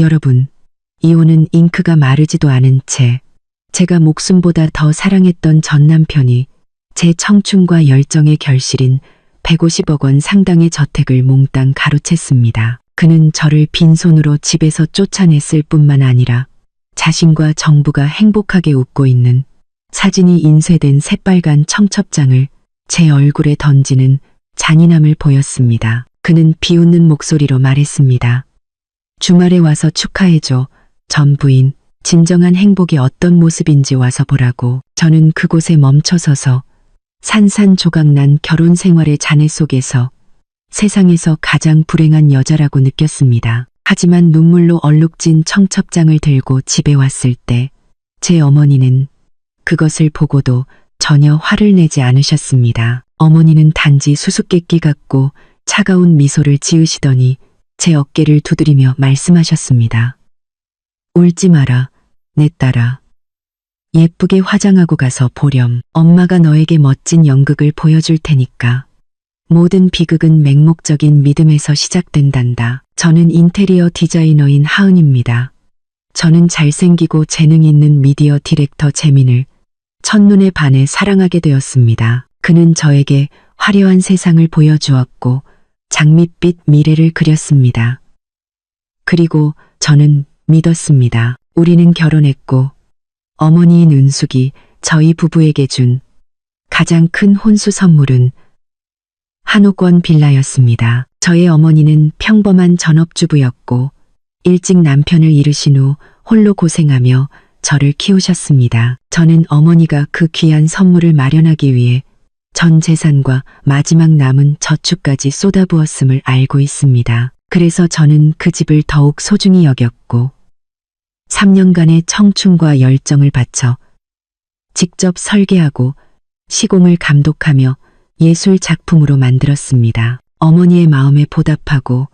여러분, 이혼은 잉크가 마르지도 않은 채 제가 목숨보다 더 사랑했던 전 남편이 제 청춘과 열정의 결실인 150억 원 상당의 저택을 몽땅 가로챘습니다. 그는 저를 빈손으로 집에서 쫓아냈을 뿐만 아니라 자신과 정부가 행복하게 웃고 있는 사진이 인쇄된 새빨간 청첩장을 제 얼굴에 던지는 잔인함을 보였습니다. 그는 비웃는 목소리로 말했습니다. 주말에 와서 축하해줘. 전 부인, 진정한 행복이 어떤 모습인지 와서 보라고. 저는 그곳에 멈춰서서 산산조각난 결혼 생활의 잔해 속에서 세상에서 가장 불행한 여자라고 느꼈습니다. 하지만 눈물로 얼룩진 청첩장을 들고 집에 왔을 때 제 어머니는 그것을 보고도 전혀 화를 내지 않으셨습니다. 어머니는 단지 수수께끼 같고 차가운 미소를 지으시더니 제 어깨를 두드리며 말씀하셨습니다. 울지 마라, 내 딸아. 예쁘게 화장하고 가서 보렴. 엄마가 너에게 멋진 연극을 보여줄 테니까. 모든 비극은 맹목적인 믿음에서 시작된단다. 저는 인테리어 디자이너인 하은입니다. 저는 잘생기고 재능 있는 미디어 디렉터 재민을 첫눈에 반해 사랑하게 되었습니다. 그는 저에게 화려한 세상을 보여주었고 장밋빛 미래를 그렸습니다. 그리고 저는 믿었습니다. 우리는 결혼했고 어머니인 은숙이 저희 부부에게 준 가장 큰 혼수 선물은 한 호권 빌라였습니다. 저의 어머니는 평범한 전업주부였고 일찍 남편을 잃으신 후 홀로 고생하며 저를 키우셨습니다. 저는 어머니가 그 귀한 선물을 마련하기 위해 전 재산과 마지막 남은 저축까지 쏟아부었음을 알고 있습니다. 그래서 저는 그 집을 더욱 소중히 여겼고 3년간의 청춘과 열정을 바쳐 직접 설계하고 시공을 감독하며 예술 작품으로 만들었습니다. 어머니의 마음에 보답하고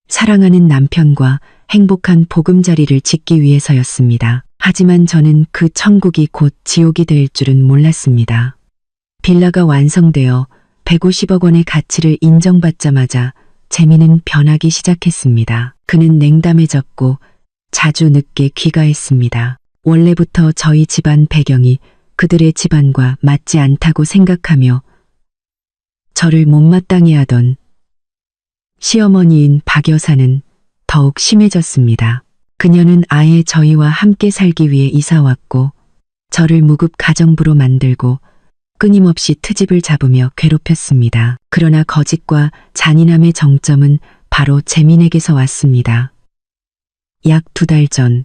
사랑하는 남편과 행복한 보금자리를 짓기 위해서였습니다. 하지만 저는 그 천국이 곧 지옥이 될 줄은 몰랐습니다. 빌라가 완성되어 150억 원의 가치를 인정받자마자 재민은 변하기 시작했습니다. 그는 냉담해졌고 자주 늦게 귀가했습니다. 원래부터 저희 집안 배경이 그들의 집안과 맞지 않다고 생각하며 저를 못마땅해 하던 시어머니인 박 여사는 더욱 심해졌습니다. 그녀는 아예 저희와 함께 살기 위해 이사왔고 저를 무급 가정부로 만들고 끊임없이 트집을 잡으며 괴롭혔습니다. 그러나 거짓과 잔인함의 정점은 바로 재민에게서 왔습니다. 약 2달 전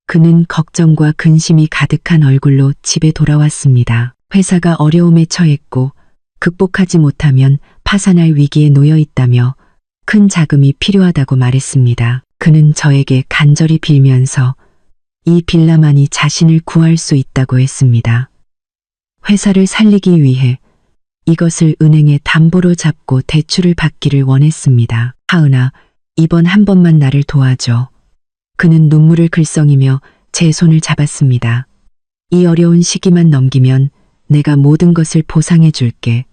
그는 걱정과 근심이 가득한 얼굴로 집에 돌아왔습니다. 회사가 어려움에 처했고 극복하지 못하면 파산할 위기에 놓여 있다며 큰 자금이 필요하다고 말했습니다. 그는 저에게 간절히 빌면서 이 빌라만이 자신을 구할 수 있다고 했습니다. 회사를 살리기 위해 이것을 은행에 담보로 잡고 대출을 받기를 원했습니다. 하은아, 이번 한 번만 나를 도와줘. 그는 눈물을 글썽이며 제 손을 잡았습니다. 이 어려운 시기만 넘기면 내가 모든 것을 보상해 줄게.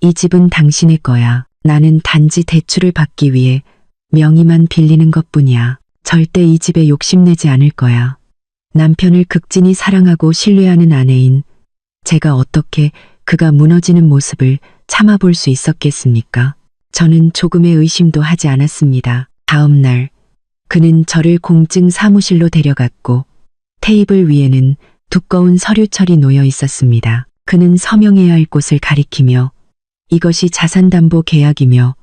이 집은 당신의 거야. 나는 단지 대출을 받기 위해 명의만 빌리는 것뿐이야. 절대 이 집에 욕심내지 않을 거야. 남편을 극진히 사랑하고 신뢰하는 아내인 제가 어떻게 그가 무너지는 모습을 참아볼 수 있었겠습니까? 저는 조금의 의심도 하지 않았습니다. 다음 날 그는 저를 공증 사무실로 데려갔고 테이블 위에는 두꺼운 서류철이 놓여 있었습니다. 그는 서명해야 할 곳을 가리키며 이것이 자산담보 계약이며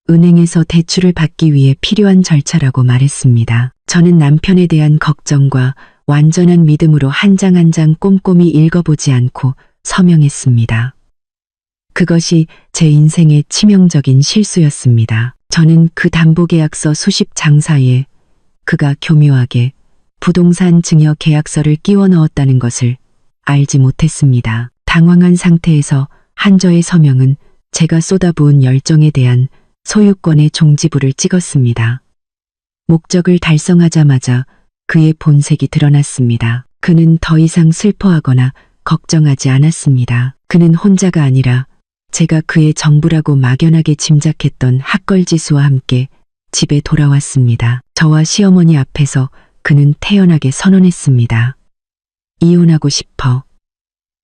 은행에서 대출을 받기 위해 필요한 절차라고 말했습니다. 저는 남편에 대한 걱정과 완전한 믿음으로 한 장 한 장 꼼꼼히 읽어보지 않고 서명했습니다. 그것이 제 인생의 치명적인 실수였습니다. 저는 그 담보계약서 수십 장 사이에 그가 교묘하게 부동산 증여 계약서를 끼워 넣었다는 것을 알지 못했습니다. 당황한 상태에서 한저의 서명은 제가 쏟아부은 열정에 대한 소유권의 종지부를 찍었습니다. 목적을 달성하자마자 그의 본색이 드러났습니다. 그는 더 이상 슬퍼하거나 걱정하지 않았습니다. 그는 혼자가 아니라 제가 그의 전부라고 막연하게 짐작했던 학벌지수와 함께 집에 돌아왔습니다. 저와 시어머니 앞에서 그는 태연하게 선언했습니다. 이혼하고 싶어.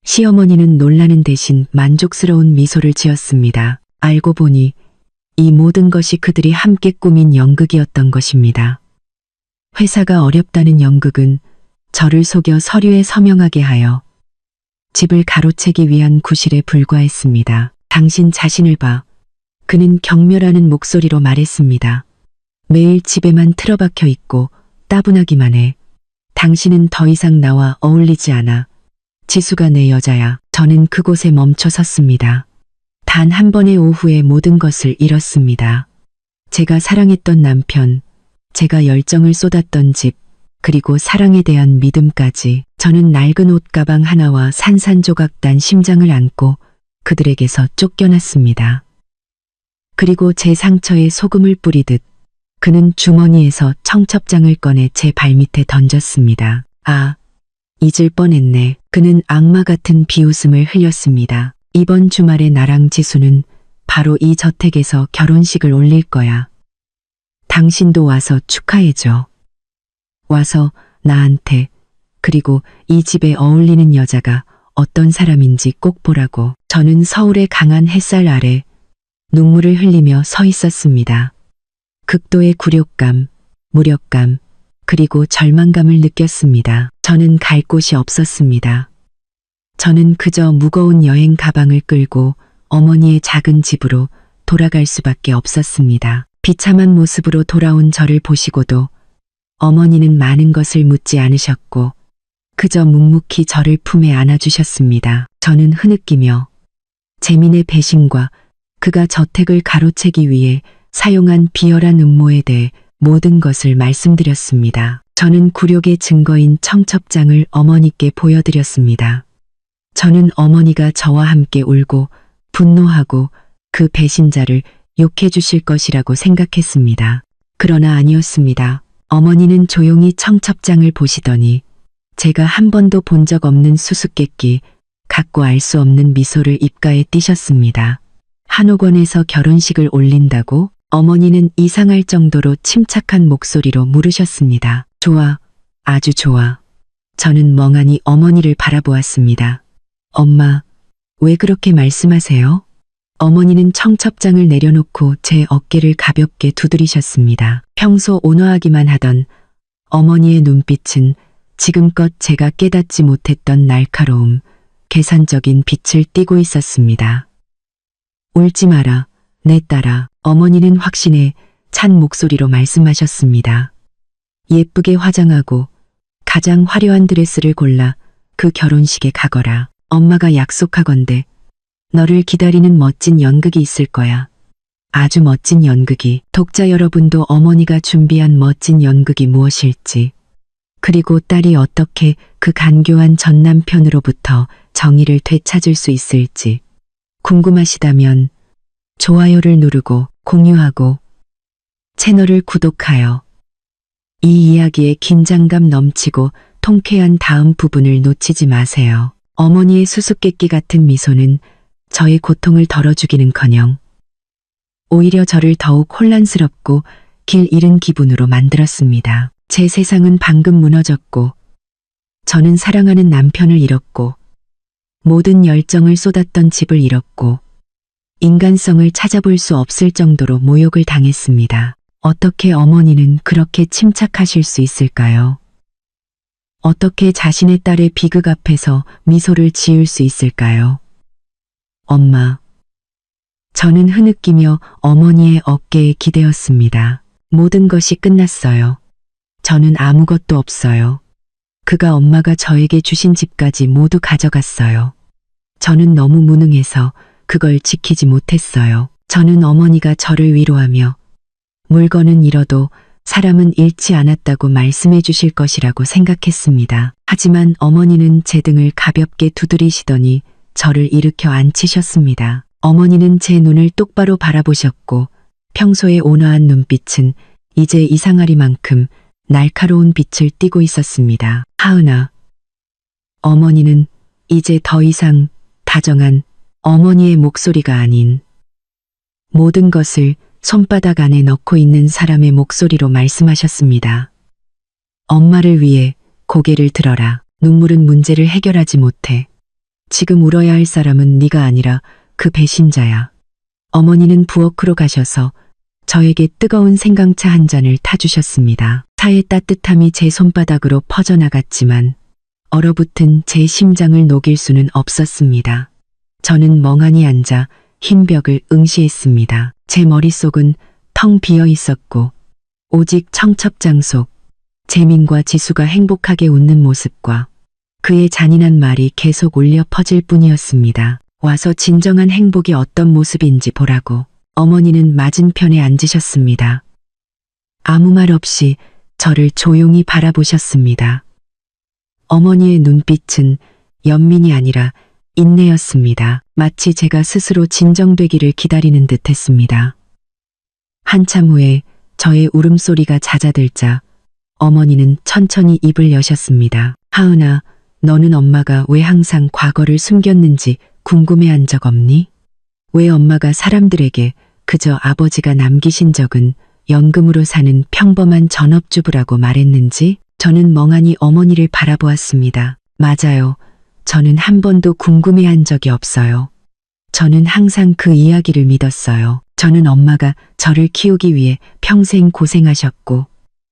시어머니는 놀라는 대신 만족스러운 미소를 지었습니다. 알고 보니 이 모든 것이 그들이 함께 꾸민 연극이었던 것입니다. 회사가 어렵다는 연극은 저를 속여 서류에 서명하게 하여 집을 가로채기 위한 구실에 불과했습니다. 당신 자신을 봐. 그는 경멸하는 목소리로 말했습니다. 매일 집에만 틀어박혀 있고 따분하기만 해. 당신은 더 이상 나와 어울리지 않아. 지수가 내 여자야. 저는 그곳에 멈춰 섰습니다. 단 한 번의 오후에 모든 것을 잃었습니다. 제가 사랑했던 남편, 제가 열정을 쏟았던 집, 그리고 사랑에 대한 믿음까지. 저는 낡은 옷가방 하나와 산산조각 난 심장을 안고 그들에게서 쫓겨났습니다. 그리고 제 상처에 소금을 뿌리듯 그는 주머니에서 청첩장을 꺼내 제 발밑에 던졌습니다. 아, 잊을 뻔했네. 그는 악마 같은 비웃음을 흘렸습니다. 이번 주말에 나랑 지수는 바로 이 저택에서 결혼식을 올릴 거야. 당신도 와서 축하해줘. 와서 나한테, 그리고 이 집에 어울리는 여자가 어떤 사람인지 꼭 보라고. 저는 서울의 강한 햇살 아래 눈물을 흘리며 서 있었습니다. 극도의 굴욕감, 무력감, 그리고 절망감을 느꼈습니다. 저는 갈 곳이 없었습니다. 저는 그저 무거운 여행 가방을 끌고 어머니의 작은 집으로 돌아갈 수밖에 없었습니다. 비참한 모습으로 돌아온 저를 보시고도 어머니는 많은 것을 묻지 않으셨고 그저 묵묵히 저를 품에 안아주셨습니다. 저는 흐느끼며 재민의 배신과 그가 저택을 가로채기 위해 사용한 비열한 음모에 대해 모든 것을 말씀드렸습니다. 저는 굴욕의 증거인 청첩장을 어머니께 보여드렸습니다. 저는 어머니가 저와 함께 울고 분노하고 그 배신자를 욕해 주실 것이라고 생각했습니다. 그러나 아니었습니다. 어머니는 조용히 청첩장을 보시더니 제가 한 번도 본 적 없는 수수께끼, 갖고 알 수 없는 미소를 입가에 띠셨습니다. 한옥원에서 결혼식을 올린다고? 어머니는 이상할 정도로 침착한 목소리로 물으셨습니다. 좋아, 아주 좋아. 저는 멍하니 어머니를 바라보았습니다. 엄마, 왜 그렇게 말씀하세요? 어머니는 청첩장을 내려놓고 제 어깨를 가볍게 두드리셨습니다. 평소 온화하기만 하던 어머니의 눈빛은 지금껏 제가 깨닫지 못했던 날카로움, 계산적인 빛을 띠고 있었습니다. 울지 마라, 내 딸아. 어머니는 확신에 찬 목소리로 말씀하셨습니다. 예쁘게 화장하고 가장 화려한 드레스를 골라 그 결혼식에 가거라. 엄마가 약속하건대 너를 기다리는 멋진 연극이 있을 거야. 아주 멋진 연극이. 독자 여러분도 어머니가 준비한 멋진 연극이 무엇일지, 그리고 딸이 어떻게 그 간교한 전 남편으로부터 정의를 되찾을 수 있을지 궁금하시다면 좋아요를 누르고 공유하고 채널을 구독하여 이 이야기의 긴장감 넘치고 통쾌한 다음 부분을 놓치지 마세요. 어머니의 수수께끼 같은 미소는 저의 고통을 덜어주기는커녕 오히려 저를 더욱 혼란스럽고 길 잃은 기분으로 만들었습니다. 제 세상은 방금 무너졌고 저는 사랑하는 남편을 잃었고 모든 열정을 쏟았던 집을 잃었고 인간성을 찾아볼 수 없을 정도로 모욕을 당했습니다. 어떻게 어머니는 그렇게 침착하실 수 있을까요? 어떻게 자신의 딸의 비극 앞에서 미소를 지을 수 있을까요? 엄마. 저는 흐느끼며 어머니의 어깨에 기대었습니다. 모든 것이 끝났어요. 저는 아무것도 없어요. 그가 엄마가 저에게 주신 집까지 모두 가져갔어요. 저는 너무 무능해서 그걸 지키지 못했어요. 저는 어머니가 저를 위로하며 물건은 잃어도 사람은 잃지 않았다고 말씀해 주실 것이라고 생각했습니다. 하지만 어머니는 제 등을 가볍게 두드리시더니 저를 일으켜 앉히셨습니다. 어머니는 제 눈을 똑바로 바라보셨고 평소의 온화한 눈빛은 이제 이상하리만큼 날카로운 빛을 띠고 있었습니다. 하은아. 어머니는 이제 더 이상 다정한 어머니의 목소리가 아닌 모든 것을 손바닥 안에 넣고 있는 사람의 목소리로 말씀하셨습니다. 엄마를 위해 고개를 들어라. 눈물은 문제를 해결하지 못해. 지금 울어야 할 사람은 네가 아니라 그 배신자야. 어머니는 부엌으로 가셔서 저에게 뜨거운 생강차 한 잔을 타주셨습니다. 차의 따뜻함이 제 손바닥으로 퍼져나갔지만 얼어붙은 제 심장을 녹일 수는 없었습니다. 저는 멍하니 앉아 흰 벽을 응시했습니다. 제 머릿속은 텅 비어 있었고 오직 청첩장 속 재민과 지수가 행복하게 웃는 모습과 그의 잔인한 말이 계속 울려 퍼질 뿐이었습니다. 와서 진정한 행복이 어떤 모습인지 보라고. 어머니는 맞은편에 앉으셨습니다. 아무 말 없이 저를 조용히 바라보셨습니다. 어머니의 눈빛은 연민이 아니라 인내였습니다. 마치 제가 스스로 진정되기를 기다리는 듯 했습니다. 한참 후에 저의 울음소리가 잦아들자 어머니는 천천히 입을 여셨습니다. 하은아, 너는 엄마가 왜 항상 과거를 숨겼는지 궁금해한 적 없니? 왜 엄마가 사람들에게 그저 아버지가 남기신 적은 연금으로 사는 평범한 전업주부라고 말했는지? 저는 멍하니 어머니를 바라보았습니다. 맞아요. 저는 한 번도 궁금해한 적이 없어요. 저는 항상 그 이야기를 믿었어요. 저는 엄마가 저를 키우기 위해 평생 고생하셨고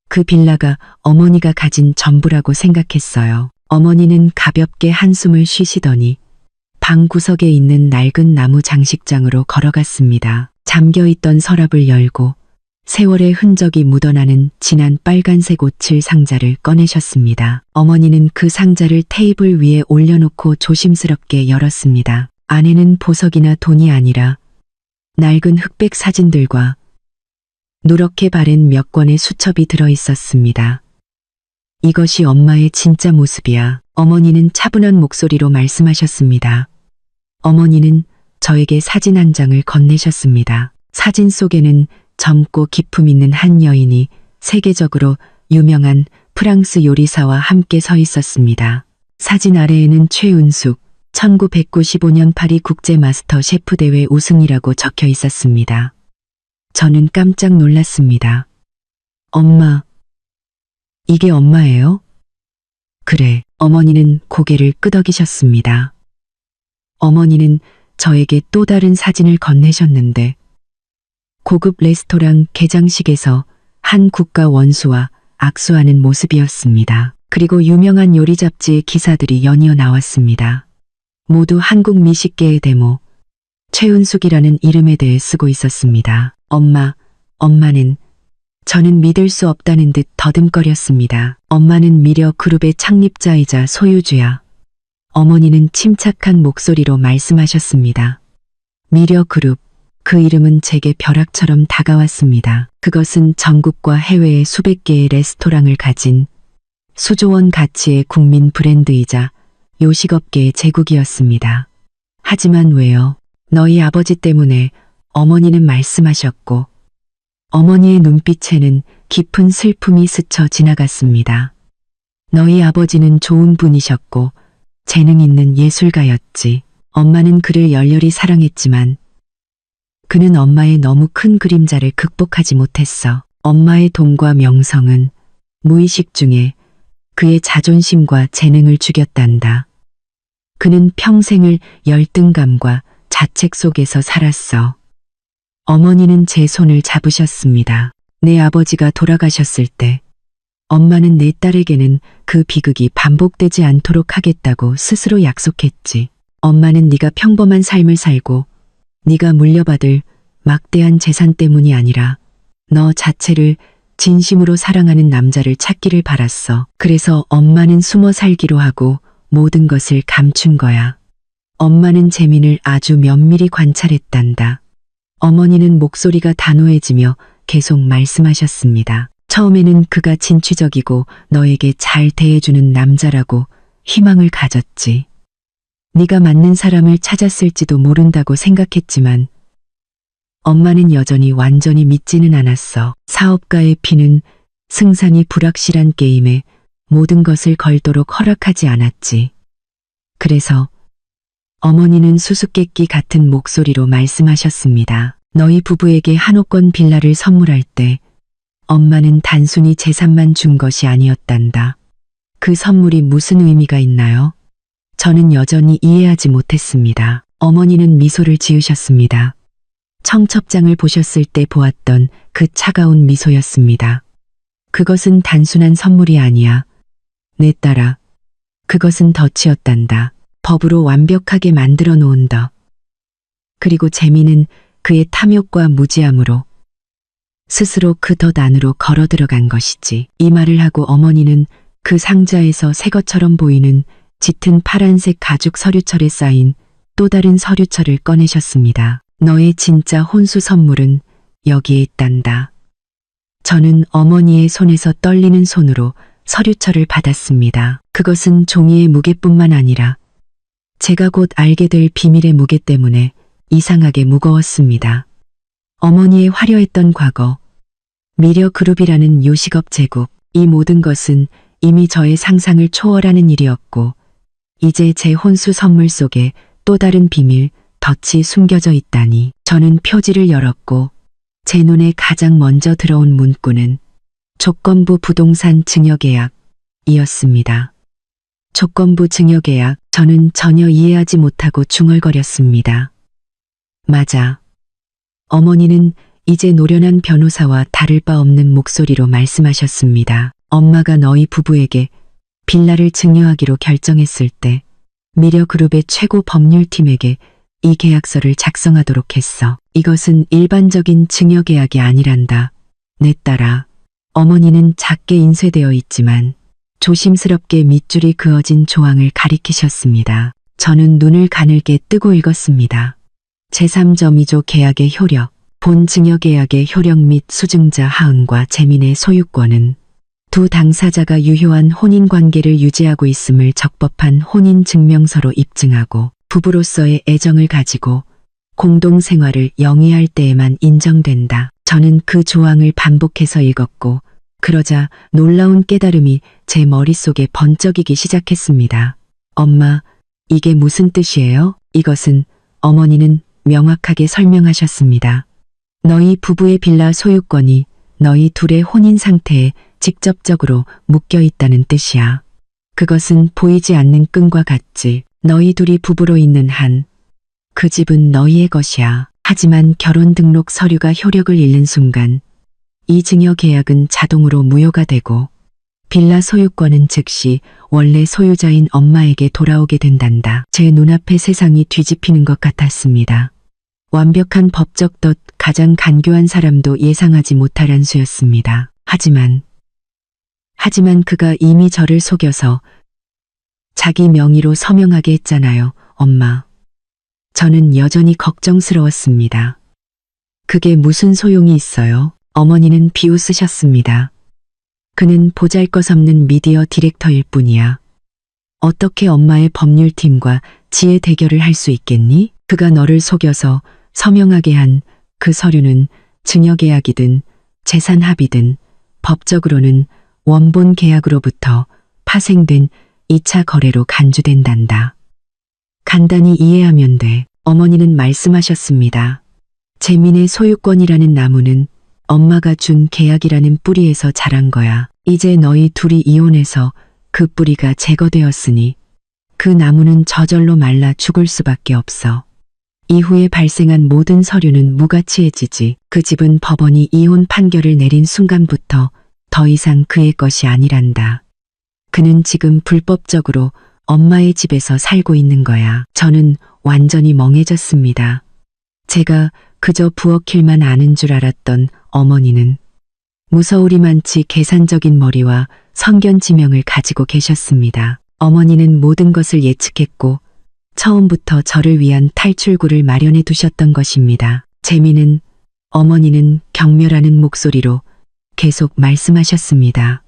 그 빌라가 어머니가 가진 전부라고 생각했어요. 어머니는 가볍게 한숨을 쉬시더니 방 구석에 있는 낡은 나무 장식장으로 걸어갔습니다. 잠겨있던 서랍을 열고 세월의 흔적이 묻어나는 진한 빨간색 옷칠 상자를 꺼내셨습니다. 어머니는 그 상자를 테이블 위에 올려놓고 조심스럽게 열었습니다. 안에는 보석이나 돈이 아니라 낡은 흑백 사진들과 누렇게 바랜 몇 권의 수첩이 들어있었습니다. 이것이 엄마의 진짜 모습이야. 어머니는 차분한 목소리로 말씀하셨습니다. 어머니는 저에게 사진 한 장을 건네셨습니다. 사진 속에는 젊고 기품 있는 한 여인이 세계적으로 유명한 프랑스 요리사와 함께 서 있었습니다. 사진 아래에는 최은숙, 1995년 파리 국제 마스터 셰프 대회 우승이라고 적혀 있었습니다. 저는 깜짝 놀랐습니다. 엄마, 이게 엄마예요? 그래, 어머니는 고개를 끄덕이셨습니다. 어머니는 저에게 또 다른 사진을 건네셨는데 고급 레스토랑 개장식에서 한 국가 원수와 악수하는 모습이었습니다. 그리고 유명한 요리 잡지의 기사들이 연이어 나왔습니다. 모두 한국 미식계의 데모, 최은숙이라는 이름에 대해 쓰고 있었습니다. 엄마는 저는 믿을 수 없다는 듯 더듬거렸습니다. 엄마는 미려 그룹의 창립자이자 소유주야. 어머니는 침착한 목소리로 말씀하셨습니다. 미려 그룹, 그 이름은 제게 벼락처럼 다가왔습니다. 그것은 전국과 해외의 수백 개의 레스토랑을 가진 수조원 가치의 국민 브랜드이자 요식업계의 제국이었습니다. 하지만 왜요? 너희 아버지 때문에, 어머니는 말씀하셨고 어머니의 눈빛에는 깊은 슬픔이 스쳐 지나갔습니다. 너희 아버지는 좋은 분이셨고 재능 있는 예술가였지. 엄마는 그를 열렬히 사랑했지만 그는 엄마의 너무 큰 그림자를 극복하지 못했어. 엄마의 돈과 명성은 무의식 중에 그의 자존심과 재능을 죽였단다. 그는 평생을 열등감과 자책 속에서 살았어. 어머니는 제 손을 잡으셨습니다. 내 아버지가 돌아가셨을 때 엄마는 내 딸에게는 그 비극이 반복되지 않도록 하겠다고 스스로 약속했지. 엄마는 네가 평범한 삶을 살고 네가 물려받을 막대한 재산 때문이 아니라 너 자체를 진심으로 사랑하는 남자를 찾기를 바랐어. 그래서 엄마는 숨어 살기로 하고 모든 것을 감춘 거야. 엄마는 재민을 아주 면밀히 관찰했단다. 어머니는 목소리가 단호해지며 계속 말씀하셨습니다. 처음에는 그가 진취적이고 너에게 잘 대해주는 남자라고 희망을 가졌지. 네가 맞는 사람을 찾았을지도 모른다고 생각했지만 엄마는 여전히 완전히 믿지는 않았어. 사업가의 피는 승산이 불확실한 게임에 모든 것을 걸도록 허락하지 않았지. 그래서 어머니는 수수께끼 같은 목소리로 말씀하셨습니다. 너희 부부에게 한옥권 빌라를 선물할 때 엄마는 단순히 재산만 준 것이 아니었단다. 그 선물이 무슨 의미가 있나요? 저는 여전히 이해하지 못했습니다. 어머니는 미소를 지으셨습니다. 청첩장을 보셨을 때 보았던 그 차가운 미소였습니다. 그것은 단순한 선물이 아니야. 내 딸아, 그것은 덫이었단다. 법으로 완벽하게 만들어 놓은 덫. 그리고 재미는 그의 탐욕과 무지함으로 스스로 그 덫 안으로 걸어 들어간 것이지. 이 말을 하고 어머니는 그 상자에서 새 것처럼 보이는 짙은 파란색 가죽 서류철에 쌓인 또 다른 서류철을 꺼내셨습니다. 너의 진짜 혼수 선물은 여기에 있단다. 저는 어머니의 손에서 떨리는 손으로 서류철을 받았습니다. 그것은 종이의 무게뿐만 아니라 제가 곧 알게 될 비밀의 무게 때문에 이상하게 무거웠습니다. 어머니의 화려했던 과거, 미려 그룹이라는 요식업 제국, 이 모든 것은 이미 저의 상상을 초월하는 일이었고, 이제 제 혼수 선물 속에 또 다른 비밀, 덫이 숨겨져 있다니. 저는 표지를 열었고 제 눈에 가장 먼저 들어온 문구는 조건부 부동산 증여계약이었습니다. 조건부 증여계약, 저는 전혀 이해하지 못하고 중얼거렸습니다. 맞아. 어머니는 이제 노련한 변호사와 다를 바 없는 목소리로 말씀하셨습니다. 엄마가 너희 부부에게 빌라를 증여하기로 결정했을 때 미려그룹의 최고 법률팀에게 이 계약서를 작성하도록 했어. 이것은 일반적인 증여계약이 아니란다. 내 딸아. 어머니는 작게 인쇄되어 있지만 조심스럽게 밑줄이 그어진 조항을 가리키셨습니다. 저는 눈을 가늘게 뜨고 읽었습니다. 제3.2조 계약의 효력, 본 증여계약의 효력 및 수증자 하응과 재민의 소유권은 두 당사자가 유효한 혼인관계를 유지하고 있음을 적법한 혼인증명서로 입증하고 부부로서의 애정을 가지고 공동생활을 영위할 때에만 인정된다. 저는 그 조항을 반복해서 읽었고 그러자 놀라운 깨달음이 제 머릿속에 번쩍이기 시작했습니다. 엄마, 이게 무슨 뜻이에요? 이것은 어머니는 명확하게 설명하셨습니다. 너희 부부의 빌라 소유권이 너희 둘의 혼인 상태에 직접적으로 묶여 있다는 뜻이야. 그것은 보이지 않는 끈과 같지. 너희 둘이 부부로 있는 한 그 집은 너희의 것이야. 하지만 결혼 등록 서류가 효력을 잃는 순간 이 증여 계약은 자동으로 무효가 되고 빌라 소유권은 즉시 원래 소유자인 엄마에게 돌아오게 된단다. 제 눈앞에 세상이 뒤집히는 것 같았습니다. 완벽한 법적 덫, 가장 간교한 사람도 예상하지 못할 한 수였습니다. 하지만 그가 이미 저를 속여서 자기 명의로 서명하게 했잖아요, 엄마. 저는 여전히 걱정스러웠습니다. 그게 무슨 소용이 있어요? 어머니는 비웃으셨습니다. 그는 보잘것없는 미디어 디렉터일 뿐이야. 어떻게 엄마의 법률팀과 지혜 대결을 할 수 있겠니? 그가 너를 속여서 서명하게 한 그 서류는 증여계약이든 재산 합의든 법적으로는 원본 계약으로부터 파생된 2차 거래로 간주된단다. 간단히 이해하면 돼. 어머니는 말씀하셨습니다. 재민의 소유권이라는 나무는 엄마가 준 계약이라는 뿌리에서 자란 거야. 이제 너희 둘이 이혼해서 그 뿌리가 제거되었으니 그 나무는 저절로 말라 죽을 수밖에 없어. 이후에 발생한 모든 서류는 무가치해지지. 그 집은 법원이 이혼 판결을 내린 순간부터 더 이상 그의 것이 아니란다. 그는 지금 불법적으로 엄마의 집에서 살고 있는 거야. 저는 완전히 멍해졌습니다. 제가 그저 부엌일만 아는 줄 알았던 어머니는 무서우리만치 계산적인 머리와 성견지명을 가지고 계셨습니다. 어머니는 모든 것을 예측했고 처음부터 저를 위한 탈출구를 마련해 두셨던 것입니다. 어머니는 경멸하는 목소리로 계속 말씀하셨습니다.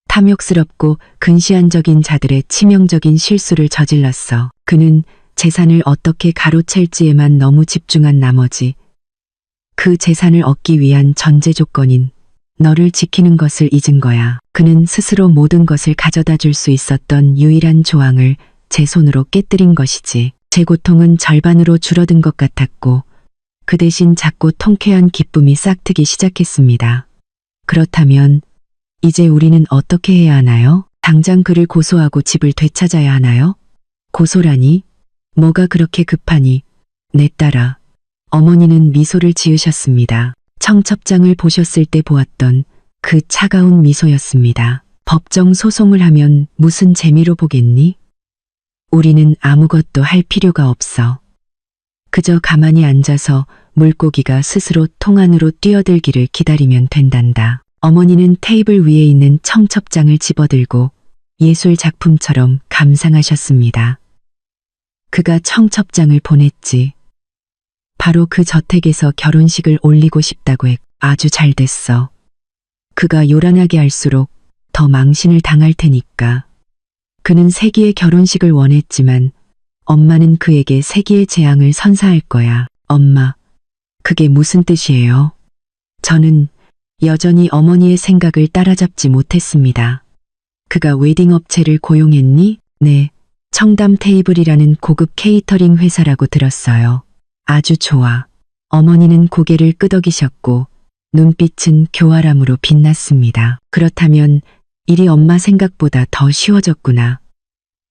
탐욕스럽고 근시안적인 자들의 치명적인 실수를 저질렀어. 그는 재산을 어떻게 가로챌지에만 너무 집중한 나머지 그 재산을 얻기 위한 전제 조건인 너를 지키는 것을 잊은 거야. 그는 스스로 모든 것을 가져다 줄 수 있었던 유일한 조항을 제 손으로 깨뜨린 것이지. 제 고통은 절반으로 줄어든 것 같았고 그 대신 작고 통쾌한 기쁨이 싹트기 시작했습니다. 그렇다면 이제 우리는 어떻게 해야 하나요? 당장 그를 고소하고 집을 되찾아야 하나요? 고소라니? 뭐가 그렇게 급하니? 내 딸아. 어머니는 미소를 지으셨습니다. 청첩장을 보셨을 때 보았던 그 차가운 미소였습니다. 법정 소송을 하면 무슨 재미로 보겠니? 우리는 아무것도 할 필요가 없어. 그저 가만히 앉아서 물고기가 스스로 통 안으로 뛰어들기를 기다리면 된단다. 어머니는 테이블 위에 있는 청첩장을 집어들고 예술 작품처럼 감상하셨습니다. 그가 청첩장을 보냈지. 바로 그 저택에서 결혼식을 올리고 싶다고 했고 아주 잘 됐어. 그가 요란하게 할수록 더 망신을 당할 테니까. 그는 세기의 결혼식을 원했지만 엄마는 그에게 세기의 재앙을 선사할 거야. 엄마, 그게 무슨 뜻이에요? 저는 여전히 어머니의 생각을 따라잡지 못했습니다. 그가 웨딩 업체를 고용했니? 네, 청담 테이블이라는 고급 케이터링 회사라고 들었어요. 아주 좋아. 어머니는 고개를 끄덕이셨고 눈빛은 교활함으로 빛났습니다. 그렇다면 일이 엄마 생각보다 더 쉬워졌구나.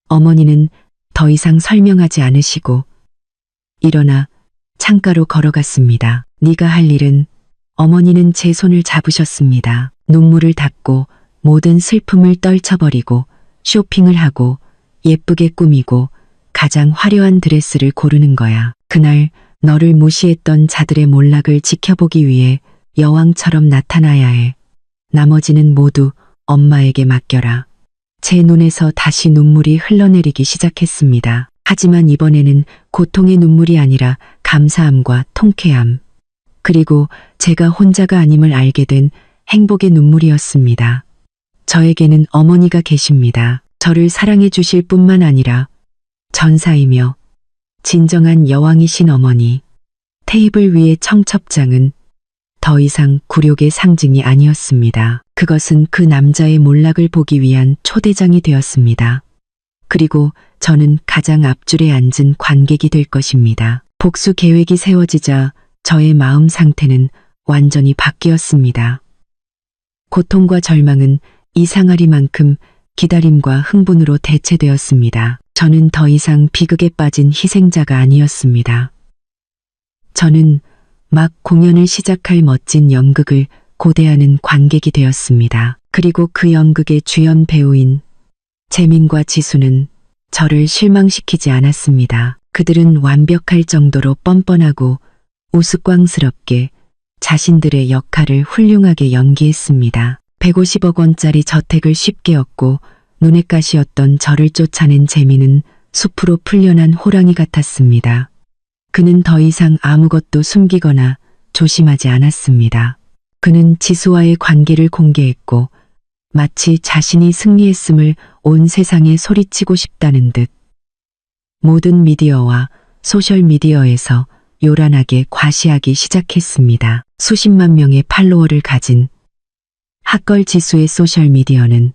어머니는 더 이상 설명하지 않으시고 일어나 창가로 걸어갔습니다. 네가 할 일은 어머니는 제 손을 잡으셨습니다. 눈물을 닦고 모든 슬픔을 떨쳐버리고 쇼핑을 하고 예쁘게 꾸미고 가장 화려한 드레스를 고르는 거야. 그날 너를 무시했던 자들의 몰락을 지켜보기 위해 여왕처럼 나타나야 해. 나머지는 모두 엄마에게 맡겨라. 제 눈에서 다시 눈물이 흘러내리기 시작했습니다. 하지만 이번에는 고통의 눈물이 아니라 감사함과 통쾌함, 그리고 제가 혼자가 아님을 알게 된 행복의 눈물이었습니다. 저에게는 어머니가 계십니다. 저를 사랑해 주실 뿐만 아니라 전사이며 진정한 여왕이신 어머니. 테이블 위의 청첩장은 더 이상 굴욕의 상징이 아니었습니다. 그것은 그 남자의 몰락을 보기 위한 초대장이 되었습니다. 그리고 저는 가장 앞줄에 앉은 관객이 될 것입니다. 복수 계획이 세워지자 저의 마음 상태는 완전히 바뀌었습니다. 고통과 절망은 이상하리만큼 기다림과 흥분으로 대체되었습니다. 저는 더 이상 비극에 빠진 희생자가 아니었습니다. 저는 막 공연을 시작할 멋진 연극을 고대하는 관객이 되었습니다. 그리고 그 연극의 주연 배우인 재민과 지수는 저를 실망시키지 않았습니다. 그들은 완벽할 정도로 뻔뻔하고 우스꽝스럽게 자신들의 역할을 훌륭하게 연기했습니다. 150억 원짜리 저택을 쉽게 얻고 눈엣 가시였던 저를 쫓아낸 재민은 숲으로 풀려난 호랑이 같았습니다. 그는 더 이상 아무것도 숨기거나 조심하지 않았습니다. 그는 지수와의 관계를 공개했고 마치 자신이 승리했음을 온 세상에 소리치고 싶다는 듯 모든 미디어와 소셜미디어에서 요란하게 과시하기 시작했습니다. 수십만 명의 팔로워를 가진 핫걸 지수의 소셜미디어는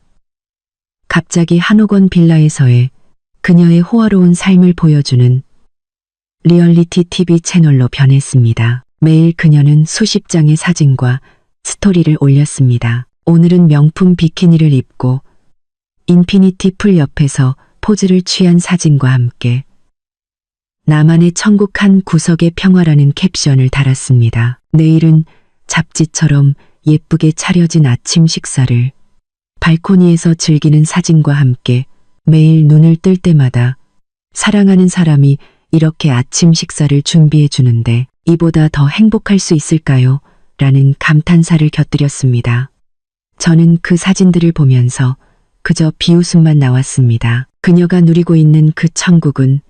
갑자기 한옥원 빌라에서의 그녀의 호화로운 삶을 보여주는 리얼리티 TV 채널로 변했습니다. 매일 그녀는 수십 장의 사진과 스토리를 올렸습니다. 오늘은 명품 비키니를 입고 인피니티 풀 옆에서 포즈를 취한 사진과 함께 나만의 천국 한 구석의 평화라는 캡션을 달았습니다. 내일은 잡지처럼 예쁘게 차려진 아침 식사를 발코니에서 즐기는 사진과 함께 매일 눈을 뜰 때마다 사랑하는 사람이 이렇게 아침 식사를 준비해 주는데 이보다 더 행복할 수 있을까요? 라는 감탄사를 곁들였습니다. 저는 그 사진들을 보면서 그저 비웃음만 나왔습니다. 그녀가 누리고 있는 그 천국은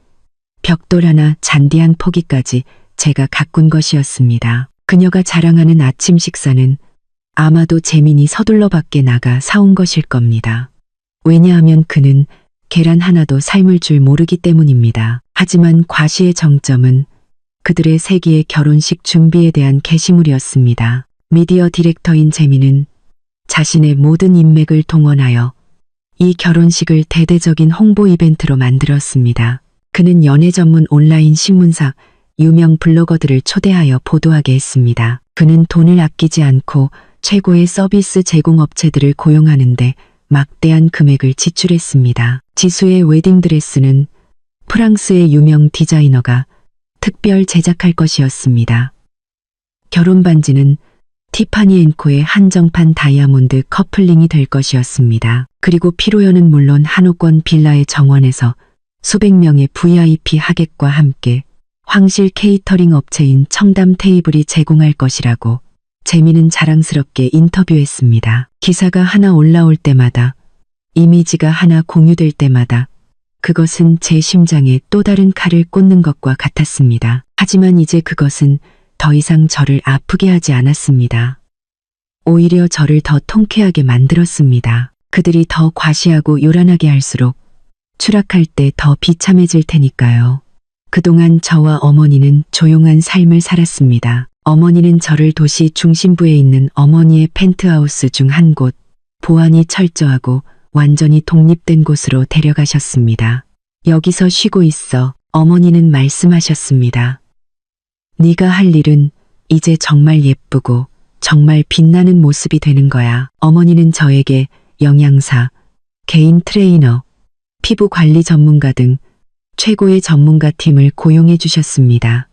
벽돌 하나 잔디한 포기까지 제가 가꾼 것이었습니다. 그녀가 자랑하는 아침 식사는 아마도 재민이 서둘러 밖에 나가 사온 것일 겁니다. 왜냐하면 그는 계란 하나도 삶을 줄 모르기 때문입니다. 하지만 과시의 정점은 그들의 세기의 결혼식 준비에 대한 게시물이었습니다. 미디어 디렉터인 재민은 자신의 모든 인맥을 동원하여 이 결혼식을 대대적인 홍보 이벤트로 만들었습니다. 그는 연애 전문 온라인 신문사 유명 블로거들을 초대하여 보도하게 했습니다. 그는 돈을 아끼지 않고 최고의 서비스 제공업체들을 고용하는데 막대한 금액을 지출했습니다. 지수의 웨딩드레스는 프랑스의 유명 디자이너가 특별 제작할 것이었습니다. 결혼 반지는 티파니 앤코의 한정판 다이아몬드 커플링이 될 것이었습니다. 그리고 피로연은 물론 한옥권 빌라의 정원에서 수백 명의 VIP 하객과 함께 황실 케이터링 업체인 청담 테이블이 제공할 것이라고 재미는 자랑스럽게 인터뷰했습니다. 기사가 하나 올라올 때마다, 이미지가 하나 공유될 때마다 그것은 제 심장에 또 다른 칼을 꽂는 것과 같았습니다. 하지만 이제 그것은 더 이상 저를 아프게 하지 않았습니다. 오히려 저를 더 통쾌하게 만들었습니다. 그들이 더 과시하고 요란하게 할수록 추락할 때 더 비참해질 테니까요. 그동안 저와 어머니는 조용한 삶을 살았습니다. 어머니는 저를 도시 중심부에 있는 어머니의 펜트하우스 중 한 곳, 보안이 철저하고 완전히 독립된 곳으로 데려가셨습니다. 여기서 쉬고 있어. 어머니는 말씀하셨습니다. 네가 할 일은 이제 정말 예쁘고 정말 빛나는 모습이 되는 거야. 어머니는 저에게 영양사, 개인 트레이너, 피부 관리 전문가 등 최고의 전문가 팀을 고용해 주셨습니다.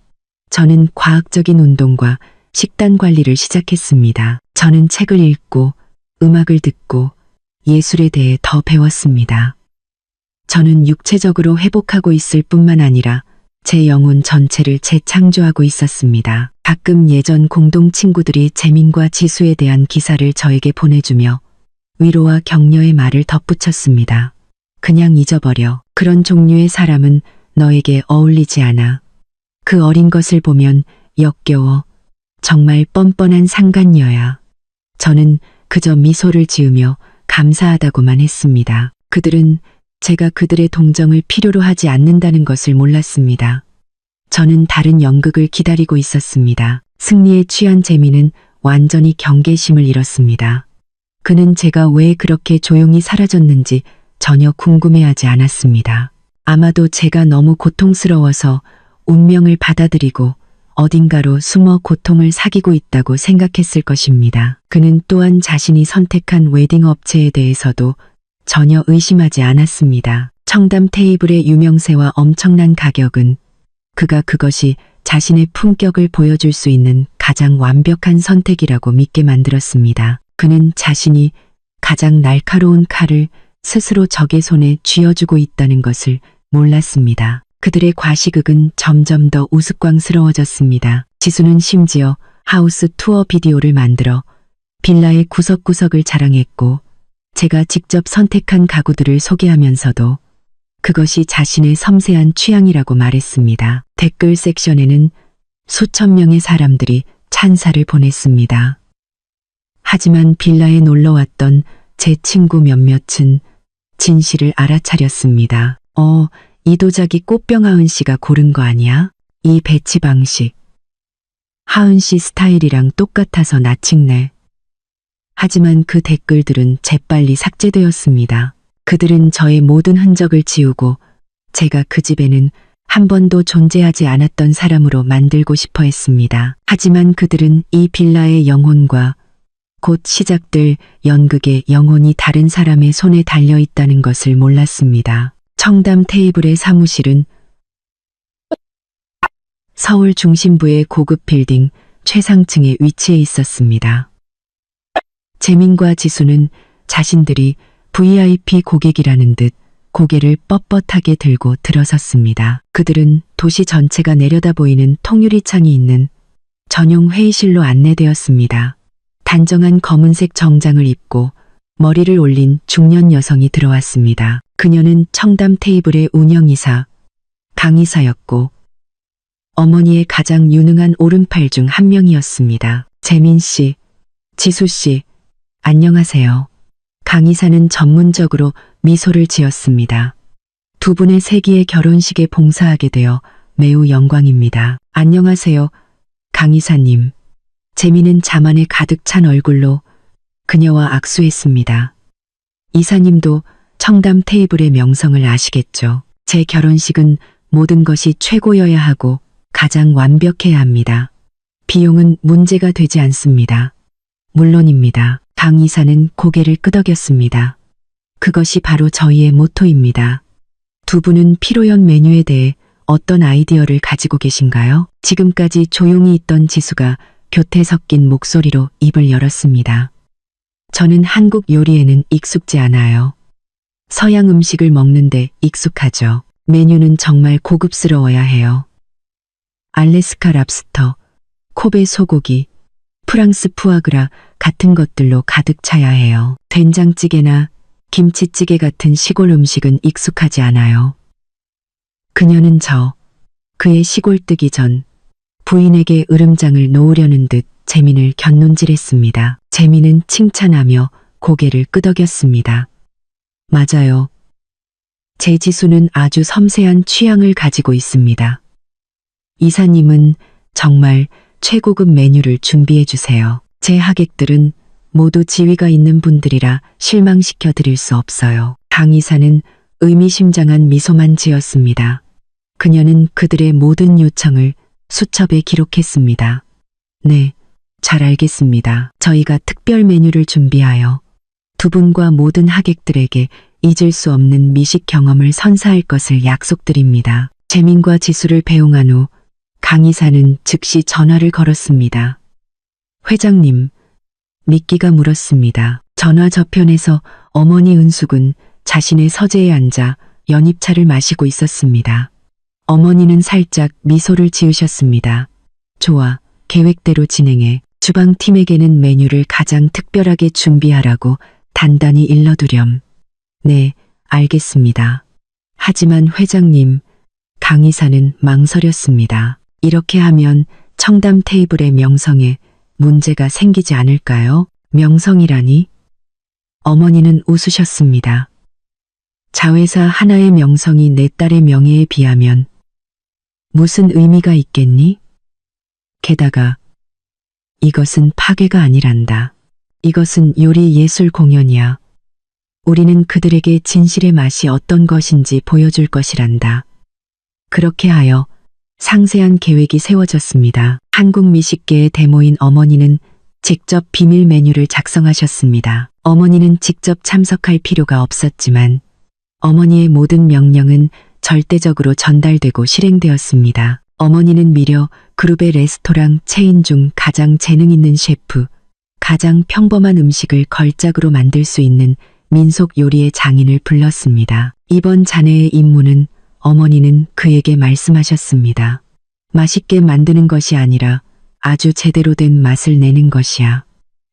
저는 과학적인 운동과 식단 관리를 시작했습니다. 저는 책을 읽고 음악을 듣고 예술에 대해 더 배웠습니다. 저는 육체적으로 회복하고 있을 뿐만 아니라 제 영혼 전체를 재창조하고 있었습니다. 가끔 예전 공동 친구들이 재민과 지수에 대한 기사를 저에게 보내주며 위로와 격려의 말을 덧붙였습니다. 그냥 잊어버려. 그런 종류의 사람은 너에게 어울리지 않아. 그 어린 것을 보면 역겨워. 정말 뻔뻔한 상간녀야. 저는 그저 미소를 지으며 감사하다고만 했습니다. 그들은 제가 그들의 동정을 필요로 하지 않는다는 것을 몰랐습니다. 저는 다른 연극을 기다리고 있었습니다. 승리에 취한 재민은 완전히 경계심을 잃었습니다. 그는 제가 왜 그렇게 조용히 사라졌는지 전혀 궁금해하지 않았습니다. 아마도 제가 너무 고통스러워서 운명을 받아들이고 어딘가로 숨어 고통을 사귀고 있다고 생각했을 것입니다. 그는 또한 자신이 선택한 웨딩 업체에 대해서도 전혀 의심하지 않았습니다. 청담 테이블의 유명세와 엄청난 가격은 그가 그것이 자신의 품격을 보여줄 수 있는 가장 완벽한 선택이라고 믿게 만들었습니다. 그는 자신이 가장 날카로운 칼을 스스로 적의 손에 쥐어주고 있다는 것을 몰랐습니다. 그들의 과시극은 점점 더 우스꽝스러워졌습니다. 지수는 심지어 하우스 투어 비디오를 만들어 빌라의 구석구석을 자랑했고 제가 직접 선택한 가구들을 소개하면서도 그것이 자신의 섬세한 취향이라고 말했습니다. 댓글 섹션에는 수천 명의 사람들이 찬사를 보냈습니다. 하지만 빌라에 놀러왔던 제 친구 몇몇은 진실을 알아차렸습니다. 이 도자기 꽃병 하은 씨가 고른 거 아니야? 이 배치 방식. 하은 씨 스타일이랑 똑같아서 나칭네. 하지만 그 댓글들은 재빨리 삭제되었습니다. 그들은 저의 모든 흔적을 지우고 제가 그 집에는 한 번도 존재하지 않았던 사람으로 만들고 싶어 했습니다. 하지만 그들은 이 빌라의 영혼과 곧 시작될 연극의 영혼이 다른 사람의 손에 달려 있다는 것을 몰랐습니다. 청담 테이블의 사무실은 서울 중심부의 고급 빌딩 최상층에 위치해 있었습니다. 재민과 지수는 자신들이 VIP 고객이라는 듯 고개를 뻣뻣하게 들고 들어섰습니다. 그들은 도시 전체가 내려다 보이는 통유리창이 있는 전용 회의실로 안내되었습니다. 단정한 검은색 정장을 입고 머리를 올린 중년 여성이 들어왔습니다. 그녀는 청담 테이블의 운영이사, 강이사였고 어머니의 가장 유능한 오른팔 중 한 명이었습니다. 재민 씨, 지수 씨, 안녕하세요. 강이사는 전문적으로 미소를 지었습니다. 두 분의 세기의 결혼식에 봉사하게 되어 매우 영광입니다. 안녕하세요, 강이사님. 재민은 자만에 가득 찬 얼굴로 그녀와 악수했습니다. 이사님도 청담 테이블의 명성을 아시겠죠. 제 결혼식은 모든 것이 최고여야 하고 가장 완벽해야 합니다. 비용은 문제가 되지 않습니다. 물론입니다. 강 이사는 고개를 끄덕였습니다. 그것이 바로 저희의 모토입니다. 두 분은 피로연 메뉴에 대해 어떤 아이디어를 가지고 계신가요? 지금까지 조용히 있던 지수가 교태 섞인 목소리로 입을 열었습니다. 저는 한국 요리에는 익숙지 않아요. 서양 음식을 먹는데 익숙하죠. 메뉴는 정말 고급스러워야 해요. 알래스카 랍스터, 코베 소고기, 프랑스 푸아그라 같은 것들로 가득 차야 해요. 된장찌개나 김치찌개 같은 시골 음식은 익숙하지 않아요. 그녀는 그의 시골 뜨기 전 부인에게 으름장을 놓으려는 듯 재민을 곁눈질했습니다. 재민은 칭찬하며 고개를 끄덕였습니다. 맞아요. 제 지수는 아주 섬세한 취향을 가지고 있습니다. 이사님은 정말 최고급 메뉴를 준비해 주세요. 제 하객들은 모두 지위가 있는 분들이라 실망시켜 드릴 수 없어요. 강 이사는 의미심장한 미소만 지었습니다. 그녀는 그들의 모든 요청을 수첩에 기록했습니다. 네, 잘 알겠습니다. 저희가 특별 메뉴를 준비하여 두 분과 모든 하객들에게 잊을 수 없는 미식 경험을 선사할 것을 약속드립니다. 재민과 지수를 배웅한 후 강 이사는 즉시 전화를 걸었습니다. 회장님, 미끼가 물었습니다. 전화 저편에서 어머니 은숙은 자신의 서재에 앉아 연잎차를 마시고 있었습니다. 어머니는 살짝 미소를 지으셨습니다. 좋아, 계획대로 진행해. 주방팀에게는 메뉴를 가장 특별하게 준비하라고 단단히 일러두렴. 네, 알겠습니다. 하지만 회장님, 강 이사는 망설였습니다. 이렇게 하면 청담 테이블의 명성에 문제가 생기지 않을까요? 명성이라니? 어머니는 웃으셨습니다. 자회사 하나의 명성이 내 딸의 명예에 비하면 무슨 의미가 있겠니? 게다가 이것은 파괴가 아니란다. 이것은 요리 예술 공연이야. 우리는 그들에게 진실의 맛이 어떤 것인지 보여줄 것이란다. 그렇게 하여 상세한 계획이 세워졌습니다. 한국 미식계의 대모인 어머니는 직접 비밀 메뉴를 작성하셨습니다. 어머니는 직접 참석할 필요가 없었지만 어머니의 모든 명령은 절대적으로 전달되고 실행되었습니다. 어머니는 미려 그룹의 레스토랑 체인 중 가장 재능 있는 셰프, 가장 평범한 음식을 걸작으로 만들 수 있는 민속 요리의 장인을 불렀습니다. 이번 자네의 임무는 어머니는 그에게 말씀하셨습니다. 맛있게 만드는 것이 아니라 아주 제대로 된 맛을 내는 것이야.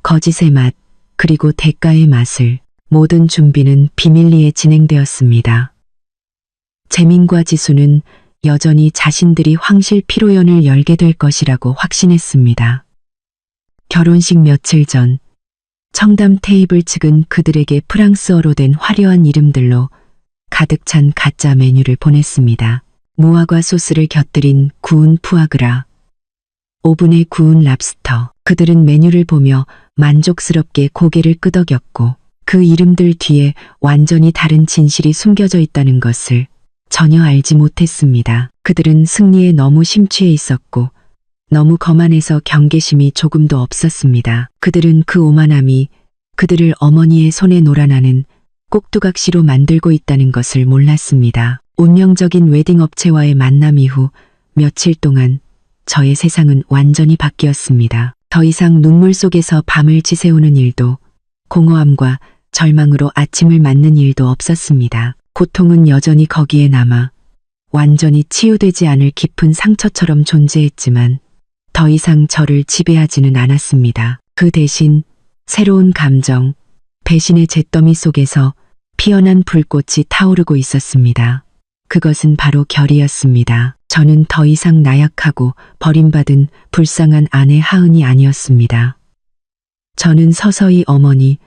거짓의 맛, 그리고 대가의 맛을. 모든 준비는 비밀리에 진행되었습니다. 재민과 지수는 여전히 자신들이 황실 피로연을 열게 될 것이라고 확신했습니다. 결혼식 며칠 전 청담 테이블 측은 그들에게 프랑스어로 된 화려한 이름들로 가득 찬 가짜 메뉴를 보냈습니다. 무화과 소스를 곁들인 구운 푸아그라, 오븐에 구운 랍스터. 그들은 메뉴를 보며 만족스럽게 고개를 끄덕였고 그 이름들 뒤에 완전히 다른 진실이 숨겨져 있다는 것을 전혀 알지 못했습니다. 그들은 승리에 너무 심취해 있었고 너무 거만해서 경계심이 조금도 없었습니다. 그들은 그 오만함이 그들을 어머니의 손에 놀아나는 꼭두각시로 만들고 있다는 것을 몰랐습니다. 운명적인 웨딩 업체와의 만남 이후 며칠 동안 저의 세상은 완전히 바뀌었습니다. 더 이상 눈물 속에서 밤을 지새우는 일도, 공허함과 절망으로 아침을 맞는 일도 없었습니다. 고통은 여전히 거기에 남아 완전히 치유되지 않을 깊은 상처처럼 존재했지만 더 이상 저를 지배하지는 않았습니다. 그 대신 새로운 감정, 배신의 잿더미 속에서 피어난 불꽃이 타오르고 있었습니다. 그것은 바로 결이었습니다. 저는 더 이상 나약하고 버림받은 불쌍한 아내 하은이 아니었습니다. 저는 서서히 어머니,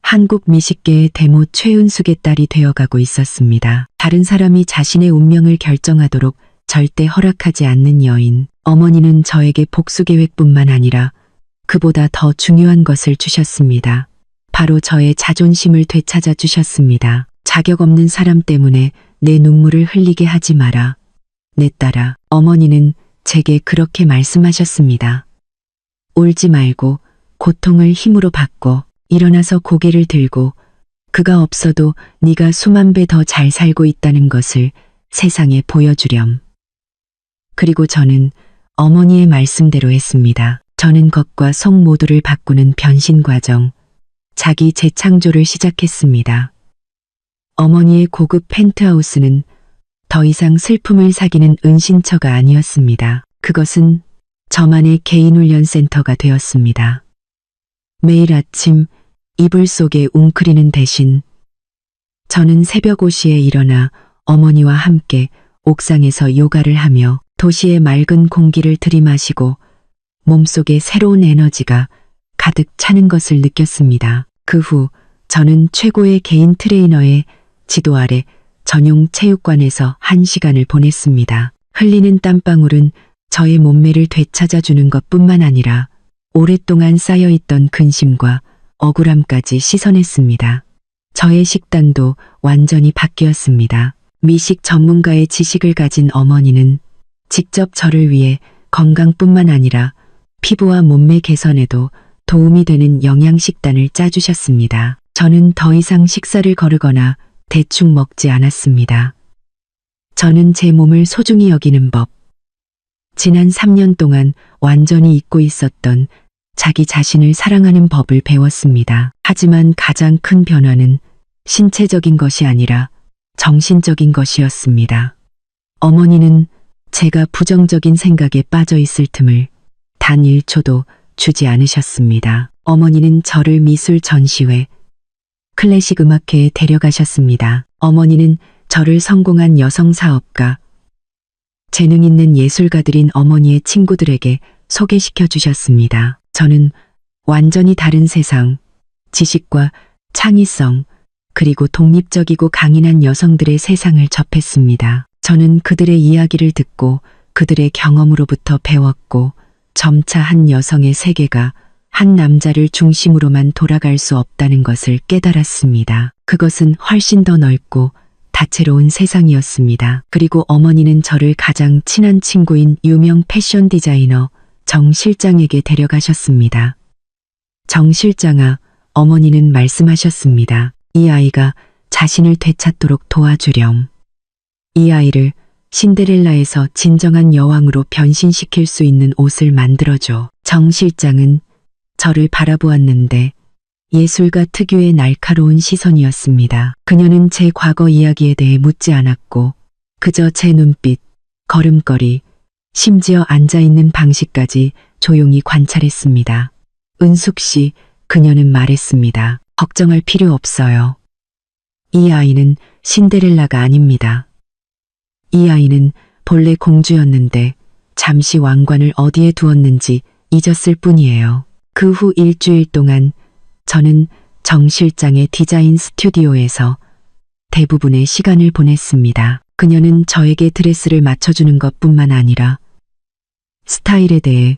한국 미식계의 대모 최은숙의 딸이 되어가고 있었습니다. 다른 사람이 자신의 운명을 결정하도록 절대 허락하지 않는 여인. 어머니는 저에게 복수 계획뿐만 아니라 그보다 더 중요한 것을 주셨습니다. 바로 저의 자존심을 되찾아 주셨습니다. 자격 없는 사람 때문에 내 눈물을 흘리게 하지 마라. 내 딸아. 어머니는 제게 그렇게 말씀하셨습니다. 울지 말고 고통을 힘으로 바꿔 일어나서 고개를 들고 그가 없어도 네가 수만 배 더 잘 살고 있다는 것을 세상에 보여주렴. 그리고 저는 어머니의 말씀대로 했습니다. 저는 겉과 속 모두를 바꾸는 변신 과정, 자기 재창조를 시작했습니다. 어머니의 고급 펜트하우스는 더 이상 슬픔을 사귀는 은신처가 아니었습니다. 그것은 저만의 개인 훈련센터가 되었습니다. 매일 아침 이불 속에 웅크리는 대신 저는 새벽 5시에 일어나 어머니와 함께 옥상에서 요가를 하며 도시의 맑은 공기를 들이마시고 몸속에 새로운 에너지가 가득 차는 것을 느꼈습니다. 그 후 저는 최고의 개인 트레이너의 지도 아래 전용 체육관에서 1시간을 보냈습니다. 흘리는 땀방울은 저의 몸매를 되찾아주는 것뿐만 아니라 오랫동안 쌓여있던 근심과 억울함까지 씻어냈습니다. 저의 식단도 완전히 바뀌었습니다. 미식 전문가의 지식을 가진 어머니는 직접 저를 위해 건강뿐만 아니라 피부와 몸매 개선에도 도움이 되는 영양식단을 짜주셨습니다. 저는 더 이상 식사를 거르거나 대충 먹지 않았습니다. 저는 제 몸을 소중히 여기는 법, 지난 3년 동안 완전히 잊고 있었던 자기 자신을 사랑하는 법을 배웠습니다. 하지만 가장 큰 변화는 신체적인 것이 아니라 정신적인 것이었습니다. 어머니는 제가 부정적인 생각에 빠져 있을 틈을 단 1초도 주지 않으셨습니다. 어머니는 저를 미술 전시회, 클래식 음악회에 데려가셨습니다. 어머니는 저를 성공한 여성 사업가, 재능 있는 예술가들인 어머니의 친구들에게 소개시켜 주셨습니다. 저는 완전히 다른 세상, 지식과 창의성, 그리고 독립적이고 강인한 여성들의 세상을 접했습니다. 저는 그들의 이야기를 듣고 그들의 경험으로부터 배웠고 점차 한 여성의 세계가 한 남자를 중심으로만 돌아갈 수 없다는 것을 깨달았습니다. 그것은 훨씬 더 넓고 다채로운 세상이었습니다. 그리고 어머니는 저를 가장 친한 친구인 유명 패션 디자이너 정 실장에게 데려가셨습니다. 정 실장아, 어머니는 말씀하셨습니다. 이 아이가 자신을 되찾도록 도와주렴. 이 아이를 신데렐라에서 진정한 여왕으로 변신시킬 수 있는 옷을 만들어줘. 정 실장은 저를 바라보았는데 예술가 특유의 날카로운 시선이었습니다. 그녀는 제 과거 이야기에 대해 묻지 않았고 그저 제 눈빛, 걸음걸이, 심지어 앉아있는 방식까지 조용히 관찰했습니다. 은숙 씨, 그녀는 말했습니다. 걱정할 필요 없어요. 이 아이는 신데렐라가 아닙니다. 이 아이는 본래 공주였는데 잠시 왕관을 어디에 두었는지 잊었을 뿐이에요. 그 후 일주일 동안 저는 정 실장의 디자인 스튜디오에서 대부분의 시간을 보냈습니다. 그녀는 저에게 드레스를 맞춰주는 것뿐만 아니라 스타일에 대해,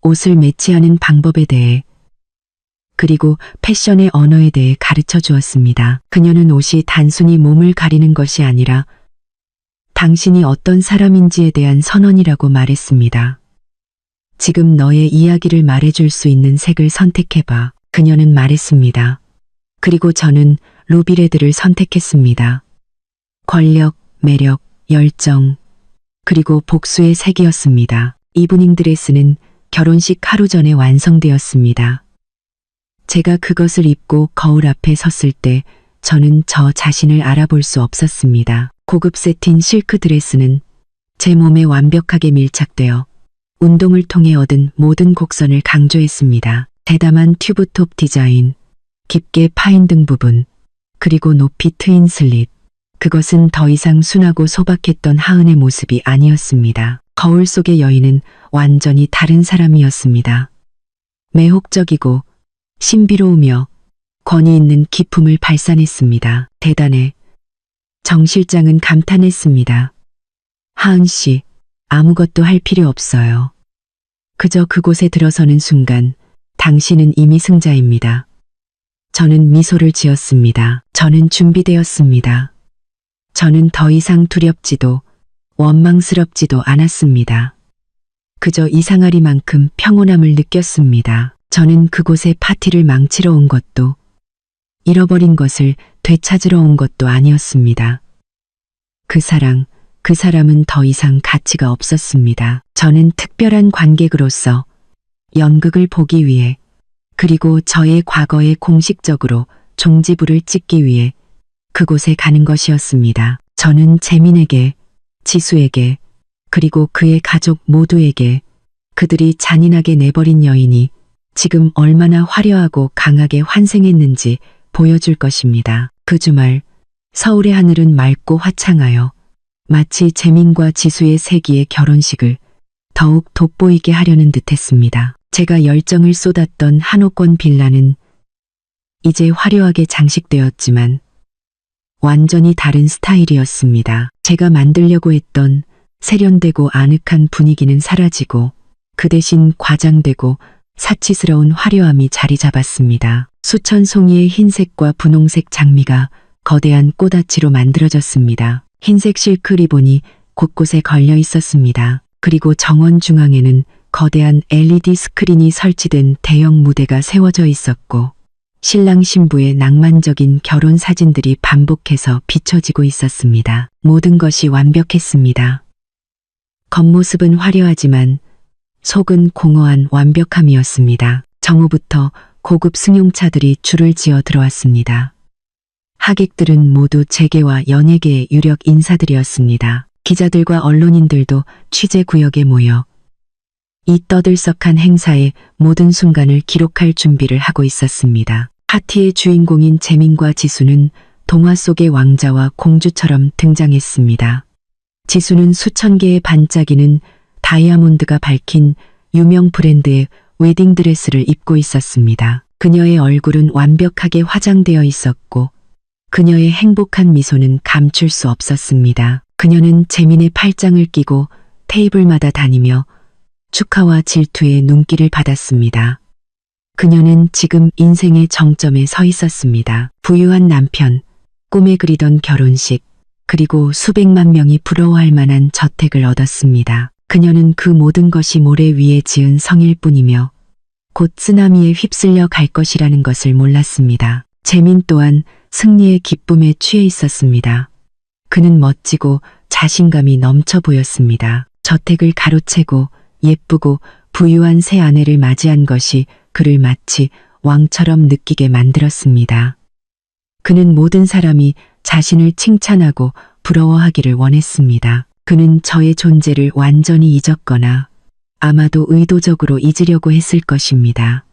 옷을 매치하는 방법에 대해, 그리고 패션의 언어에 대해 가르쳐 주었습니다. 그녀는 옷이 단순히 몸을 가리는 것이 아니라 당신이 어떤 사람인지에 대한 선언이라고 말했습니다. 지금 너의 이야기를 말해줄 수 있는 색을 선택해봐. 그녀는 말했습니다. 그리고 저는 루비레드를 선택했습니다. 권력, 매력, 열정, 그리고 복수의 색이었습니다. 이브닝 드레스는 결혼식 하루 전에 완성되었습니다. 제가 그것을 입고 거울 앞에 섰을 때 저는 저 자신을 알아볼 수 없었습니다. 고급 세틴 실크 드레스는 제 몸에 완벽하게 밀착되어 운동을 통해 얻은 모든 곡선을 강조했습니다. 대담한 튜브톱 디자인, 깊게 파인 등 부분, 그리고 높이 트인 슬릿. 그것은 더 이상 순하고 소박했던 하은의 모습이 아니었습니다. 거울 속의 여인은 완전히 다른 사람이었습니다. 매혹적이고 신비로우며 권위 있는 기품을 발산했습니다. 대단해. 정 실장은 감탄했습니다. 하은 씨, 아무것도 할 필요 없어요. 그저 그곳에 들어서는 순간 당신은 이미 승자입니다. 저는 미소를 지었습니다. 저는 준비되었습니다. 저는 더 이상 두렵지도 원망스럽지도 않았습니다. 그저 이상하리만큼 평온함을 느꼈습니다. 저는 그곳에 파티를 망치러 온 것도 잃어버린 것을 되찾으러 온 것도 아니었습니다. 그 사람은 더 이상 가치가 없었습니다. 저는 특별한 관객으로서 연극을 보기 위해 그리고 저의 과거에 공식적으로 종지부를 찍기 위해 그곳에 가는 것이었습니다. 저는 재민에게, 지수에게, 그리고 그의 가족 모두에게 그들이 잔인하게 내버린 여인이 지금 얼마나 화려하고 강하게 환생했는지 보여줄 것입니다. 그 주말 서울의 하늘은 맑고 화창하여 마치 재민과 지수의 세기의 결혼식을 더욱 돋보이게 하려는 듯했습니다. 제가 열정을 쏟았던 한옥권 빌라는 이제 화려하게 장식되었지만 완전히 다른 스타일이었습니다. 제가 만들려고 했던 세련되고 아늑한 분위기는 사라지고 그 대신 과장되고 사치스러운 화려함이 자리 잡았습니다. 수천 송이의 흰색과 분홍색 장미가 거대한 꽃아치로 만들어졌습니다. 흰색 실크 리본이 곳곳에 걸려 있었습니다. 그리고 정원 중앙에는 거대한 LED 스크린이 설치된 대형 무대가 세워져 있었고 신랑 신부의 낭만적인 결혼 사진들이 반복해서 비춰지고 있었습니다. 모든 것이 완벽했습니다. 겉모습은 화려하지만 속은 공허한 완벽함이었습니다. 정오부터 고급 승용차들이 줄을 지어 들어왔습니다. 하객들은 모두 재계와 연예계의 유력 인사들이었습니다. 기자들과 언론인들도 취재 구역에 모여 이 떠들썩한 행사의 모든 순간을 기록할 준비를 하고 있었습니다. 파티의 주인공인 재민과 지수는 동화 속의 왕자와 공주처럼 등장했습니다. 지수는 수천 개의 반짝이는 다이아몬드가 밝힌 유명 브랜드의 웨딩드레스를 입고 있었습니다. 그녀의 얼굴은 완벽하게 화장되어 있었고 그녀의 행복한 미소는 감출 수 없었습니다. 그녀는 재민의 팔짱을 끼고 테이블마다 다니며 축하와 질투의 눈길을 받았습니다. 그녀는 지금 인생의 정점에 서 있었습니다. 부유한 남편, 꿈에 그리던 결혼식, 그리고 수백만 명이 부러워할 만한 저택을 얻었습니다. 그녀는 그 모든 것이 모래 위에 지은 성일 뿐이며 곧 쓰나미에 휩쓸려 갈 것이라는 것을 몰랐습니다. 재민 또한 승리의 기쁨에 취해 있었습니다. 그는 멋지고 자신감이 넘쳐 보였습니다. 저택을 가로채고 예쁘고 부유한 새 아내를 맞이한 것이 그를 마치 왕처럼 느끼게 만들었습니다. 그는 모든 사람이 자신을 칭찬하고 부러워하기를 원했습니다. 그는 저의 존재를 완전히 잊었거나 아마도 의도적으로 잊으려고 했을 것입니다.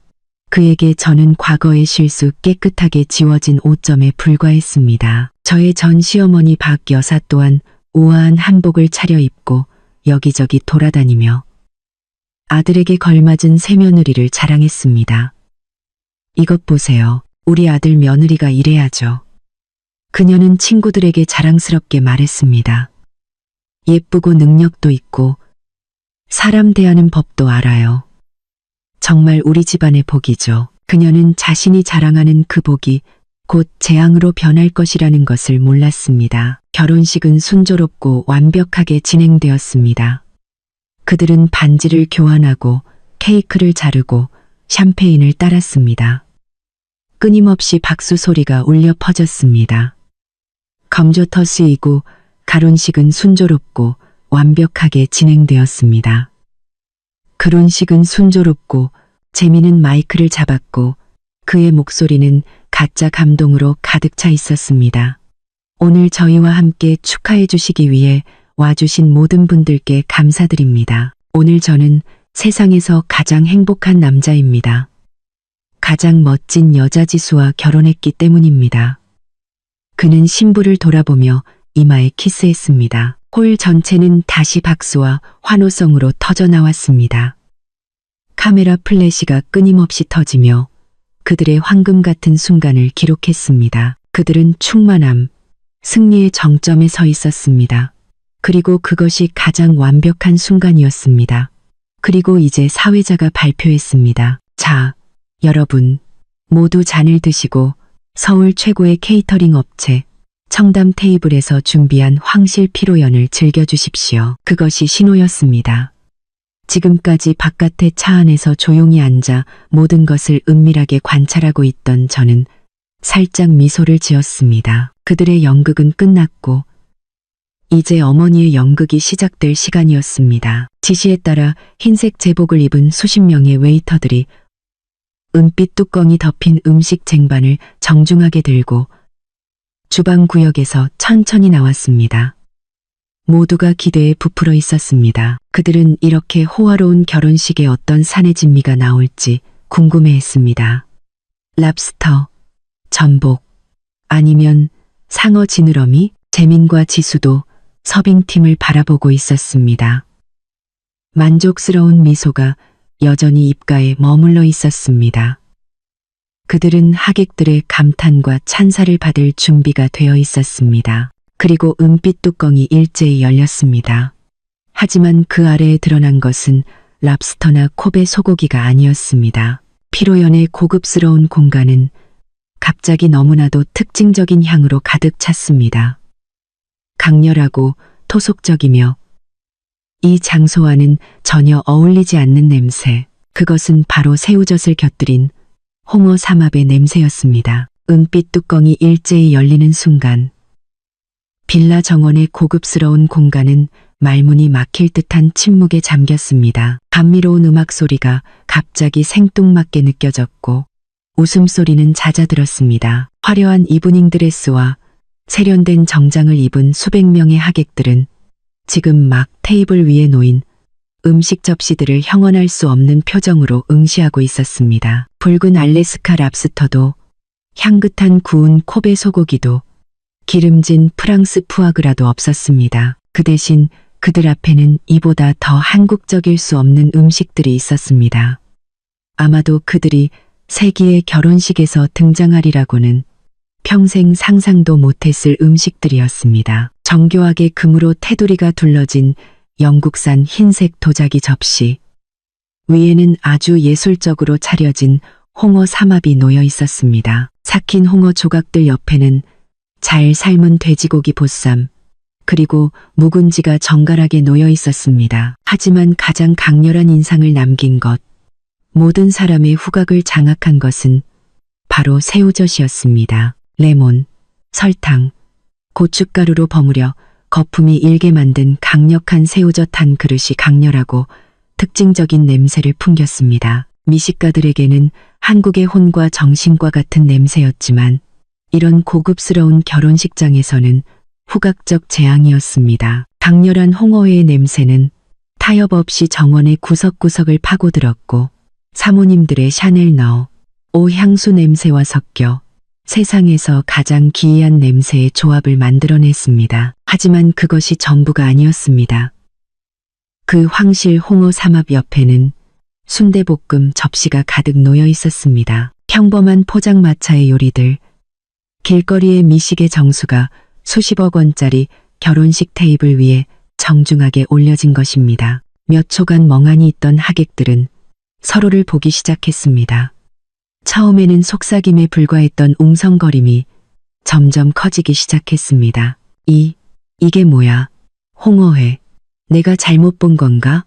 그에게 저는 과거의 실수 깨끗하게 지워진 오점에 불과했습니다. 저의 전 시어머니 박 여사 또한 우아한 한복을 차려입고 여기저기 돌아다니며 아들에게 걸맞은 새며느리를 자랑했습니다. 이것 보세요. 우리 아들 며느리가 이래야죠. 그녀는 친구들에게 자랑스럽게 말했습니다. 예쁘고 능력도 있고 사람 대하는 법도 알아요. 정말 우리 집안의 복이죠. 그녀는 자신이 자랑하는 그 복이 곧 재앙으로 변할 것이라는 것을 몰랐습니다. 결혼식은 순조롭고 완벽하게 진행되었습니다. 그들은 반지를 교환하고 케이크를 자르고 샴페인을 따랐습니다. 끊임없이 박수 소리가 울려 퍼졌습니다. 검조터 쓰이고 가론식은 순조롭고 완벽하게 진행되었습니다. 결혼식은 순조롭고 재민은 마이크를 잡았고 그의 목소리는 가짜 감동으로 가득 차 있었습니다. 오늘 저희와 함께 축하해 주시기 위해 와주신 모든 분들께 감사드립니다. 오늘 저는 세상에서 가장 행복한 남자입니다. 가장 멋진 여자 지수와 결혼했기 때문입니다. 그는 신부를 돌아보며 이마에 키스했습니다. 홀 전체는 다시 박수와 환호성으로 터져 나왔습니다. 카메라 플래시가 끊임없이 터지며 그들의 황금 같은 순간을 기록했습니다. 그들은 충만함, 승리의 정점에 서 있었습니다. 그리고 그것이 가장 완벽한 순간이었습니다. 그리고 이제 사회자가 발표했습니다. 자, 여러분, 모두 잔을 드시고 서울 최고의 케이터링 업체 청담 테이블에서 준비한 황실 피로연을 즐겨주십시오. 그것이 신호였습니다. 지금까지 바깥의 차 안에서 조용히 앉아 모든 것을 은밀하게 관찰하고 있던 저는 살짝 미소를 지었습니다. 그들의 연극은 끝났고 이제 어머니의 연극이 시작될 시간이었습니다. 지시에 따라 흰색 제복을 입은 수십 명의 웨이터들이 은빛 뚜껑이 덮인 음식 쟁반을 정중하게 들고 주방 구역에서 천천히 나왔습니다. 모두가 기대에 부풀어 있었습니다. 그들은 이렇게 호화로운 결혼식에 어떤 산의 진미가 나올지 궁금해했습니다. 랍스터, 전복, 아니면 상어 지느러미? 재민과 지수도 서빙팀을 바라보고 있었습니다. 만족스러운 미소가 여전히 입가에 머물러 있었습니다. 그들은 하객들의 감탄과 찬사를 받을 준비가 되어 있었습니다. 그리고 은빛 뚜껑이 일제히 열렸습니다. 하지만 그 아래에 드러난 것은 랍스터나 콥의 소고기가 아니었습니다. 피로연의 고급스러운 공간은 갑자기 너무나도 특징적인 향으로 가득 찼습니다. 강렬하고 토속적이며 이 장소와는 전혀 어울리지 않는 냄새. 그것은 바로 새우젓을 곁들인 홍어 삼합의 냄새였습니다. 은빛 뚜껑이 일제히 열리는 순간 빌라 정원의 고급스러운 공간은 말문이 막힐 듯한 침묵에 잠겼습니다. 감미로운 음악 소리가 갑자기 생뚱맞게 느껴졌고 웃음소리는 잦아들었습니다. 화려한 이브닝 드레스와 세련된 정장을 입은 수백 명의 하객들은 지금 막 테이블 위에 놓인 음식 접시들을 형언할 수 없는 표정으로 응시하고 있었습니다. 붉은 알래스카 랍스터도 향긋한 구운 콥의 소고기도 기름진 프랑스 푸아그라도 없었습니다. 그 대신 그들 앞에는 이보다 더 한국적일 수 없는 음식들이 있었습니다. 아마도 그들이 세기의 결혼식에서 등장하리라고는 평생 상상도 못했을 음식들이었습니다. 정교하게 금으로 테두리가 둘러진 영국산 흰색 도자기 접시, 위에는 아주 예술적으로 차려진 홍어 삼합이 놓여 있었습니다. 삭힌 홍어 조각들 옆에는 잘 삶은 돼지고기 보쌈, 그리고 묵은지가 정갈하게 놓여 있었습니다. 하지만 가장 강렬한 인상을 남긴 것, 모든 사람의 후각을 장악한 것은 바로 새우젓이었습니다. 레몬, 설탕, 고춧가루로 버무려 거품이 일게 만든 강력한 새우젓 한 그릇이 강렬하고 특징적인 냄새를 풍겼습니다. 미식가들에게는 한국의 혼과 정신과 같은 냄새였지만 이런 고급스러운 결혼식장에서는 후각적 재앙이었습니다. 강렬한 홍어의 냄새는 타협 없이 정원의 구석구석을 파고들었고 사모님들의 샤넬 너우, 오 향수 냄새와 섞여 세상에서 가장 기이한 냄새의 조합을 만들어냈습니다. 하지만 그것이 전부가 아니었습니다. 그 황실 홍어 삼합 옆에는 순대볶음 접시가 가득 놓여 있었습니다. 평범한 포장마차의 요리들, 길거리의 미식의 정수가 수십억 원짜리 결혼식 테이블 위에 정중하게 올려진 것입니다. 몇 초간 멍하니 있던 하객들은 서로를 보기 시작했습니다. 처음에는 속삭임에 불과했던 웅성거림이 점점 커지기 시작했습니다. 이게 뭐야? 홍어회. 내가 잘못 본 건가?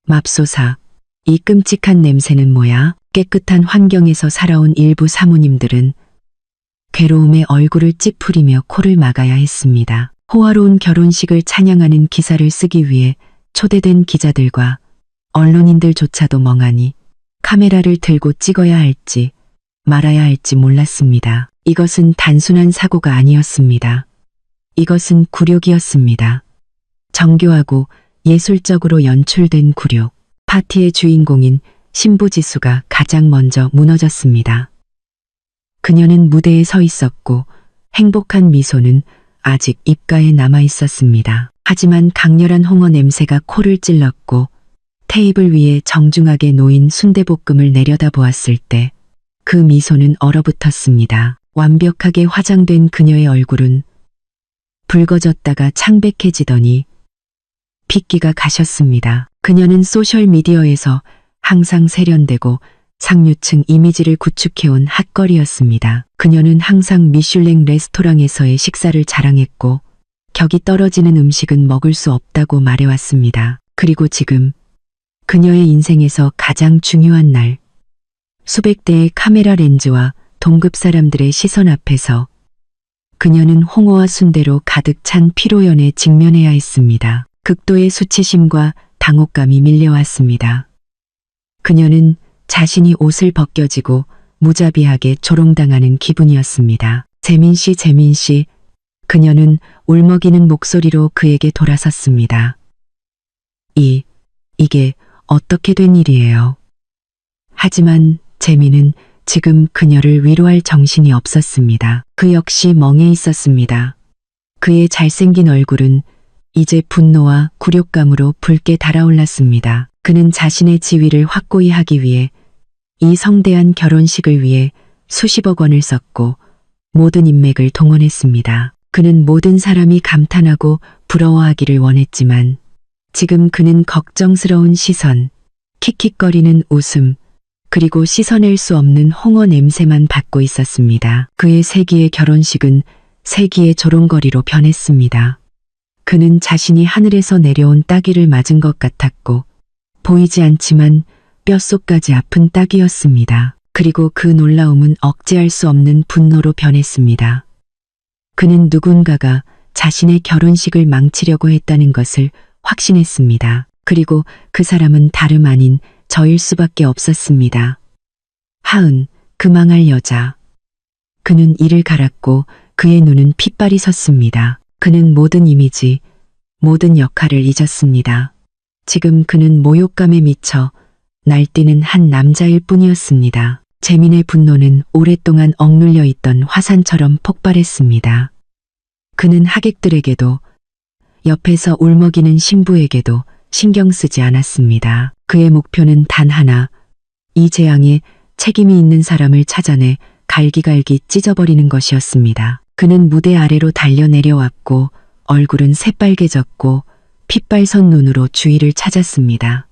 맙소사. 이 끔찍한 냄새는 뭐야? 깨끗한 환경에서 살아온 일부 사모님들은 괴로움에 얼굴을 찌푸리며 코를 막아야 했습니다. 호화로운 결혼식을 찬양하는 기사를 쓰기 위해 초대된 기자들과 언론인들조차도 멍하니 카메라를 들고 찍어야 할지 말아야 할지 몰랐습니다. 이것은 단순한 사고가 아니었습니다. 이것은 굴욕이었습니다. 정교하고 예술적으로 연출된 굴욕. 파티의 주인공인 신부 지수가 가장 먼저 무너졌습니다. 그녀는 무대에 서 있었고 행복한 미소는 아직 입가에 남아 있었습니다. 하지만 강렬한 홍어 냄새가 코를 찔렀고 테이블 위에 정중하게 놓인 순대볶음을 내려다보았을 때 그 미소는 얼어붙었습니다. 완벽하게 화장된 그녀의 얼굴은 붉어졌다가 창백해지더니 핏기가 가셨습니다. 그녀는 소셜미디어에서 항상 세련되고 상류층 이미지를 구축해온 핫걸이었습니다. 그녀는 항상 미슐랭 레스토랑에서의 식사를 자랑했고 격이 떨어지는 음식은 먹을 수 없다고 말해왔습니다. 그리고 지금 그녀의 인생에서 가장 중요한 날, 수백 대의 카메라 렌즈와 동급 사람들의 시선 앞에서 그녀는 홍어와 순대로 가득 찬 피로연에 직면해야 했습니다. 극도의 수치심과 당혹감이 밀려왔습니다. 그녀는 자신이 옷을 벗겨지고 무자비하게 조롱당하는 기분이었습니다. 재민 씨, 재민 씨. 그녀는 울먹이는 목소리로 그에게 돌아섰습니다. 이게 어떻게 된 일이에요? 하지만 재민은 지금 그녀를 위로할 정신이 없었습니다. 그 역시 멍해 있었습니다. 그의 잘생긴 얼굴은 이제 분노와 굴욕감으로 붉게 달아올랐습니다. 그는 자신의 지위를 확고히 하기 위해 이 성대한 결혼식을 위해 수십억 원을 썼고 모든 인맥을 동원했습니다. 그는 모든 사람이 감탄하고 부러워하기를 원했지만 지금 그는 걱정스러운 시선, 킥킥거리는 웃음, 그리고 씻어낼 수 없는 홍어 냄새만 받고 있었습니다. 그의 세기의 결혼식은 세기의 조롱거리로 변했습니다. 그는 자신이 하늘에서 내려온 따귀를 맞은 것 같았고 보이지 않지만 뼛속까지 아픈 따귀였습니다. 그리고 그 놀라움은 억제할 수 없는 분노로 변했습니다. 그는 누군가가 자신의 결혼식을 망치려고 했다는 것을 확신했습니다. 그리고 그 사람은 다름 아닌 저일 수밖에 없었습니다. 하은, 그 망할 여자. 그는 이를 갈았고 그의 눈은 핏발이 섰습니다. 그는 모든 이미지, 모든 역할을 잊었습니다. 지금 그는 모욕감에 미쳐 날뛰는 한 남자일 뿐이었습니다. 재민의 분노는 오랫동안 억눌려 있던 화산처럼 폭발했습니다. 그는 하객들에게도 옆에서 울먹이는 신부에게도 신경 쓰지 않았습니다. 그의 목표는 단 하나, 이 재앙에 책임이 있는 사람을 찾아내 갈기갈기 찢어버리는 것이었습니다. 그는 무대 아래로 달려 내려왔고 얼굴은 새빨개졌고 핏발선 눈으로 주위를 찾았습니다.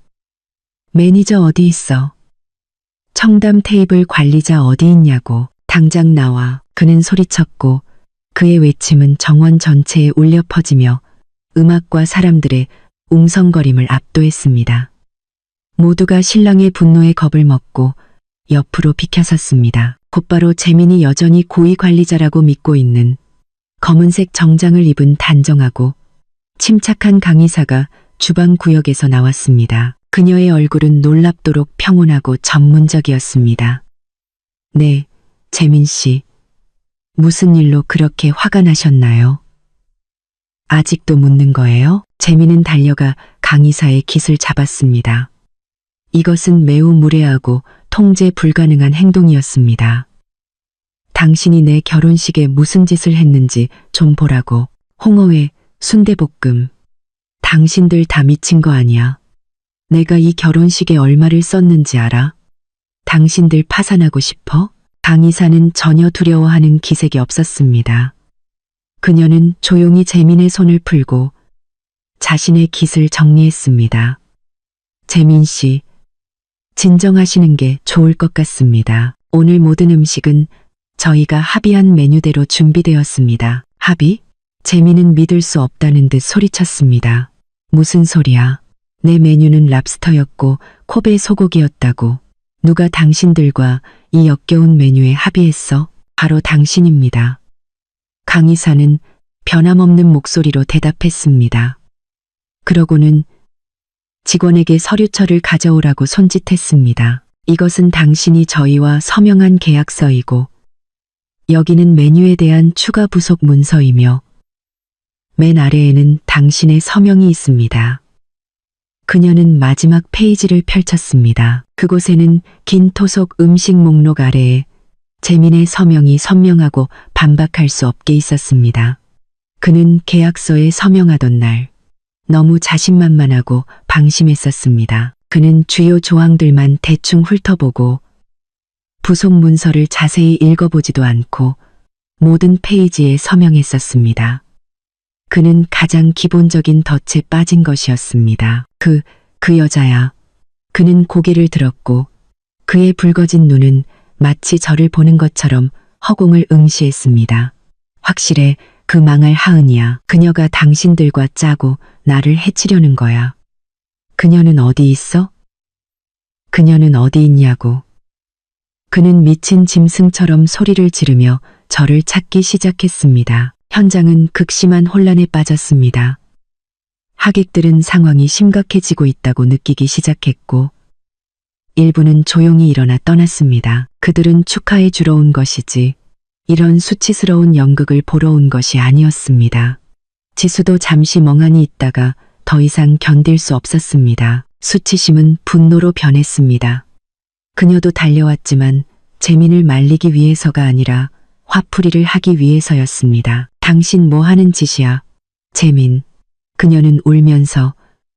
매니저 어디 있어? 청담 테이블 관리자 어디 있냐고. 당장 나와. 그는 소리쳤고 그의 외침은 정원 전체에 울려 퍼지며 음악과 사람들의 웅성거림을 압도했습니다. 모두가 신랑의 분노에 겁을 먹고 옆으로 비켜섰습니다. 곧바로 재민이 여전히 고위 관리자라고 믿고 있는 검은색 정장을 입은 단정하고 침착한 강의사가 주방 구역에서 나왔습니다. 그녀의 얼굴은 놀랍도록 평온하고 전문적이었습니다. 네, 재민 씨. 무슨 일로 그렇게 화가 나셨나요? 아직도 묻는 거예요? 재민은 달려가 강의사의 깃을 잡았습니다. 이것은 매우 무례하고 통제 불가능한 행동이었습니다. 당신이 내 결혼식에 무슨 짓을 했는지 좀 보라고. 홍어회, 순대볶음. 당신들 다 미친 거 아니야. 내가 이 결혼식에 얼마를 썼는지 알아? 당신들 파산하고 싶어? 강의사는 전혀 두려워하는 기색이 없었습니다. 그녀는 조용히 재민의 손을 풀고 자신의 깃을 정리했습니다. 재민 씨, 진정하시는 게 좋을 것 같습니다. 오늘 모든 음식은 저희가 합의한 메뉴대로 준비되었습니다. 합의? 재민은 믿을 수 없다는 듯 소리쳤습니다. 무슨 소리야? 내 메뉴는 랍스터였고 코베 소고기였다고. 누가 당신들과 이 역겨운 메뉴에 합의했어? 바로 당신입니다. 강의사는 변함없는 목소리로 대답했습니다. 그러고는 직원에게 서류철을 가져오라고 손짓했습니다. 이것은 당신이 저희와 서명한 계약서이고 여기는 메뉴에 대한 추가 부속 문서이며 맨 아래에는 당신의 서명이 있습니다. 그녀는 마지막 페이지를 펼쳤습니다. 그곳에는 긴 토속 음식 목록 아래에 재민의 서명이 선명하고 반박할 수 없게 있었습니다. 그는 계약서에 서명하던 날 너무 자신만만하고 방심했었습니다. 그는 주요 조항들만 대충 훑어보고 부속 문서를 자세히 읽어보지도 않고 모든 페이지에 서명했었습니다. 그는 가장 기본적인 덫에 빠진 것이었습니다. 그 여자야. 그는 고개를 들었고 그의 붉어진 눈은 마치 저를 보는 것처럼 허공을 응시했습니다. 확실해, 그 망할 하은이야. 그녀가 당신들과 짜고 나를 해치려는 거야. 그녀는 어디 있어? 그녀는 어디 있냐고. 그는 미친 짐승처럼 소리를 지르며 저를 찾기 시작했습니다. 현장은 극심한 혼란에 빠졌습니다. 하객들은 상황이 심각해지고 있다고 느끼기 시작했고, 일부는 조용히 일어나 떠났습니다. 그들은 축하해 주러 온 것이지, 이런 수치스러운 연극을 보러 온 것이 아니었습니다. 지수도 잠시 멍하니 있다가 더 이상 견딜 수 없었습니다. 수치심은 분노로 변했습니다. 그녀도 달려왔지만 재민을 말리기 위해서가 아니라 화풀이를 하기 위해서였습니다. 당신 뭐 하는 짓이야, 재민. 그녀는 울면서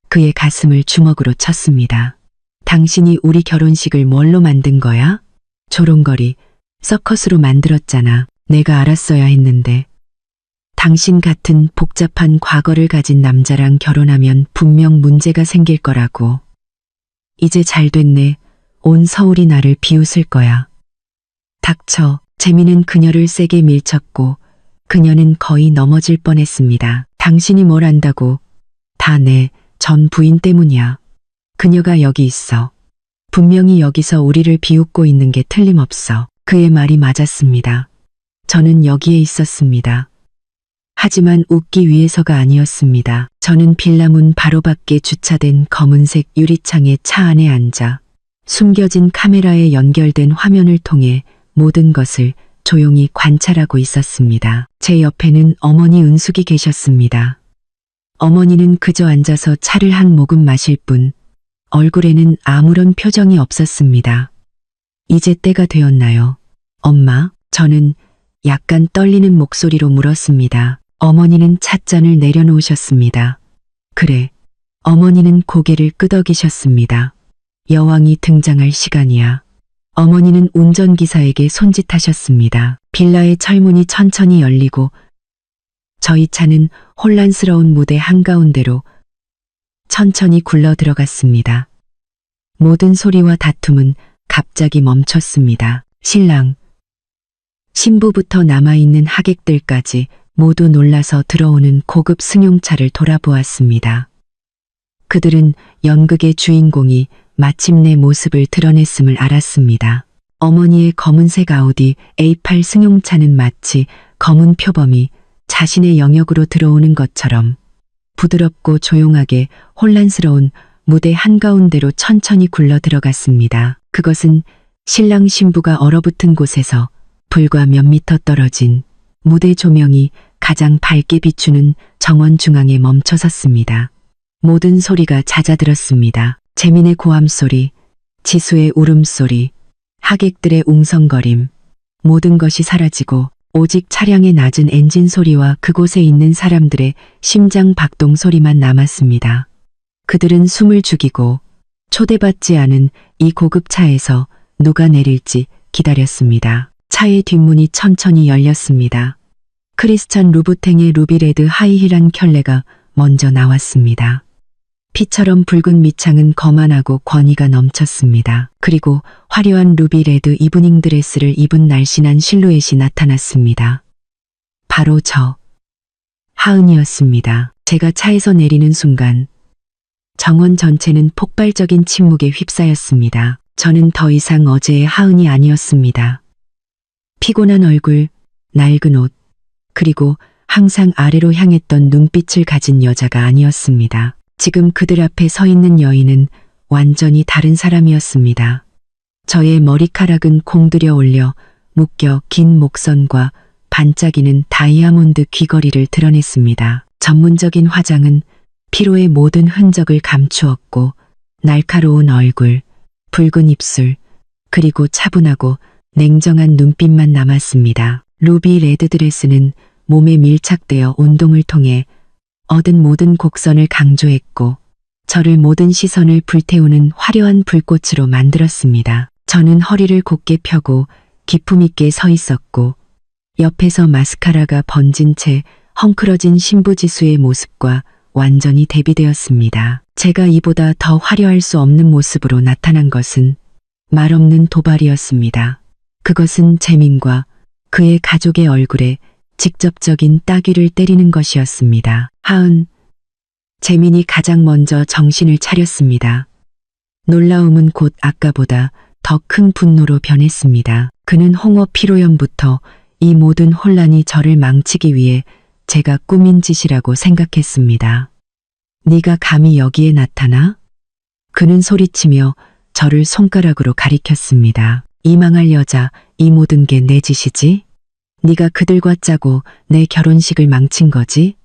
그의 가슴을 주먹으로 쳤습니다. 당신이 우리 결혼식을 뭘로 만든 거야? 조롱거리, 서커스로 만들었잖아. 내가 알았어야 했는데. 당신 같은 복잡한 과거를 가진 남자랑 결혼하면 분명 문제가 생길 거라고. 이제 잘 됐네. 온 서울이 나를 비웃을 거야. 닥쳐. 재민은 그녀를 세게 밀쳤고 그녀는 거의 넘어질 뻔했습니다. 당신이 뭘 안다고. 다 내 전 부인 때문이야. 그녀가 여기 있어. 분명히 여기서 우리를 비웃고 있는 게 틀림없어. 그의 말이 맞았습니다. 저는 여기에 있었습니다. 하지만 웃기 위해서가 아니었습니다. 저는 빌라문 바로 밖에 주차된 검은색 유리창의 차 안에 앉아 숨겨진 카메라에 연결된 화면을 통해 모든 것을 조용히 관찰하고 있었습니다. 제 옆에는 어머니 은숙이 계셨습니다. 어머니는 그저 앉아서 차를 한 모금 마실 뿐 얼굴에는 아무런 표정이 없었습니다. 이제 때가 되었나요? 엄마? 저는 약간 떨리는 목소리로 물었습니다. 어머니는 찻잔을 내려놓으셨습니다. 그래. 어머니는 고개를 끄덕이셨습니다. 여왕이 등장할 시간이야. 어머니는 운전기사에게 손짓하셨습니다. 빌라의 철문이 천천히 열리고 저희 차는 혼란스러운 무대 한가운데로 천천히 굴러 들어갔습니다. 모든 소리와 다툼은 갑자기 멈췄습니다. 신랑, 신부부터 남아있는 하객들까지 모두 놀라서 들어오는 고급 승용차를 돌아보았습니다. 그들은 연극의 주인공이 마침내 모습을 드러냈음을 알았습니다. 어머니의 검은색 아우디 A8 승용차는 마치 검은 표범이 자신의 영역으로 들어오는 것처럼 부드럽고 조용하게 혼란스러운 무대 한가운데로 천천히 굴러 들어갔습니다. 그것은 신랑 신부가 얼어붙은 곳에서 불과 몇 미터 떨어진 무대 조명이 가장 밝게 비추는 정원 중앙에 멈춰섰습니다. 모든 소리가 잦아들었습니다. 재민의 고함소리, 지수의 울음소리, 하객들의 웅성거림, 모든 것이 사라지고 오직 차량의 낮은 엔진 소리와 그곳에 있는 사람들의 심장 박동 소리만 남았습니다. 그들은 숨을 죽이고 초대받지 않은 이 고급차에서 누가 내릴지 기다렸습니다. 차의 뒷문이 천천히 열렸습니다. 크리스찬 루부탱의 루비레드 하이힐한 켤레가 먼저 나왔습니다. 피처럼 붉은 밑창은 거만하고 권위가 넘쳤습니다. 그리고 화려한 루비레드 이브닝 드레스를 입은 날씬한 실루엣이 나타났습니다. 바로 저, 하은이었습니다. 제가 차에서 내리는 순간 정원 전체는 폭발적인 침묵에 휩싸였습니다. 저는 더 이상 어제의 하은이 아니었습니다. 피곤한 얼굴, 낡은 옷, 그리고 항상 아래로 향했던 눈빛을 가진 여자가 아니었습니다. 지금 그들 앞에 서 있는 여인은 완전히 다른 사람이었습니다. 저의 머리카락은 공들여 올려 묶여 긴 목선과 반짝이는 다이아몬드 귀걸이를 드러냈습니다. 전문적인 화장은 피로의 모든 흔적을 감추었고 날카로운 얼굴, 붉은 입술, 그리고 차분하고 냉정한 눈빛만 남았습니다. 루비 레드 드레스는 몸에 밀착되어 운동을 통해 얻은 모든 곡선을 강조했고 저를 모든 시선을 불태우는 화려한 불꽃으로 만들었습니다. 저는 허리를 곧게 펴고 기품 있게 서 있었고 옆에서 마스카라가 번진 채 헝클어진 신부 지수의 모습과 완전히 대비되었습니다. 제가 이보다 더 화려할 수 없는 모습으로 나타난 것은 말없는 도발이었습니다. 그것은 재민과 그의 가족의 얼굴에 직접적인 따귀를 때리는 것이었습니다. 하은, 재민이 가장 먼저 정신을 차렸습니다. 놀라움은 곧 아까보다 더 큰 분노로 변했습니다. 그는 홍어 피로염부터 이 모든 혼란이 저를 망치기 위해 제가 꾸민 짓이라고 생각했습니다. 네가 감히 여기에 나타나? 그는 소리치며 저를 손가락으로 가리켰습니다. 이 망할 여자, 이 모든 게 내 짓이지? 네가 그들과 짜고 내 결혼식을 망친 거지?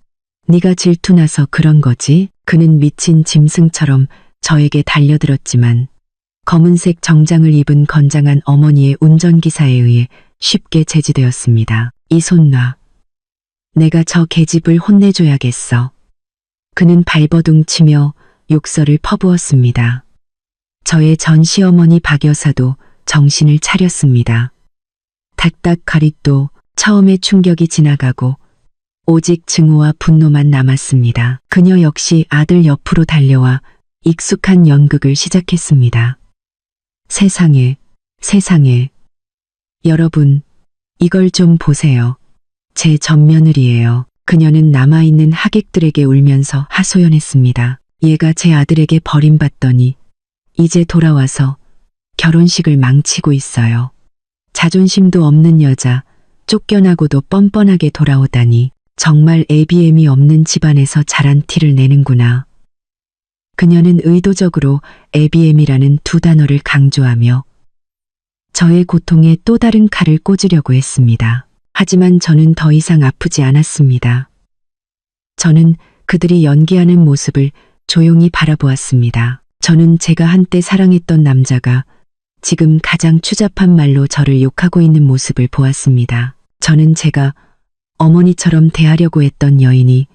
네가 질투나서 그런 거지? 그는 미친 짐승처럼 저에게 달려들었지만 검은색 정장을 입은 건장한 어머니의 운전기사에 의해 쉽게 제지되었습니다. 이 손 놔. 내가 저 계집을 혼내줘야겠어. 그는 발버둥 치며 욕설을 퍼부었습니다. 저의 전 시어머니 박 여사도 정신을 차렸습니다. 닥닥 가릿도 처음의 충격이 지나가고 오직 증오와 분노만 남았습니다. 그녀 역시 아들 옆으로 달려와 익숙한 연극을 시작했습니다. 세상에, 세상에. 여러분, 이걸 좀 보세요. 제 맏며느리예요. 그녀는 남아있는 하객들에게 울면서 하소연했습니다. 얘가 제 아들에게 버림받더니 이제 돌아와서 결혼식을 망치고 있어요. 자존심도 없는 여자, 쫓겨나고도 뻔뻔하게 돌아오다니 정말 애비애미 없는 집안에서 자란 티를 내는구나. 그녀는 의도적으로 애비애미라는 두 단어를 강조하며 저의 고통에 또 다른 칼을 꽂으려고 했습니다. 하지만 저는 더 이상 아프지 않았습니다. 저는 그들이 연기하는 모습을 조용히 바라보았습니다. 저는 제가 한때 사랑했던 남자가 지금 가장 추잡한 말로 저를 욕하고 있는 모습을 보았습니다. 저는 제가 어머니처럼 대하려고 했던 여인이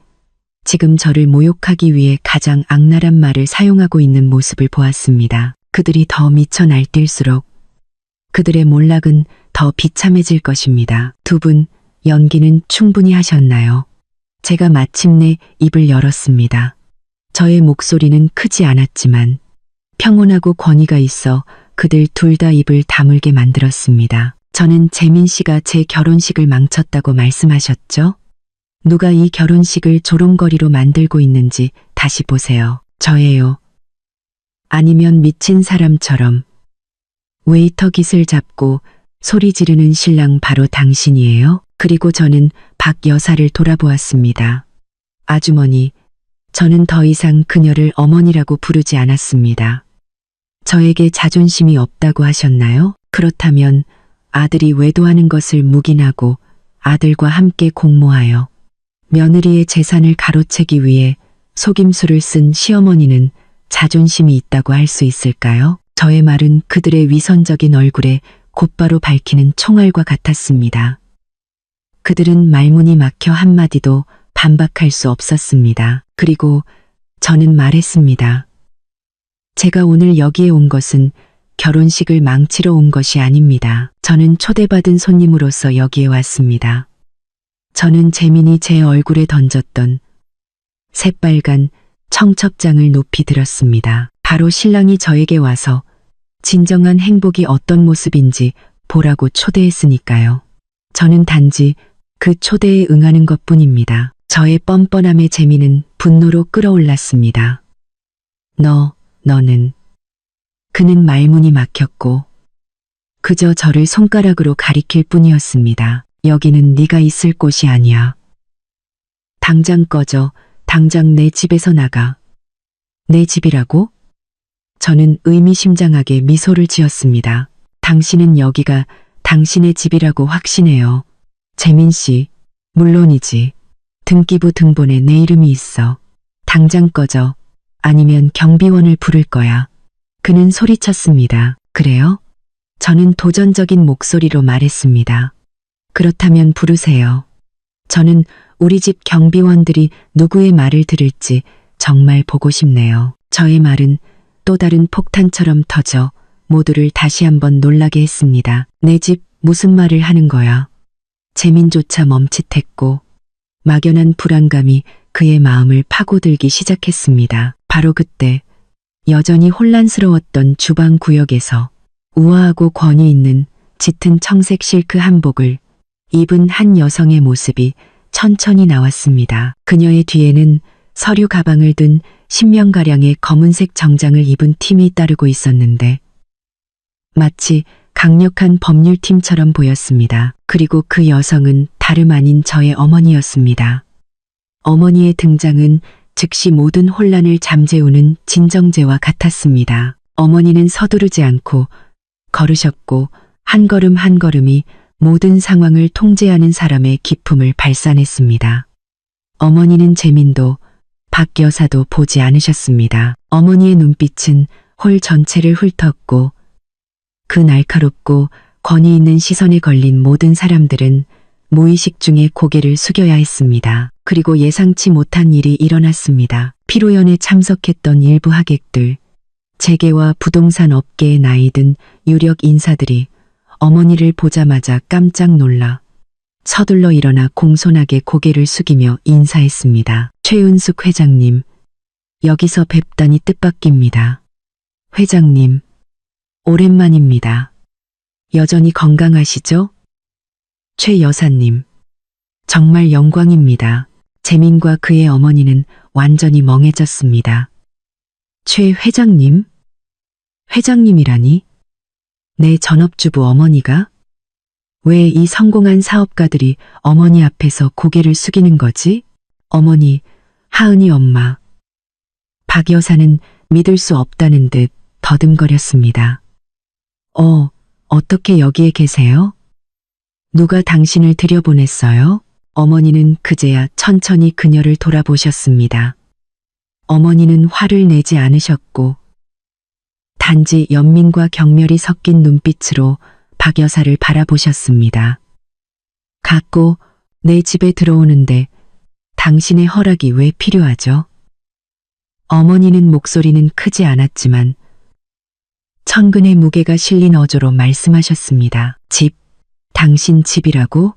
지금 저를 모욕하기 위해 가장 악랄한 말을 사용하고 있는 모습을 보았습니다. 그들이 더 미쳐 날뛸수록 그들의 몰락은 더 비참해질 것입니다. 두 분, 연기는 충분히 하셨나요? 제가 마침내 입을 열었습니다. 저의 목소리는 크지 않았지만 평온하고 권위가 있어 그들 둘 다 입을 다물게 만들었습니다. 저는 재민 씨가 제 결혼식을 망쳤다고 말씀하셨죠? 누가 이 결혼식을 조롱거리로 만들고 있는지 다시 보세요. 저예요. 아니면 미친 사람처럼 웨이터 깃을 잡고 소리 지르는 신랑 바로 당신이에요? 그리고 저는 박 여사를 돌아보았습니다. 아주머니, 저는 더 이상 그녀를 어머니라고 부르지 않았습니다. 저에게 자존심이 없다고 하셨나요? 그렇다면 아들이 외도하는 것을 묵인하고 아들과 함께 공모하여 며느리의 재산을 가로채기 위해 속임수를 쓴 시어머니는 자존심이 있다고 할 수 있을까요? 저의 말은 그들의 위선적인 얼굴에 곧바로 밝히는 총알과 같았습니다. 그들은 말문이 막혀 한마디도 반박할 수 없었습니다. 그리고 저는 말했습니다. 제가 오늘 여기에 온 것은 결혼식을 망치러 온 것이 아닙니다. 저는 초대받은 손님으로서 여기에 왔습니다. 저는 재민이 제 얼굴에 던졌던 새빨간 청첩장을 높이 들었습니다. 바로 신랑이 저에게 와서 진정한 행복이 어떤 모습인지 보라고 초대했으니까요. 저는 단지 그 초대에 응하는 것뿐입니다. 저의 뻔뻔함에 재민은 분노로 끌어올랐습니다. 너는. 그는 말문이 막혔고 그저 저를 손가락으로 가리킬 뿐이었습니다. 여기는 네가 있을 곳이 아니야. 당장 꺼져. 당장 내 집에서 나가. 내 집이라고? 저는 의미심장하게 미소를 지었습니다. 당신은 여기가 당신의 집이라고 확신해요. 재민 씨, 물론이지. 등기부 등본에 내 이름이 있어. 당장 꺼져. 아니면 경비원을 부를 거야. 그는 소리쳤습니다. 그래요? 저는 도전적인 목소리로 말했습니다. 그렇다면 부르세요. 저는 우리 집 경비원들이 누구의 말을 들을지 정말 보고 싶네요. 저의 말은 또 다른 폭탄처럼 터져 모두를 다시 한번 놀라게 했습니다. 내 집 무슨 말을 하는 거야? 재민조차 멈칫했고 막연한 불안감이 그의 마음을 파고들기 시작했습니다. 바로 그때 여전히 혼란스러웠던 주방 구역에서 우아하고 권위 있는 짙은 청색 실크 한복을 입은 한 여성의 모습이 천천히 나왔습니다. 그녀의 뒤에는 서류 가방을 든 10명가량의 검은색 정장을 입은 팀이 따르고 있었는데 마치 강력한 법률팀처럼 보였습니다. 그리고 그 여성은 다름 아닌 저의 어머니였습니다. 어머니의 등장은 즉시 모든 혼란을 잠재우는 진정제와 같았습니다. 어머니는 서두르지 않고 걸으셨고 한 걸음 한 걸음이 모든 상황을 통제하는 사람의 기품을 발산했습니다. 어머니는 재민도 박 여사도 보지 않으셨습니다. 어머니의 눈빛은 홀 전체를 훑었고 그 날카롭고 권위 있는 시선에 걸린 모든 사람들은 무의식 중에 고개를 숙여야 했습니다. 그리고 예상치 못한 일이 일어났습니다. 피로연에 참석했던 일부 하객들, 재계와 부동산 업계의 나이든 유력 인사들이 어머니를 보자마자 깜짝 놀라 서둘러 일어나 공손하게 고개를 숙이며 인사했습니다. 최은숙 회장님, 여기서 뵙다니 뜻밖입니다. 회장님, 오랜만입니다. 여전히 건강하시죠? 최 여사님, 정말 영광입니다. 재민과 그의 어머니는 완전히 멍해졌습니다. 최 회장님? 회장님이라니? 내 전업주부 어머니가? 왜 이 성공한 사업가들이 어머니 앞에서 고개를 숙이는 거지? 어머니, 하은이 엄마. 박 여사는 믿을 수 없다는 듯 더듬거렸습니다. 어떻게 여기에 계세요? 누가 당신을 들여보냈어요? 어머니는 그제야 천천히 그녀를 돌아보셨습니다. 어머니는 화를 내지 않으셨고 단지 연민과 경멸이 섞인 눈빛으로 박 여사를 바라보셨습니다. 갖고 내 집에 들어오는데 당신의 허락이 왜 필요하죠? 어머니는 목소리는 크지 않았지만 천근의 무게가 실린 어조로 말씀하셨습니다. 집, 당신 집이라고?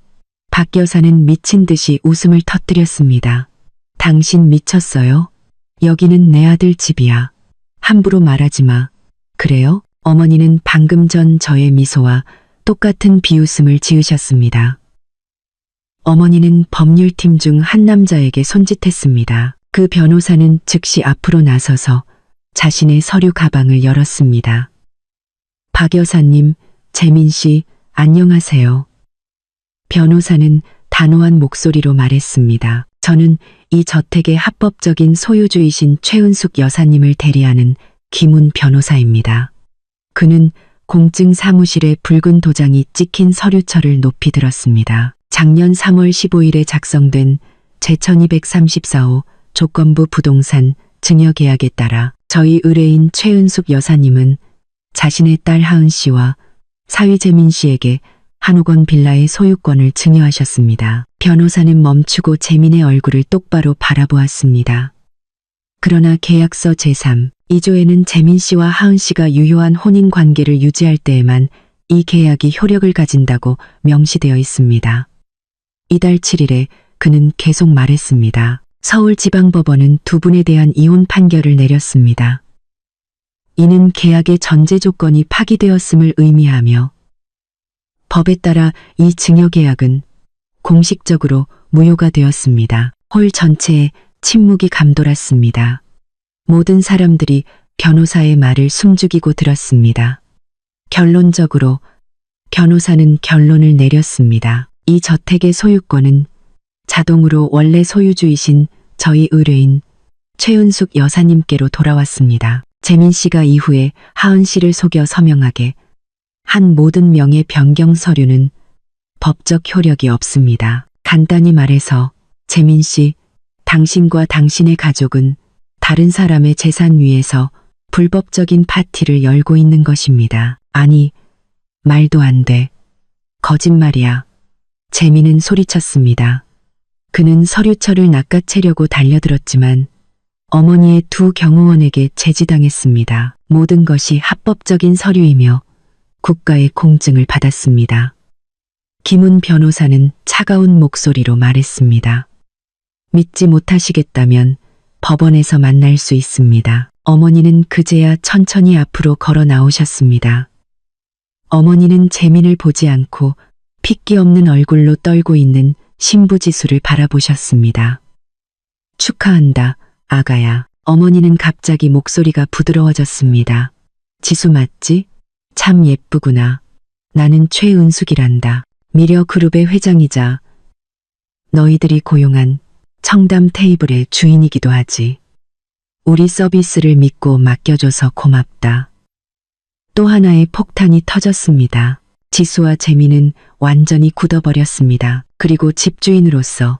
박 여사는 미친 듯이 웃음을 터뜨렸습니다. 당신 미쳤어요? 여기는 내 아들 집이야. 함부로 말하지 마. 그래요? 어머니는 방금 전 저의 미소와 똑같은 비웃음을 지으셨습니다. 어머니는 법률팀 중 한 남자에게 손짓했습니다. 그 변호사는 즉시 앞으로 나서서 자신의 서류 가방을 열었습니다. 박 여사님, 재민 씨, 안녕하세요. 변호사는 단호한 목소리로 말했습니다. 저는 이 저택의 합법적인 소유주이신 최은숙 여사님을 대리하는 김훈 변호사입니다. 그는 공증 사무실에 붉은 도장이 찍힌 서류철을 높이 들었습니다. 작년 3월 15일에 작성된 제1234호 조건부 부동산 증여계약에 따라 저희 의뢰인 최은숙 여사님은 자신의 딸 하은 씨와 사위 재민 씨에게 한옥원 빌라의 소유권을 증여하셨습니다. 변호사는 멈추고 재민의 얼굴을 똑바로 바라보았습니다. 그러나 계약서 제3, 2조에는 재민 씨와 하은 씨가 유효한 혼인 관계를 유지할 때에만 이 계약이 효력을 가진다고 명시되어 있습니다. 이달 7일에 그는 계속 말했습니다. 서울지방법원은 두 분에 대한 이혼 판결을 내렸습니다. 이는 계약의 전제 조건이 파기되었음을 의미하며 법에 따라 이 증여계약은 공식적으로 무효가 되었습니다. 홀 전체에 침묵이 감돌았습니다. 모든 사람들이 변호사의 말을 숨죽이고 들었습니다. 결론적으로 변호사는 결론을 내렸습니다. 이 저택의 소유권은 자동으로 원래 소유주이신 저희 의뢰인 최은숙 여사님께로 돌아왔습니다. 재민 씨가 이후에 하은 씨를 속여 서명하게 한 모든 명의 변경 서류는 법적 효력이 없습니다. 간단히 말해서 재민 씨, 당신과 당신의 가족은 다른 사람의 재산 위에서 불법적인 파티를 열고 있는 것입니다. 아니, 말도 안 돼. 거짓말이야. 재민은 소리쳤습니다. 그는 서류철을 낚아채려고 달려들었지만 어머니의 두 경호원에게 제지당했습니다. 모든 것이 합법적인 서류이며 국가의 공증을 받았습니다. 김훈 변호사는 차가운 목소리로 말했습니다. 믿지 못하시겠다면 법원에서 만날 수 있습니다. 어머니는 그제야 천천히 앞으로 걸어 나오셨습니다. 어머니는 재민을 보지 않고 핏기 없는 얼굴로 떨고 있는 신부 지수를 바라보셨습니다. 축하한다, 아가야. 어머니는 갑자기 목소리가 부드러워졌습니다. 지수 맞지? 참 예쁘구나. 나는 최은숙이란다. 미려그룹의 회장이자 너희들이 고용한 청담 테이블의 주인이기도 하지. 우리 서비스를 믿고 맡겨줘서 고맙다. 또 하나의 폭탄이 터졌습니다. 지수와 재민은 완전히 굳어버렸습니다. 그리고 집주인으로서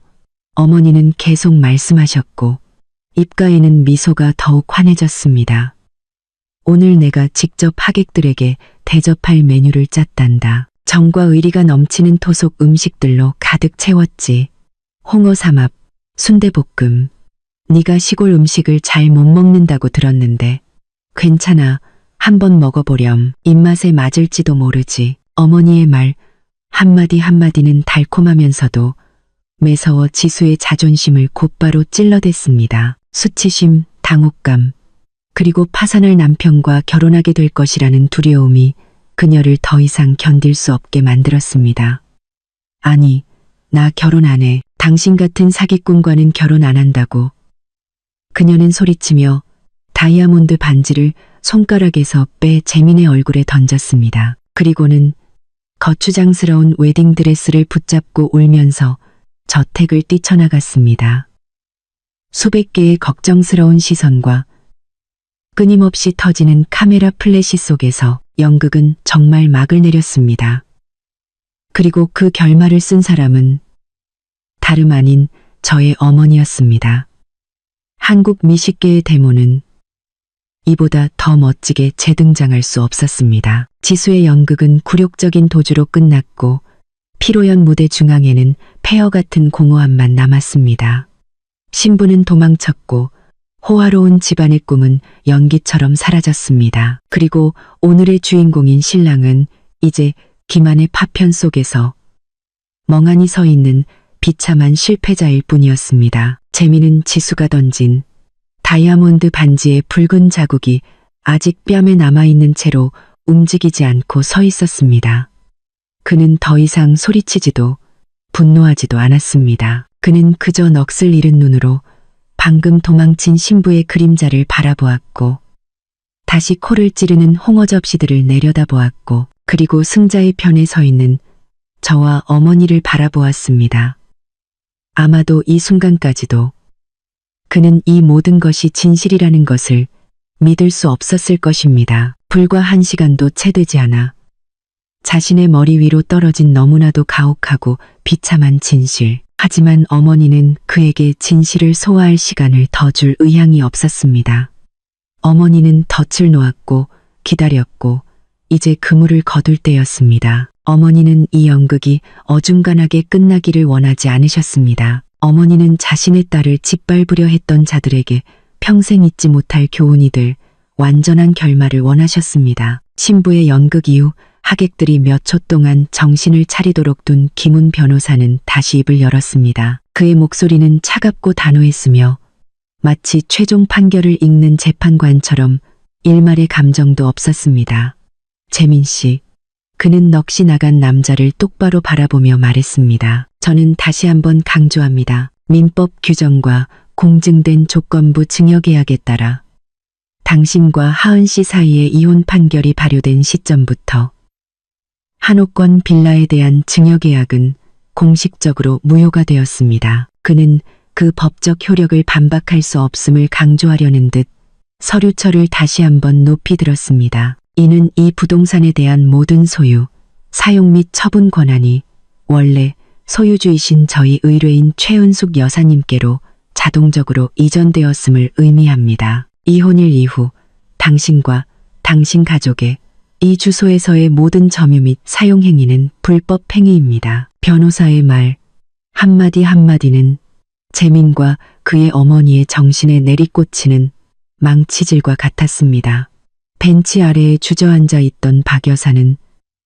어머니는 계속 말씀하셨고 입가에는 미소가 더욱 환해졌습니다. 오늘 내가 직접 하객들에게 대접할 메뉴를 짰단다. 정과 의리가 넘치는 토속 음식들로 가득 채웠지. 홍어삼합, 순대볶음. 네가 시골 음식을 잘 못 먹는다고 들었는데 괜찮아. 한번 먹어보렴. 입맛에 맞을지도 모르지. 어머니의 말 한마디 한마디는 달콤하면서도 매서워 지수의 자존심을 곧바로 찔러댔습니다. 수치심, 당혹감, 그리고 파산할 남편과 결혼하게 될 것이라는 두려움이 그녀를 더 이상 견딜 수 없게 만들었습니다. 아니, 나 결혼 안 해. 당신 같은 사기꾼과는 결혼 안 한다고. 그녀는 소리치며 다이아몬드 반지를 손가락에서 빼 재민의 얼굴에 던졌습니다. 그리고는 거추장스러운 웨딩드레스를 붙잡고 울면서 저택을 뛰쳐나갔습니다. 수백 개의 걱정스러운 시선과 끊임없이 터지는 카메라 플래시 속에서 연극은 정말 막을 내렸습니다. 그리고 그 결말을 쓴 사람은 다름 아닌 저의 어머니였습니다. 한국 미식계의 대모는 이보다 더 멋지게 재등장할 수 없었습니다. 지수의 연극은 굴욕적인 도주로 끝났고 피로연 무대 중앙에는 폐허 같은 공허함만 남았습니다. 신부는 도망쳤고 호화로운 집안의 꿈은 연기처럼 사라졌습니다. 그리고 오늘의 주인공인 신랑은 이제 기만의 파편 속에서 멍하니 서 있는 비참한 실패자일 뿐이었습니다. 재민은 지수가 던진 다이아몬드 반지의 붉은 자국이 아직 뺨에 남아있는 채로 움직이지 않고 서 있었습니다. 그는 더 이상 소리치지도 분노하지도 않았습니다. 그는 그저 넋을 잃은 눈으로 방금 도망친 신부의 그림자를 바라보았고 다시 코를 찌르는 홍어 접시들을 내려다보았고 그리고 승자의 편에 서 있는 저와 어머니를 바라보았습니다. 아마도 이 순간까지도 그는 이 모든 것이 진실이라는 것을 믿을 수 없었을 것입니다. 불과 1시간도 채 되지 않아 자신의 머리 위로 떨어진 너무나도 가혹하고 비참한 진실. 하지만 어머니는 그에게 진실을 소화할 시간을 더 줄 의향이 없었습니다. 어머니는 덫을 놓았고 기다렸고 이제 그물을 거둘 때였습니다. 어머니는 이 연극이 어중간하게 끝나기를 원하지 않으셨습니다. 어머니는 자신의 딸을 짓밟으려 했던 자들에게 평생 잊지 못할 교훈이 될 완전한 결말을 원하셨습니다. 신부의 연극 이후 하객들이 몇 초 동안 정신을 차리도록 둔 김훈 변호사는 다시 입을 열었습니다. 그의 목소리는 차갑고 단호했으며 마치 최종 판결을 읽는 재판관처럼 일말의 감정도 없었습니다. 재민 씨, 그는 넋이 나간 남자를 똑바로 바라보며 말했습니다. 저는 다시 한번 강조합니다. 민법 규정과 공증된 조건부 증여계약에 따라 당신과 하은 씨 사이의 이혼 판결이 발효된 시점부터 한옥권 빌라에 대한 증여계약은 공식적으로 무효가 되었습니다. 그는 그 법적 효력을 반박할 수 없음을 강조하려는 듯 서류철을 다시 한번 높이 들었습니다. 이는 이 부동산에 대한 모든 소유, 사용 및 처분 권한이 원래 소유주이신 저희 의뢰인 최은숙 여사님께로 자동적으로 이전되었음을 의미합니다. 이혼일 이후 당신과 당신 가족의 이 주소에서의 모든 점유 및 사용 행위는 불법 행위입니다. 변호사의 말 한마디 한마디는 재민과 그의 어머니의 정신에 내리꽂히는 망치질과 같았습니다. 벤치 아래에 주저앉아 있던 박 여사는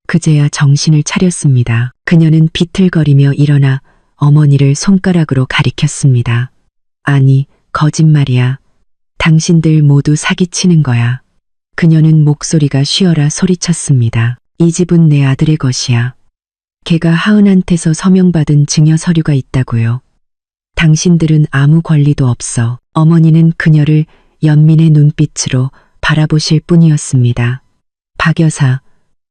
그제야 정신을 차렸습니다. 그녀는 비틀거리며 일어나 어머니를 손가락으로 가리켰습니다. 아니, 거짓말이야. 당신들 모두 사기치는 거야. 그녀는 목소리가 쉬어라 소리쳤습니다. 이 집은 내 아들의 것이야. 걔가 하은한테서 서명받은 증여 서류가 있다고요. 당신들은 아무 권리도 없어. 어머니는 그녀를 연민의 눈빛으로 바라보실 뿐이었습니다. 박 여사,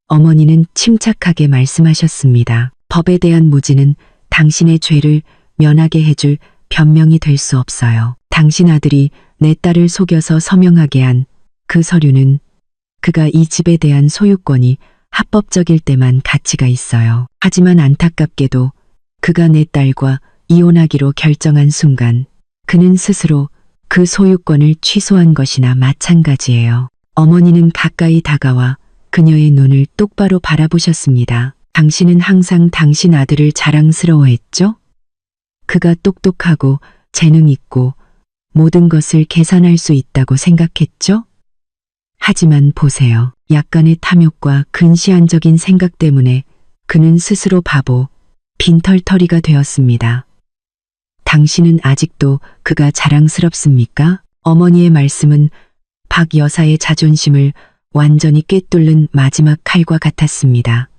어머니는 침착하게 말씀하셨습니다. 법에 대한 무지는 당신의 죄를 면하게 해줄 변명이 될 수 없어요. 당신 아들이 내 딸을 속여서 서명하게 한 그 서류는 그가 이 집에 대한 소유권이 합법적일 때만 가치가 있어요. 하지만 안타깝게도 그가 내 딸과 이혼하기로 결정한 순간 그는 스스로 그 소유권을 취소한 것이나 마찬가지예요. 어머니는 가까이 다가와 그녀의 눈을 똑바로 바라보셨습니다. 당신은 항상 당신 아들을 자랑스러워했죠? 그가 똑똑하고 재능 있고 모든 것을 계산할 수 있다고 생각했죠? 하지만 보세요. 약간의 탐욕과 근시안적인 생각 때문에 그는 스스로 바보, 빈털터리가 되었습니다. 당신은 아직도 그가 자랑스럽습니까? 어머니의 말씀은 박 여사의 자존심을 완전히 꿰뚫는 마지막 칼과 같았습니다.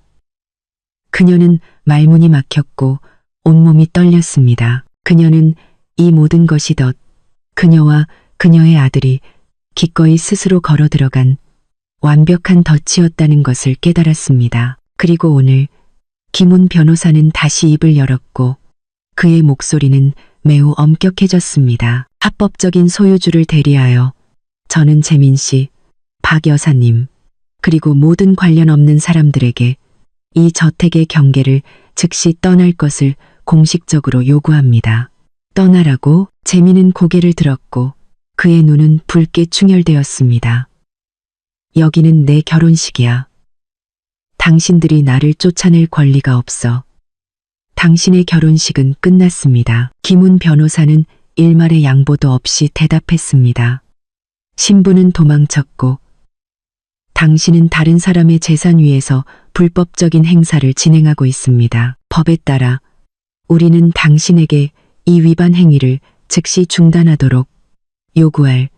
그녀는 말문이 막혔고 온몸이 떨렸습니다. 그녀는 이 모든 것이 그녀와 그녀의 아들이 기꺼이 스스로 걸어 들어간 완벽한 덫이었다는 것을 깨달았습니다. 그리고 오늘 김훈 변호사는 다시 입을 열었고 그의 목소리는 매우 엄격해졌습니다. 합법적인 소유주를 대리하여 저는 재민 씨, 박 여사님, 그리고 모든 관련 없는 사람들에게 이 저택의 경계를 즉시 떠날 것을 공식적으로 요구합니다. 떠나라고? 재민은 고개를 들었고 그의 눈은 붉게 충혈되었습니다. 여기는 내 결혼식이야. 당신들이 나를 쫓아낼 권리가 없어. 당신의 결혼식은 끝났습니다. 김훈 변호사는 일말의 양보도 없이 대답했습니다. 신부는 도망쳤고 당신은 다른 사람의 재산 위에서 불법적인 행사를 진행하고 있습니다. 법에 따라 우리는 당신에게 이 위반 행위를 즉시 중단하도록 요구할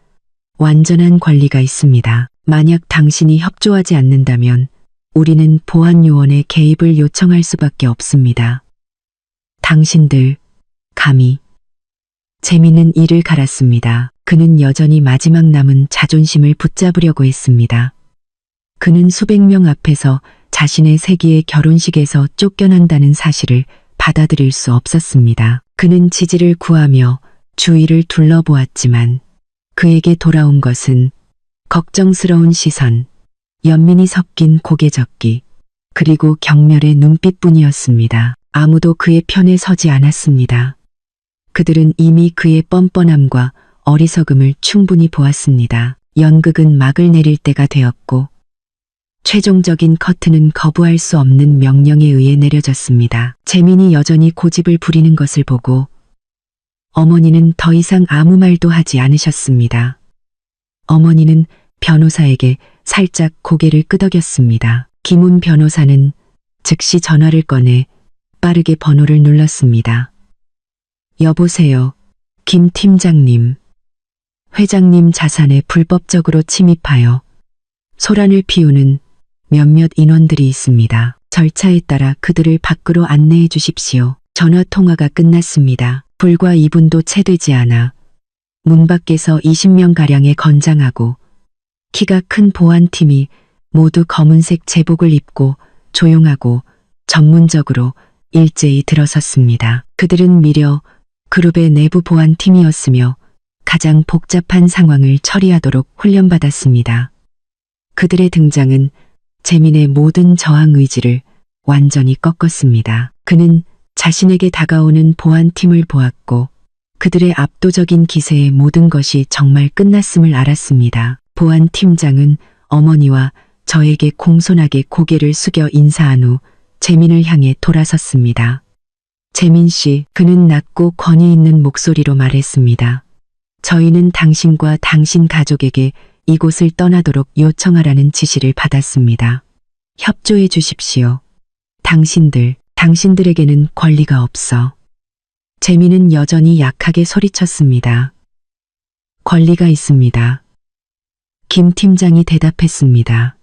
완전한 권리가 있습니다. 만약 당신이 협조하지 않는다면 우리는 보안요원의 개입을 요청할 수밖에 없습니다. 당신들, 감히. 재민은 이를 갈았습니다. 그는 여전히 마지막 남은 자존심을 붙잡으려고 했습니다. 그는 수백 명 앞에서 자신의 세기의 결혼식에서 쫓겨난다는 사실을 받아들일 수 없었습니다. 그는 지지를 구하며 주위를 둘러보았지만 그에게 돌아온 것은 걱정스러운 시선, 연민이 섞인 고개젓기, 그리고 경멸의 눈빛뿐이었습니다. 아무도 그의 편에 서지 않았습니다. 그들은 이미 그의 뻔뻔함과 어리석음을 충분히 보았습니다. 연극은 막을 내릴 때가 되었고 최종적인 커튼은 거부할 수 없는 명령에 의해 내려졌습니다. 재민이 여전히 고집을 부리는 것을 보고 어머니는 더 이상 아무 말도 하지 않으셨습니다. 어머니는 변호사에게 살짝 고개를 끄덕였습니다. 김훈 변호사는 즉시 전화를 꺼내 빠르게 번호를 눌렀습니다. 여보세요, 김 팀장님. 회장님 자산에 불법적으로 침입하여 소란을 피우는 몇몇 인원들이 있습니다. 절차에 따라 그들을 밖으로 안내해 주십시오. 전화 통화가 끝났습니다. 불과 2분도 채 되지 않아 문 밖에서 20명가량의 건장하고 키가 큰 보안팀이 모두 검은색 제복을 입고 조용하고 전문적으로 일제히 들어섰습니다. 그들은 미려 그룹의 내부 보안팀이었으며 가장 복잡한 상황을 처리하도록 훈련받았습니다. 그들의 등장은 재민의 모든 저항 의지를 완전히 꺾었습니다. 그는 자신에게 다가오는 보안팀을 보았고 그들의 압도적인 기세에 모든 것이 정말 끝났음을 알았습니다. 보안팀장은 어머니와 저에게 공손하게 고개를 숙여 인사한 후 재민을 향해 돌아섰습니다. 재민 씨, 그는 낮고 권위 있는 목소리로 말했습니다. 저희는 당신과 당신 가족에게 이곳을 떠나도록 요청하라는 지시를 받았습니다. 협조해 주십시오. 당신들에게는 권리가 없어. 재민은 여전히 약하게 소리쳤습니다. 권리가 있습니다. 김 팀장이 대답했습니다.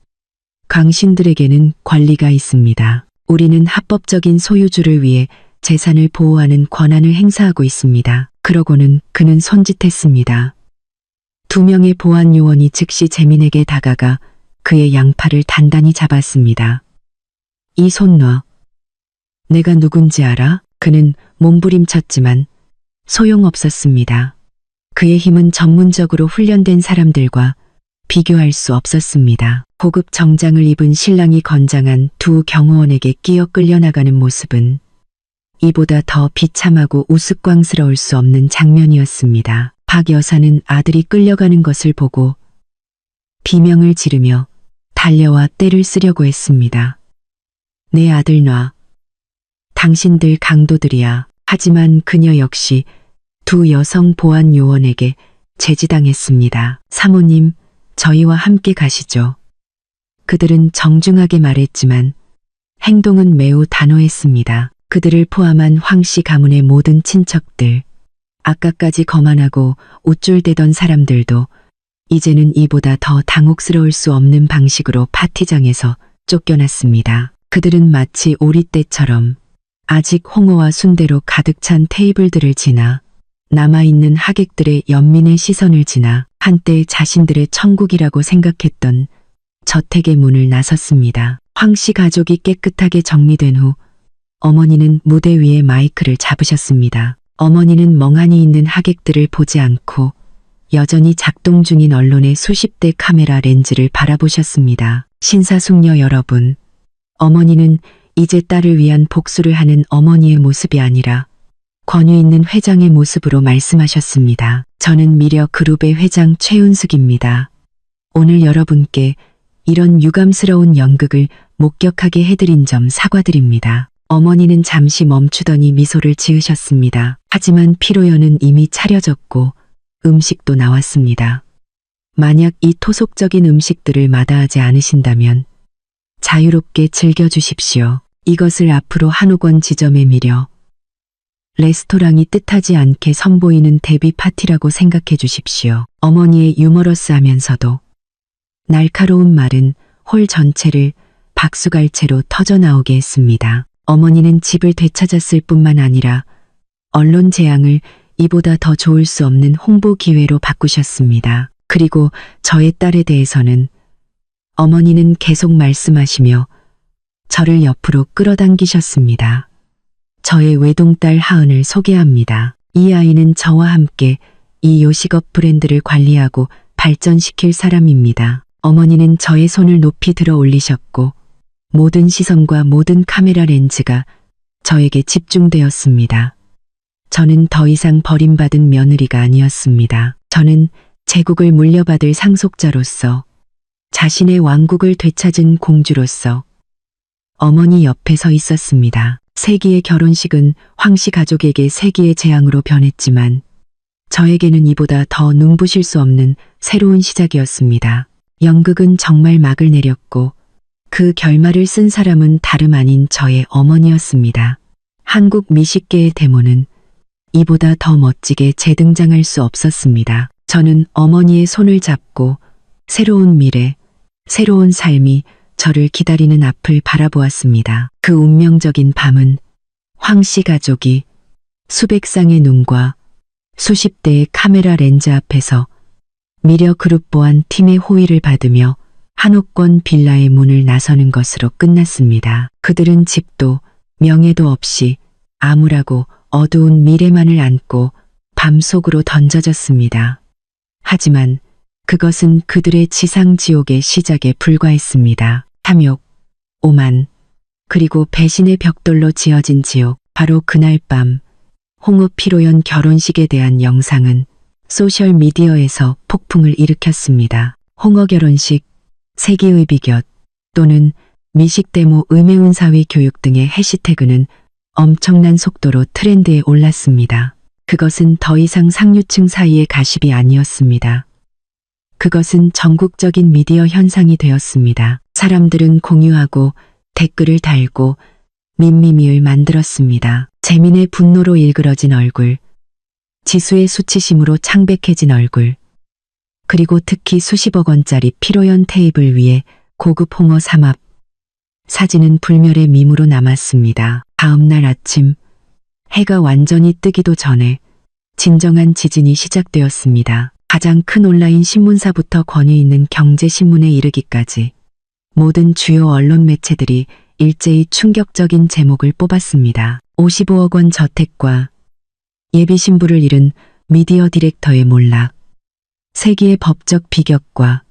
강신들에게는 권리가 있습니다. 우리는 합법적인 소유주를 위해 재산을 보호하는 권한을 행사하고 있습니다. 그러고는 그는 손짓했습니다. 2명의 보안 요원이 즉시 재민에게 다가가 그의 양팔을 단단히 잡았습니다. 이 손 놔. 내가 누군지 알아? 그는 몸부림쳤지만 소용없었습니다. 그의 힘은 전문적으로 훈련된 사람들과 비교할 수 없었습니다. 고급 정장을 입은 신랑이 건장한 두 경호원에게 끼어 끌려나가는 모습은 이보다 더 비참하고 우스꽝스러울 수 없는 장면이었습니다. 박 여사는 아들이 끌려가는 것을 보고 비명을 지르며 달려와 떼를 쓰려고 했습니다. 내 아들 놔. 당신들 강도들이야. 하지만 그녀 역시 두 여성 보안 요원에게 제지당했습니다. 사모님, 저희와 함께 가시죠. 그들은 정중하게 말했지만 행동은 매우 단호했습니다. 그들을 포함한 황 씨 가문의 모든 친척들, 아까까지 거만하고 우쭐대던 사람들도 이제는 이보다 더 당혹스러울 수 없는 방식으로 파티장에서 쫓겨났습니다. 그들은 마치 오리떼처럼 아직 홍어와 순대로 가득 찬 테이블들을 지나 남아있는 하객들의 연민의 시선을 지나 한때 자신들의 천국이라고 생각했던 저택의 문을 나섰습니다. 황 씨 가족이 깨끗하게 정리된 후 어머니는 무대 위에 마이크를 잡으셨습니다. 어머니는 멍하니 있는 하객들을 보지 않고 여전히 작동 중인 언론의 수십 대 카메라 렌즈를 바라보셨습니다. 신사숙녀 여러분, 어머니는 이제 딸을 위한 복수를 하는 어머니의 모습이 아니라 권위 있는 회장의 모습으로 말씀하셨습니다. 저는 미려 그룹의 회장 최은숙입니다. 오늘 여러분께 이런 유감스러운 연극을 목격하게 해드린 점 사과드립니다. 어머니는 잠시 멈추더니 미소를 지으셨습니다. 하지만 피로연은 이미 차려졌고 음식도 나왔습니다. 만약 이 토속적인 음식들을 마다하지 않으신다면 자유롭게 즐겨주십시오. 이것을 앞으로 한옥원 지점에 미려 레스토랑이 뜻하지 않게 선보이는 데뷔 파티라고 생각해 주십시오. 어머니의 유머러스하면서도 날카로운 말은 홀 전체를 박수갈채로 터져나오게 했습니다. 어머니는 집을 되찾았을 뿐만 아니라 언론 재앙을 이보다 더 좋을 수 없는 홍보 기회로 바꾸셨습니다. 그리고 저의 딸에 대해서는 어머니는 계속 말씀하시며 저를 옆으로 끌어당기셨습니다. 저의 외동딸 하은을 소개합니다. 이 아이는 저와 함께 이 요식업 브랜드를 관리하고 발전시킬 사람입니다. 어머니는 저의 손을 높이 들어 올리셨고 모든 시선과 모든 카메라 렌즈가 저에게 집중되었습니다. 저는 더 이상 버림받은 며느리가 아니었습니다. 저는 제국을 물려받을 상속자로서 자신의 왕국을 되찾은 공주로서 어머니 옆에 서 있었습니다. 세기의 결혼식은 황씨 가족에게 세기의 재앙으로 변했지만 저에게는 이보다 더 눈부실 수 없는 새로운 시작이었습니다. 연극은 정말 막을 내렸고 그 결말을 쓴 사람은 다름 아닌 저의 어머니였습니다. 한국 미식계의 데모는 이보다 더 멋지게 재등장할 수 없었습니다. 저는 어머니의 손을 잡고 새로운 미래, 새로운 삶이 저를 기다리는 앞을 바라보았습니다. 그 운명적인 밤은 황씨 가족이 수백 쌍의 눈과 수십 대의 카메라 렌즈 앞에서 미려 그룹 보안 팀의 호의를 받으며 한옥권 빌라의 문을 나서는 것으로 끝났습니다. 그들은 집도 명예도 없이 암울하고 어두운 미래만을 안고 밤속으로 던져졌습니다. 하지만 그것은 그들의 지상지옥의 시작에 불과했습니다. 탐욕, 오만, 그리고 배신의 벽돌로 지어진 지옥. 바로 그날 밤 홍업 피로연 결혼식에 대한 영상은 소셜미디어에서 폭풍을 일으켰습니다. 홍어 결혼식, 세기의 비결 또는 미식데모 음해운사위 교육 등의 해시태그는 엄청난 속도로 트렌드에 올랐습니다. 그것은 더 이상 상류층 사이의 가십이 아니었습니다. 그것은 전국적인 미디어 현상이 되었습니다. 사람들은 공유하고 댓글을 달고 밈미미을 만들었습니다. 재민의 분노로 일그러진 얼굴, 지수의 수치심으로 창백해진 얼굴, 그리고 특히 수십억 원짜리 피로연 테이블 위에 고급 홍어 삼합. 사진은 불멸의 밈으로 남았습니다. 다음 날 아침, 해가 완전히 뜨기도 전에 진정한 지진이 시작되었습니다. 가장 큰 온라인 신문사부터 권위 있는 경제신문에 이르기까지 모든 주요 언론 매체들이 일제히 충격적인 제목을 뽑았습니다. 55억 원 저택과 예비 신부를 잃은 미디어 디렉터의 몰락, 세기의 법적 비격과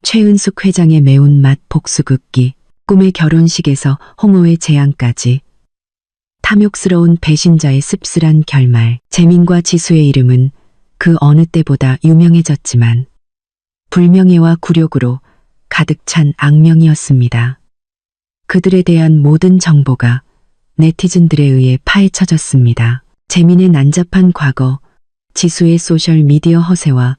최은숙 회장의 매운맛 복수극기, 꿈의 결혼식에서 홍어의 재앙까지 탐욕스러운 배신자의 씁쓸한 결말. 재민과 지수의 이름은 그 어느 때보다 유명해졌지만 불명예와 굴욕으로 가득 찬 악명이었습니다. 그들에 대한 모든 정보가 네티즌들에 의해 파헤쳐졌습니다. 재민의 난잡한 과거, 지수의 소셜미디어 허세와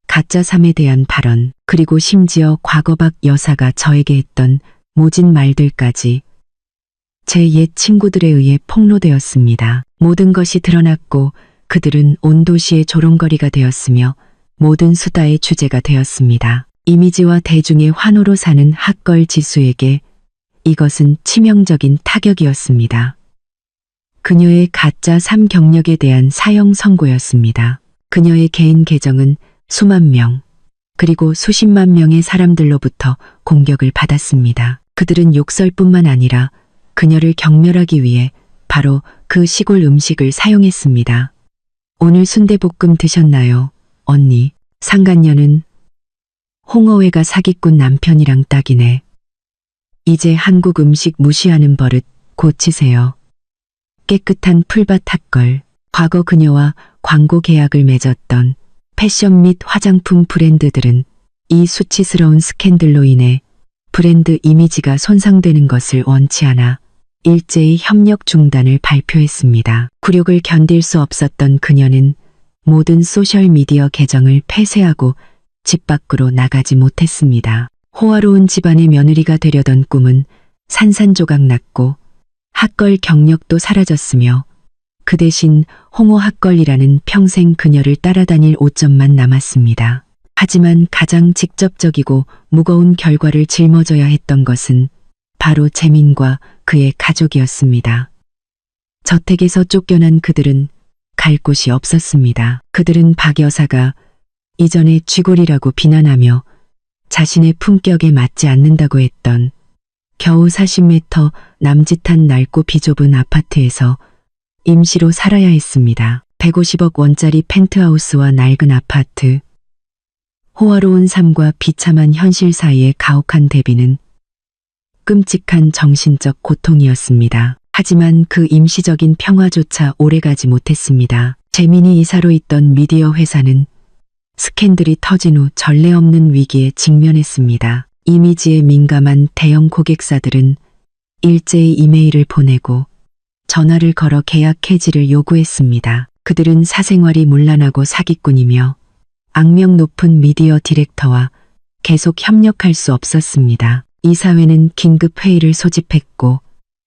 가짜 삶에 대한 발언, 그리고 심지어 과거박 여사가 저에게 했던 모진 말들까지 제 옛 친구들에 의해 폭로되었습니다. 모든 것이 드러났고 그들은 온 도시의 조롱거리가 되었으며 모든 수다의 주제가 되었습니다. 이미지와 대중의 환호로 사는 핫걸 지수에게 이것은 치명적인 타격이었습니다. 그녀의 가짜 삶 경력에 대한 사형 선고였습니다. 그녀의 개인 계정은 수만 명, 그리고 수십만 명의 사람들로부터 공격을 받았습니다. 그들은 욕설뿐만 아니라 그녀를 경멸하기 위해 바로 그 시골 음식을 사용했습니다. 오늘 순대볶음 드셨나요, 언니? 상간녀는 홍어회가 사기꾼 남편이랑 딱이네. 이제 한국 음식 무시하는 버릇 고치세요. 깨끗한 풀밭 핫걸. 과거 그녀와 광고 계약을 맺었던 패션 및 화장품 브랜드들은 이 수치스러운 스캔들로 인해 브랜드 이미지가 손상되는 것을 원치 않아 일제히 협력 중단을 발표했습니다. 굴욕을 견딜 수 없었던 그녀는 모든 소셜미디어 계정을 폐쇄하고 집 밖으로 나가지 못했습니다. 호화로운 집안의 며느리가 되려던 꿈은 산산조각 났고 핫걸 경력도 사라졌으며 그 대신 홍어 핫걸이라는 평생 그녀를 따라다닐 오점만 남았습니다. 하지만 가장 직접적이고 무거운 결과를 짊어져야 했던 것은 바로 재민과 그의 가족이었습니다. 저택에서 쫓겨난 그들은 갈 곳이 없었습니다. 그들은 박 여사가 이전에 쥐골이라고 비난하며 자신의 품격에 맞지 않는다고 했던 겨우 40m 남짓한 낡고 비좁은 아파트에서 임시로 살아야 했습니다. 150억 원짜리 펜트하우스와 낡은 아파트, 호화로운 삶과 비참한 현실 사이의 가혹한 대비는 끔찍한 정신적 고통이었습니다. 하지만 그 임시적인 평화조차 오래가지 못했습니다. 재민이 이사로 있던 미디어 회사는 스캔들이 터진 후 전례 없는 위기에 직면했습니다. 이미지에 민감한 대형 고객사들은 일제히 이메일을 보내고 전화를 걸어 계약 해지를 요구했습니다. 그들은 사생활이 문란하고 사기꾼이며 악명 높은 미디어 디렉터와 계속 협력할 수 없었습니다. 이사회는 긴급 회의를 소집했고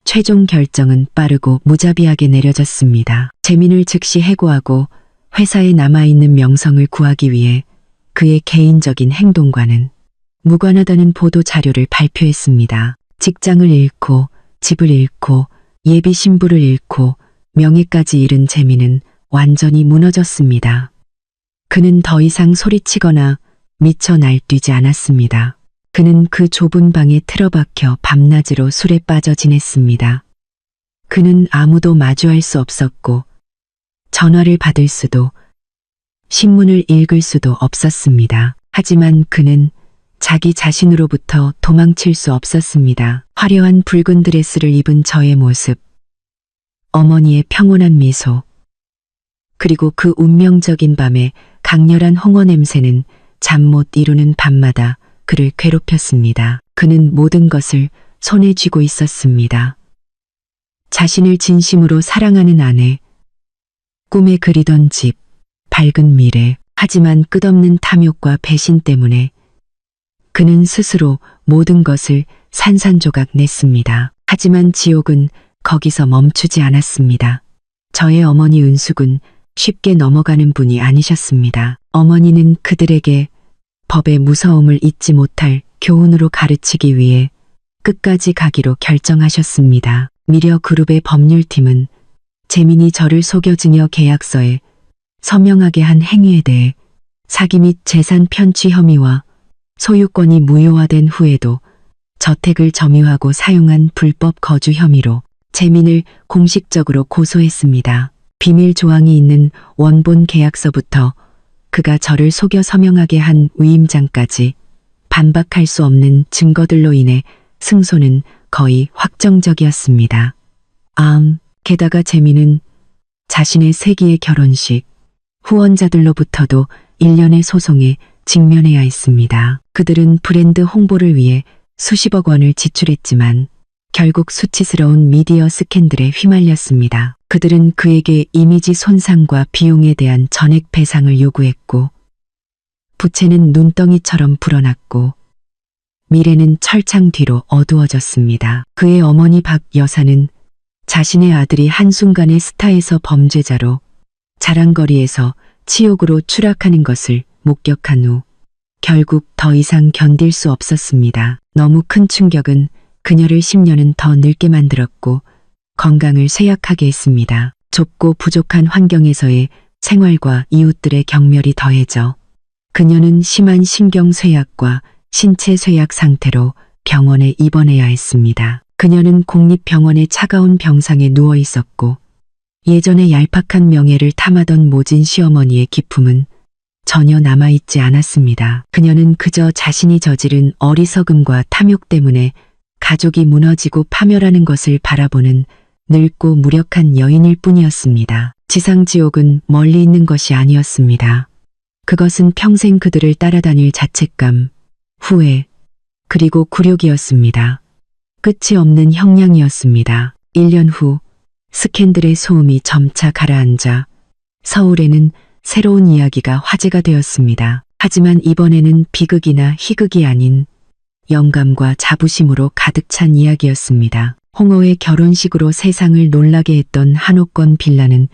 최종 결정은 빠르고 무자비하게 내려졌습니다. 재민을 즉시 해고하고 회사에 남아있는 명성을 구하기 위해 그의 개인적인 행동과는 무관하다는 보도 자료를 발표했습니다. 직장을 잃고 집을 잃고 예비 신부를 잃고 명예까지 잃은 재민은 완전히 무너졌습니다. 그는 더 이상 소리치거나 미쳐 날뛰지 않았습니다. 그는 그 좁은 방에 틀어박혀 밤낮으로 술에 빠져 지냈습니다. 그는 아무도 마주할 수 없었고 전화를 받을 수도 신문을 읽을 수도 없었습니다. 하지만 그는 자기 자신으로부터 도망칠 수 없었습니다. 화려한 붉은 드레스를 입은 저의 모습, 어머니의 평온한 미소, 그리고 그 운명적인 밤에 강렬한 홍어 냄새는 잠 못 이루는 밤마다 그를 괴롭혔습니다. 그는 모든 것을 손에 쥐고 있었습니다. 자신을 진심으로 사랑하는 아내, 꿈에 그리던 집, 밝은 미래. 하지만 끝없는 탐욕과 배신 때문에 그는 스스로 모든 것을 산산조각 냈습니다. 하지만 지옥은 거기서 멈추지 않았습니다. 저의 어머니 은숙은 쉽게 넘어가는 분이 아니셨습니다. 어머니는 그들에게 법의 무서움을 잊지 못할 교훈으로 가르치기 위해 끝까지 가기로 결정하셨습니다. 미려그룹의 법률팀은 재민이 저를 속여 증여 계약서에 서명하게 한 행위에 대해 사기 및 재산 편취 혐의와 소유권이 무효화된 후에도 저택을 점유하고 사용한 불법 거주 혐의로 재민을 공식적으로 고소했습니다. 비밀 조항이 있는 원본 계약서부터 그가 저를 속여 서명하게 한 위임장까지 반박할 수 없는 증거들로 인해 승소는 거의 확정적이었습니다. 게다가 재민은 자신의 세기의 결혼식, 후원자들로부터도 일련의 소송에 직면해야 했습니다. 그들은 브랜드 홍보를 위해 수십억 원을 지출했지만 결국 수치스러운 미디어 스캔들에 휘말렸습니다. 그들은 그에게 이미지 손상과 비용에 대한 전액 배상을 요구했고 부채는 눈덩이처럼 불어났고 미래는 철창 뒤로 어두워졌습니다. 그의 어머니 박 여사는 자신의 아들이 한순간에 스타에서 범죄자로 자랑거리에서 치욕으로 추락하는 것을 목격한 후 결국 더 이상 견딜 수 없었습니다. 너무 큰 충격은 그녀를 10년은 더 늙게 만들었고 건강을 쇠약하게 했습니다. 좁고 부족한 환경에서의 생활과 이웃들의 경멸이 더해져 그녀는 심한 신경쇠약과 신체 쇠약 상태로 병원에 입원해야 했습니다. 그녀는 공립병원의 차가운 병상에 누워 있었고 예전에 얄팍한 명예를 탐하던 모진 시어머니의 기품은 전혀 남아있지 않았습니다. 그녀는 그저 자신이 저지른 어리석음과 탐욕 때문에 가족이 무너지고 파멸하는 것을 바라보는 늙고 무력한 여인일 뿐이었습니다. 지상지옥은 멀리 있는 것이 아니었습니다. 그것은 평생 그들을 따라다닐 자책감, 후회, 그리고 굴욕이었습니다. 끝이 없는 형량이었습니다. 1년 후 스캔들의 소음이 점차 가라앉아 서울에는 새로운 이야기가 화제가 되었습니다. 하지만 이번에는 비극이나 희극이 아닌 영감과 자부심으로 가득 찬 이야기였습니다. 홍어의 결혼식으로 세상을 놀라게 했던 한옥권 빌라는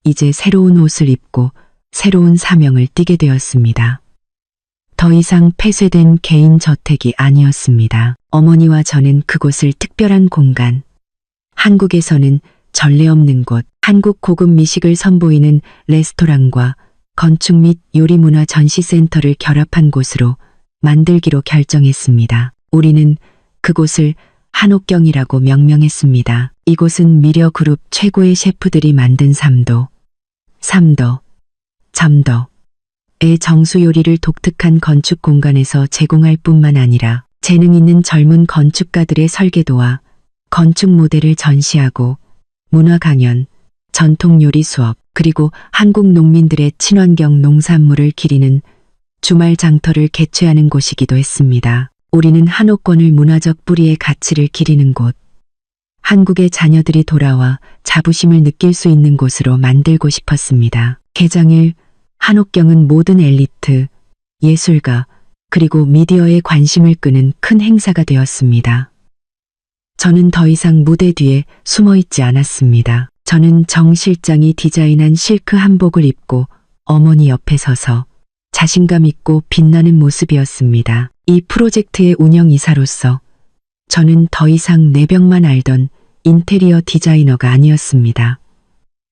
이제 새로운 옷을 입고 새로운 사명을 띠게 되었습니다. 더 이상 폐쇄된 개인 저택이 아니었습니다. 어머니와 저는 그곳을 특별한 공간, 한국에서는 전례 없는 곳, 한국 고급 미식을 선보이는 레스토랑과 건축 및 요리문화 전시센터를 결합한 곳으로 만들기로 결정했습니다. 우리는 그곳을 한옥경이라고 명명했습니다. 이곳은 미려그룹 최고의 셰프들이 만든 삼도, 점도의 정수 요리를 독특한 건축 공간에서 제공할 뿐만 아니라 재능 있는 젊은 건축가들의 설계도와 건축 모델을 전시하고 문화 강연, 전통 요리 수업, 그리고 한국 농민들의 친환경 농산물을 기리는 주말 장터를 개최하는 곳이기도 했습니다. 우리는 한옥권을 문화적 뿌리의 가치를 기리는 곳, 한국의 자녀들이 돌아와 자부심을 느낄 수 있는 곳으로 만들고 싶었습니다. 개장일 한옥경은 모든 엘리트, 예술가, 그리고 미디어의 관심을 끄는 큰 행사가 되었습니다. 저는 더 이상 무대 뒤에 숨어 있지 않았습니다. 저는 정 실장이 디자인한 실크 한복을 입고 어머니 옆에 서서 자신감 있고 빛나는 모습이었습니다. 이 프로젝트의 운영이사로서 저는 더 이상 내벽만 알던 인테리어 디자이너가 아니었습니다.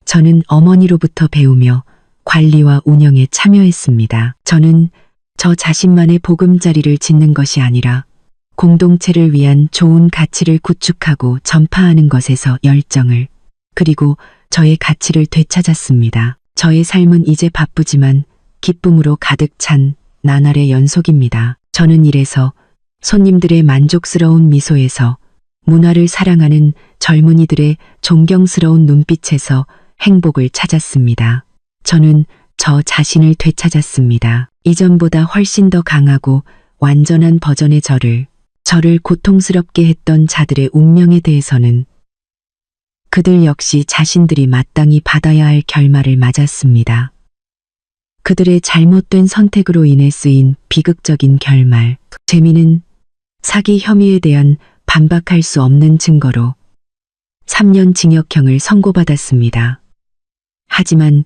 저는 어머니로부터 배우며 관리와 운영에 참여했습니다. 저는 저 자신만의 보금자리를 짓는 것이 아니라 공동체를 위한 좋은 가치를 구축하고 전파하는 것에서 열정을, 그리고 저의 가치를 되찾았습니다. 저의 삶은 이제 바쁘지만 기쁨으로 가득 찬 나날의 연속입니다. 저는 이래서 손님들의 만족스러운 미소에서, 문화를 사랑하는 젊은이들의 존경스러운 눈빛에서 행복을 찾았습니다. 저는 저 자신을 되찾았습니다. 이전보다 훨씬 더 강하고 완전한 버전의 저를 고통스럽게 했던 자들의 운명에 대해서는 그들 역시 자신들이 마땅히 받아야 할 결말을 맞았습니다. 그들의 잘못된 선택으로 인해 쓰인 비극적인 결말. 재민은 사기 혐의에 대한 반박할 수 없는 증거로 3년 징역형을 선고받았습니다. 하지만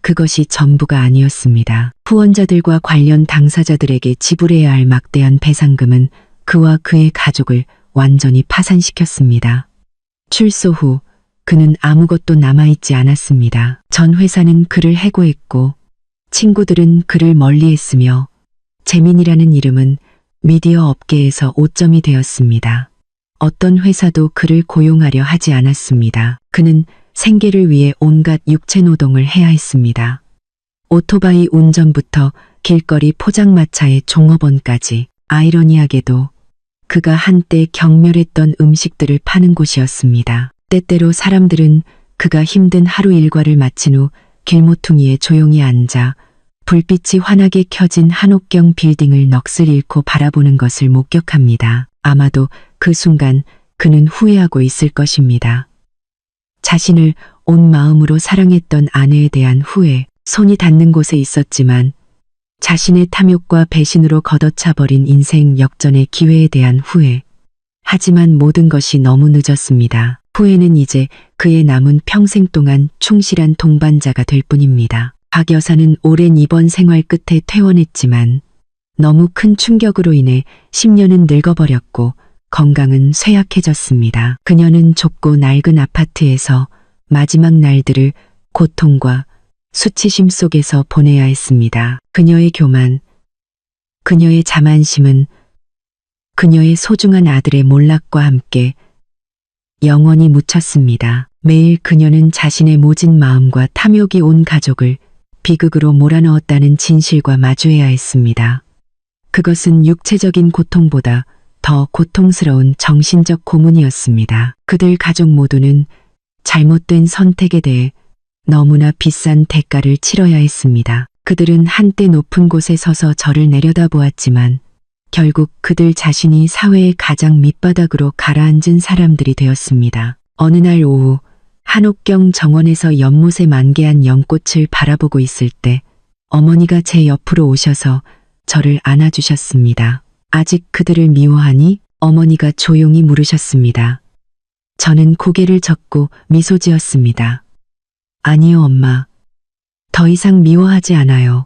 그것이 전부가 아니었습니다. 후원자들과 관련 당사자들에게 지불해야 할 막대한 배상금은 그와 그의 가족을 완전히 파산시켰습니다. 출소 후 그는 아무것도 남아있지 않았습니다. 전 회사는 그를 해고했고 친구들은 그를 멀리했으며 재민이라는 이름은 미디어 업계에서 오점이 되었습니다. 어떤 회사도 그를 고용하려 하지 않았습니다. 그는 생계를 위해 온갖 육체노동을 해야 했습니다. 오토바이 운전부터 길거리 포장마차의 종업원까지. 아이러니하게도 그가 한때 경멸했던 음식들을 파는 곳이었습니다. 때때로 사람들은 그가 힘든 하루 일과를 마친 후 길모퉁이에 조용히 앉아 불빛이 환하게 켜진 한옥경 빌딩을 넋을 잃고 바라보는 것을 목격합니다. 아마도 그 순간 그는 후회하고 있을 것입니다. 자신을 온 마음으로 사랑했던 아내에 대한 후회, 손이 닿는 곳에 있었지만 자신의 탐욕과 배신으로 걷어차버린 인생 역전의 기회에 대한 후회. 하지만 모든 것이 너무 늦었습니다. 후회는 이제 그의 남은 평생 동안 충실한 동반자가 될 뿐입니다. 박 여사는 오랜 입원 생활 끝에 퇴원했지만 너무 큰 충격으로 인해 10년은 늙어버렸고 건강은 쇠약해졌습니다. 그녀는 좁고 낡은 아파트에서 마지막 날들을 고통과 수치심 속에서 보내야 했습니다. 그녀의 교만, 그녀의 자만심은 그녀의 소중한 아들의 몰락과 함께 영원히 묻혔습니다. 매일 그녀는 자신의 모진 마음과 탐욕이 온 가족을 비극으로 몰아넣었다는 진실과 마주해야 했습니다. 그것은 육체적인 고통보다 더 고통스러운 정신적 고문이었습니다. 그들 가족 모두는 잘못된 선택에 대해 너무나 비싼 대가를 치러야 했습니다. 그들은 한때 높은 곳에 서서 저를 내려다보았지만 결국 그들 자신이 사회의 가장 밑바닥으로 가라앉은 사람들이 되었습니다. 어느 날 오후 한옥경 정원에서 연못에 만개한 연꽃을 바라보고 있을 때 어머니가 제 옆으로 오셔서 저를 안아주셨습니다. 아직 그들을 미워하니? 어머니가 조용히 물으셨습니다. 저는 고개를 젓고 미소 지었습니다. 아니요, 엄마. 더 이상 미워하지 않아요.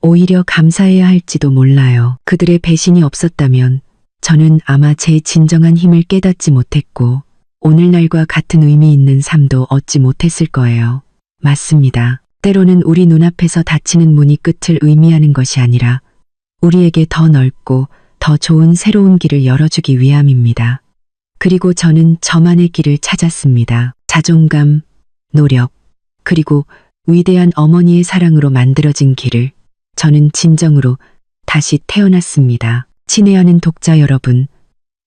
오히려 감사해야 할지도 몰라요. 그들의 배신이 없었다면 저는 아마 제 진정한 힘을 깨닫지 못했고 오늘날과 같은 의미 있는 삶도 얻지 못했을 거예요. 맞습니다. 때로는 우리 눈앞에서 닫히는 문이 끝을 의미하는 것이 아니라 우리에게 더 넓고 더 좋은 새로운 길을 열어주기 위함입니다. 그리고 저는 저만의 길을 찾았습니다. 자존감, 노력, 그리고 위대한 어머니의 사랑으로 만들어진 길을 저는 진정으로 다시 태어났습니다. 친애하는 독자 여러분,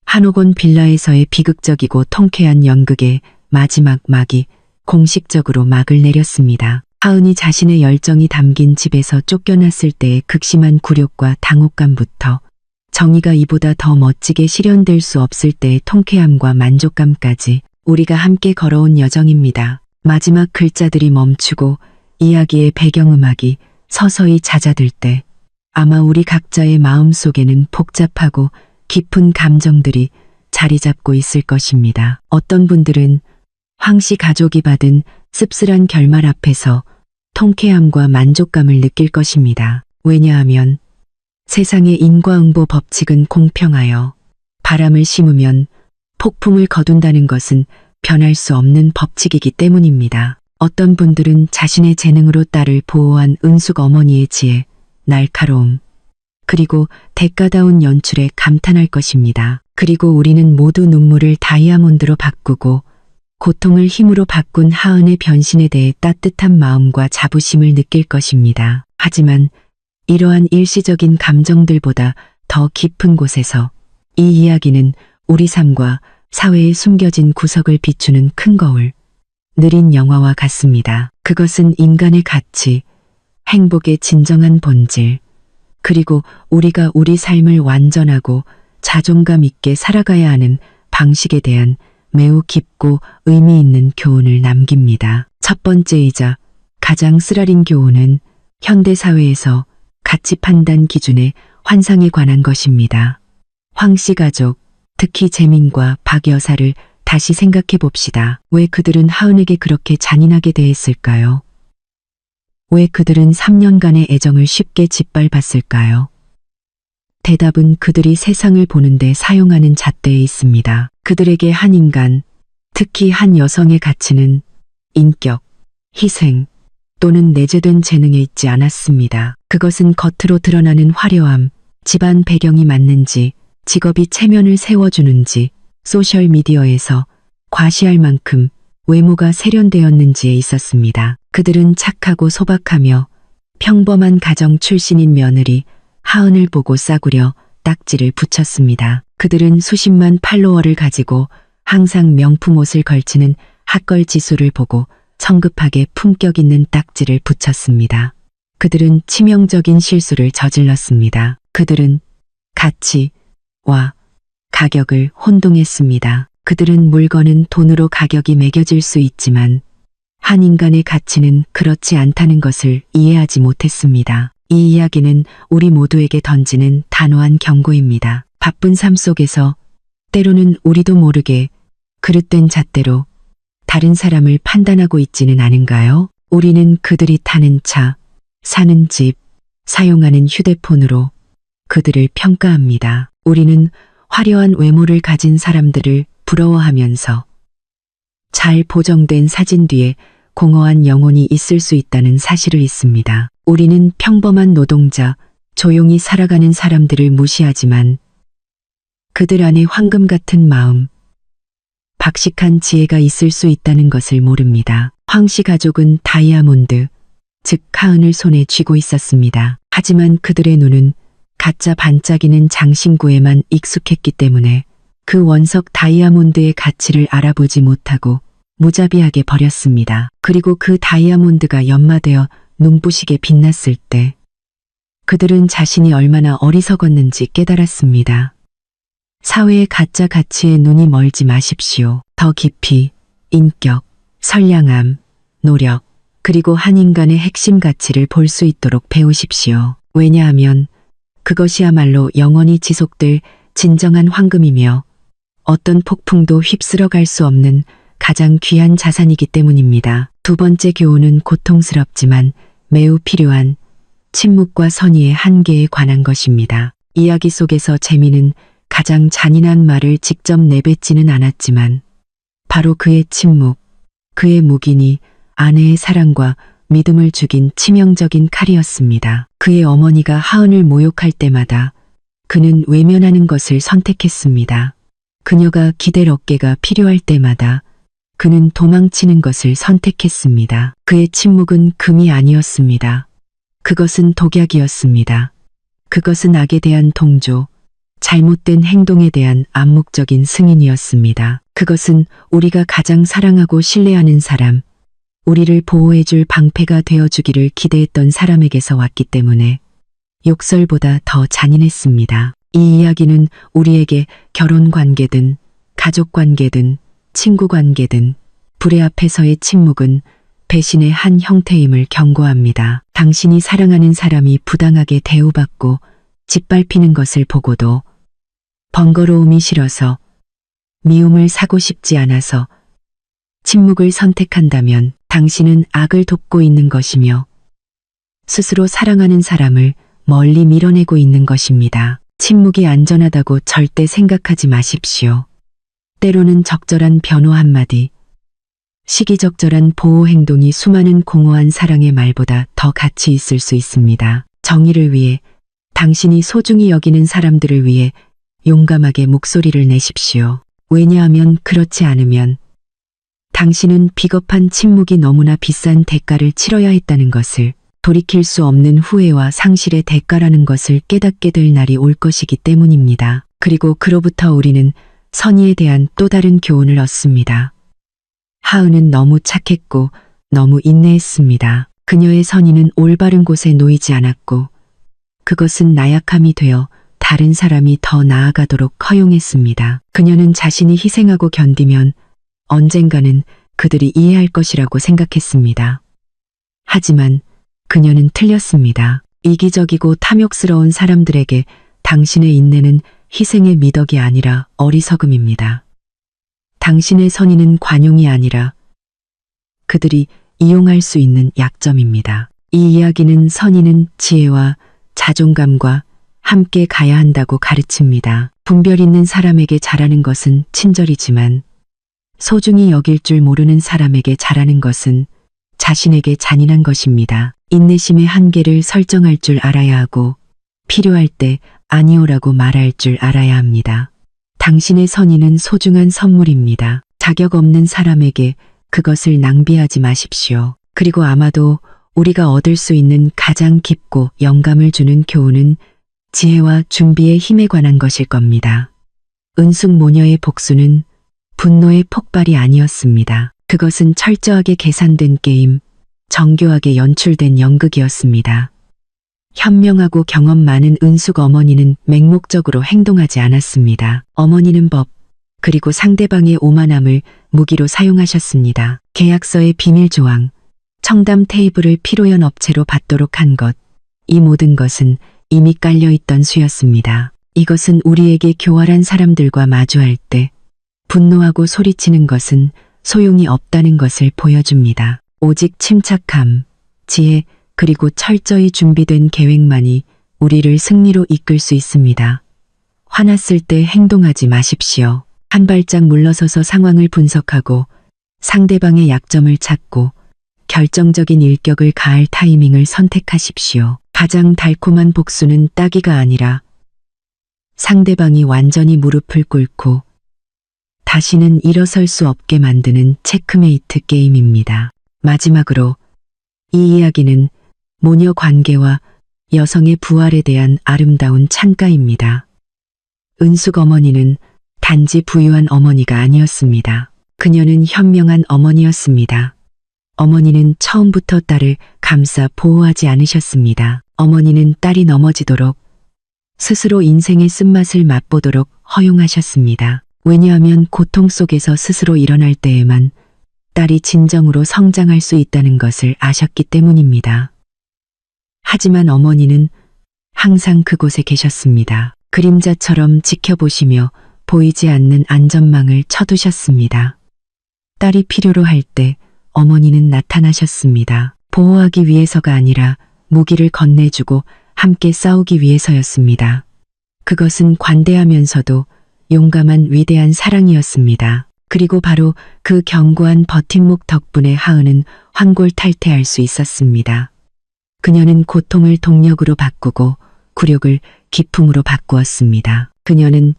한옥원 빌라에서의 비극적이고 통쾌한 연극의 마지막 막이 공식적으로 막을 내렸습니다. 하은이 자신의 열정이 담긴 집에서 쫓겨났을 때의 극심한 굴욕과 당혹감부터 정의가 이보다 더 멋지게 실현될 수 없을 때의 통쾌함과 만족감까지 우리가 함께 걸어온 여정입니다. 마지막 글자들이 멈추고 이야기의 배경음악이 서서히 잦아들 때 아마 우리 각자의 마음속에는 복잡하고 깊은 감정들이 자리 잡고 있을 것입니다. 어떤 분들은 황씨 가족이 받은 씁쓸한 결말 앞에서 통쾌함과 만족감을 느낄 것입니다. 왜냐하면 세상의 인과응보 법칙은 공평하여 바람을 심으면 폭풍을 거둔다는 것은 변할 수 없는 법칙이기 때문입니다. 어떤 분들은 자신의 재능으로 딸을 보호한 은숙 어머니의 지혜, 날카로움, 그리고 대가다운 연출에 감탄할 것입니다. 그리고 우리는 모두 눈물을 다이아몬드로 바꾸고 고통을 힘으로 바꾼 하은의 변신에 대해 따뜻한 마음과 자부심을 느낄 것입니다. 하지만 이러한 일시적인 감정들보다 더 깊은 곳에서 이 이야기는 우리 삶과 사회에 숨겨진 구석을 비추는 큰 거울, 느린 영화와 같습니다. 그것은 인간의 가치, 행복의 진정한 본질, 그리고 우리가 우리 삶을 완전하고 자존감 있게 살아가야 하는 방식에 대한 매우 깊고 의미 있는 교훈을 남깁니다. 첫 번째이자 가장 쓰라린 교훈은 현대사회에서 가치 판단 기준의 환상에 관한 것입니다. 황씨 가족, 특히 재민과 박 여사를 다시 생각해 봅시다. 왜 그들은 하은에게 그렇게 잔인하게 대했을까요? 왜 그들은 3년간의 애정을 쉽게 짓밟았을까요? 대답은 그들이 세상을 보는데 사용하는 잣대에 있습니다. 그들에게 한 인간, 특히 한 여성의 가치는 인격, 희생 또는 내재된 재능에 있지 않았습니다. 그것은 겉으로 드러나는 화려함, 집안 배경이 맞는지, 직업이 체면을 세워주는지, 소셜미디어에서 과시할 만큼 외모가 세련되었는지에 있었습니다. 그들은 착하고 소박하며 평범한 가정 출신인 며느리 하은을 보고 싸구려 딱지를 붙였습니다. 그들은 수십만 팔로워를 가지고 항상 명품 옷을 걸치는 핫걸 지수를 보고 성급하게 품격 있는 딱지를 붙였습니다. 그들은 치명적인 실수를 저질렀습니다. 그들은 가치와 가격을 혼동했습니다. 그들은 물건은 돈으로 가격이 매겨질 수 있지만 한 인간의 가치는 그렇지 않다는 것을 이해하지 못했습니다. 이 이야기는 우리 모두에게 던지는 단호한 경고입니다. 바쁜 삶 속에서 때로는 우리도 모르게 그릇된 잣대로 다른 사람을 판단하고 있지는 않은가요? 우리는 그들이 타는 차, 사는 집, 사용하는 휴대폰으로 그들을 평가합니다. 우리는 화려한 외모를 가진 사람들을 부러워하면서 잘 보정된 사진 뒤에 공허한 영혼이 있을 수 있다는 사실을 잊습니다. 우리는 평범한 노동자, 조용히 살아가는 사람들을 무시하지만 그들 안에 황금 같은 마음, 박식한 지혜가 있을 수 있다는 것을 모릅니다. 황 씨 가족은 다이아몬드, 즉 하은을 손에 쥐고 있었습니다. 하지만 그들의 눈은 가짜 반짝이는 장신구에만 익숙했기 때문에 그 원석 다이아몬드의 가치를 알아보지 못하고 무자비하게 버렸습니다. 그리고 그 다이아몬드가 연마되어 눈부시게 빛났을 때 그들은 자신이 얼마나 어리석었는지 깨달았습니다. 사회의 가짜 가치에 눈이 멀지 마십시오. 더 깊이 인격, 선량함, 노력, 그리고 한 인간의 핵심 가치를 볼 수 있도록 배우십시오. 왜냐하면 그것이야말로 영원히 지속될 진정한 황금이며 어떤 폭풍도 휩쓸어 갈 수 없는 가장 귀한 자산이기 때문입니다. 두 번째 교훈은 고통스럽지만 매우 필요한 침묵과 선의의 한계에 관한 것입니다. 이야기 속에서 재미는 가장 잔인한 말을 직접 내뱉지는 않았지만 바로 그의 침묵, 그의 묵인이 아내의 사랑과 믿음을 죽인 치명적인 칼이었습니다. 그의 어머니가 하은을 모욕할 때마다 그는 외면하는 것을 선택했습니다. 그녀가 기댈 어깨가 필요할 때마다 그는 도망치는 것을 선택했습니다. 그의 침묵은 금이 아니었습니다. 그것은 독약이었습니다. 그것은 악에 대한 동조, 잘못된 행동에 대한 암묵적인 승인이었습니다. 그것은 우리가 가장 사랑하고 신뢰하는 사람, 우리를 보호해줄 방패가 되어주기를 기대했던 사람에게서 왔기 때문에 욕설보다 더 잔인했습니다. 이 이야기는 우리에게 결혼 관계든 가족 관계든 친구 관계든 불의 앞에서의 침묵은 배신의 한 형태임을 경고합니다. 당신이 사랑하는 사람이 부당하게 대우받고 짓밟히는 것을 보고도 번거로움이 싫어서 미움을 사고 싶지 않아서 침묵을 선택한다면 당신은 악을 돕고 있는 것이며 스스로 사랑하는 사람을 멀리 밀어내고 있는 것입니다. 침묵이 안전하다고 절대 생각하지 마십시오. 때로는 적절한 변호 한마디, 시기적절한 보호 행동이 수많은 공허한 사랑의 말보다 더 가치 있을 수 있습니다. 정의를 위해, 당신이 소중히 여기는 사람들을 위해 용감하게 목소리를 내십시오. 왜냐하면 그렇지 않으면 당신은 비겁한 침묵이 너무나 비싼 대가를 치러야 했다는 것을, 돌이킬 수 없는 후회와 상실의 대가라는 것을 깨닫게 될 날이 올 것이기 때문입니다. 그리고 그로부터 우리는 선의에 대한 또 다른 교훈을 얻습니다. 하은은 너무 착했고 너무 인내했습니다. 그녀의 선의는 올바른 곳에 놓이지 않았고 그것은 나약함이 되어 다른 사람이 더 나아가도록 허용했습니다. 그녀는 자신이 희생하고 견디면 언젠가는 그들이 이해할 것이라고 생각했습니다. 하지만 그녀는 틀렸습니다. 이기적이고 탐욕스러운 사람들에게 당신의 인내는 희생의 미덕이 아니라 어리석음입니다. 당신의 선의는 관용이 아니라 그들이 이용할 수 있는 약점입니다. 이 이야기는 선의는 지혜와 자존감과 함께 가야 한다고 가르칩니다. 분별 있는 사람에게 잘하는 것은 친절이지만 소중히 여길 줄 모르는 사람에게 잘하는 것은 자신에게 잔인한 것입니다. 인내심의 한계를 설정할 줄 알아야 하고 필요할 때 아니오라고 말할 줄 알아야 합니다. 당신의 선의는 소중한 선물입니다. 자격 없는 사람에게 그것을 낭비하지 마십시오. 그리고 아마도 우리가 얻을 수 있는 가장 깊고 영감을 주는 교훈은 지혜와 준비의 힘에 관한 것일 겁니다. 은숙 모녀의 복수는 분노의 폭발이 아니었습니다. 그것은 철저하게 계산된 게임, 정교하게 연출된 연극이었습니다. 현명하고 경험 많은 은숙 어머니는 맹목적으로 행동하지 않았습니다. 어머니는 법, 그리고 상대방의 오만함을 무기로 사용하셨습니다. 계약서의 비밀 조항, 청담 테이블을 피로연 업체로 받도록 한 것, 이 모든 것은 이미 깔려있던 수였습니다. 이것은 우리에게 교활한 사람들과 마주할 때 분노하고 소리치는 것은 소용이 없다는 것을 보여줍니다. 오직 침착함, 지혜, 그리고 철저히 준비된 계획만이 우리를 승리로 이끌 수 있습니다. 화났을 때 행동하지 마십시오. 한 발짝 물러서서 상황을 분석하고 상대방의 약점을 찾고 결정적인 일격을 가할 타이밍을 선택하십시오. 가장 달콤한 복수는 따기가 아니라 상대방이 완전히 무릎을 꿇고 다시는 일어설 수 없게 만드는 체크메이트 게임입니다. 마지막으로 이 이야기는 모녀 관계와 여성의 부활에 대한 아름다운 찬가입니다. 은숙 어머니는 단지 부유한 어머니가 아니었습니다. 그녀는 현명한 어머니였습니다. 어머니는 처음부터 딸을 감싸 보호하지 않으셨습니다. 어머니는 딸이 넘어지도록 스스로 인생의 쓴맛을 맛보도록 허용하셨습니다. 왜냐하면 고통 속에서 스스로 일어날 때에만 딸이 진정으로 성장할 수 있다는 것을 아셨기 때문입니다. 하지만 어머니는 항상 그곳에 계셨습니다. 그림자처럼 지켜보시며 보이지 않는 안전망을 쳐두셨습니다. 딸이 필요로 할 때 어머니는 나타나셨습니다. 보호하기 위해서가 아니라 무기를 건네주고 함께 싸우기 위해서였습니다. 그것은 관대하면서도 용감한 위대한 사랑이었습니다. 그리고 바로 그 견고한 버팀목 덕분에 하은은 환골탈태할 수 있었습니다. 그녀는 고통을 동력으로 바꾸고 굴욕을 기품으로 바꾸었습니다. 그녀는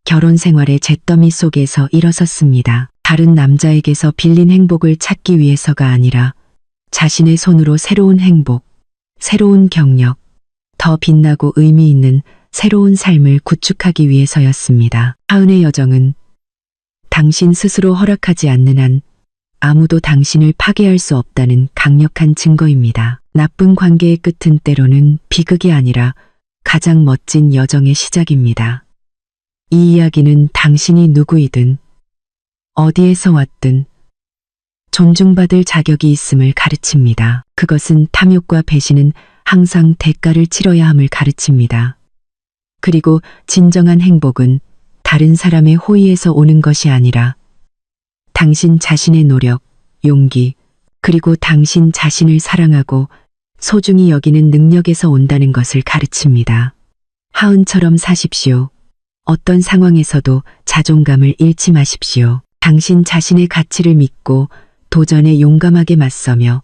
결혼 생활의 잿더미 속에서 일어섰습니다. 다른 남자에게서 빌린 행복을 찾기 위해서가 아니라 자신의 손으로 새로운 행복, 새로운 경력, 더 빛나고 의미 있는 새로운 삶을 구축하기 위해서였습니다. 하은의 여정은 당신 스스로 허락하지 않는 한 아무도 당신을 파괴할 수 없다는 강력한 증거입니다. 나쁜 관계의 끝은 때로는 비극이 아니라 가장 멋진 여정의 시작입니다. 이 이야기는 당신이 누구이든 어디에서 왔든 존중받을 자격이 있음을 가르칩니다. 그것은 탐욕과 배신은 항상 대가를 치러야 함을 가르칩니다. 그리고 진정한 행복은 다른 사람의 호의에서 오는 것이 아니라 당신 자신의 노력, 용기, 그리고 당신 자신을 사랑하고 소중히 여기는 능력에서 온다는 것을 가르칩니다. 하은처럼 사십시오. 어떤 상황에서도 자존감을 잃지 마십시오. 당신 자신의 가치를 믿고 도전에 용감하게 맞서며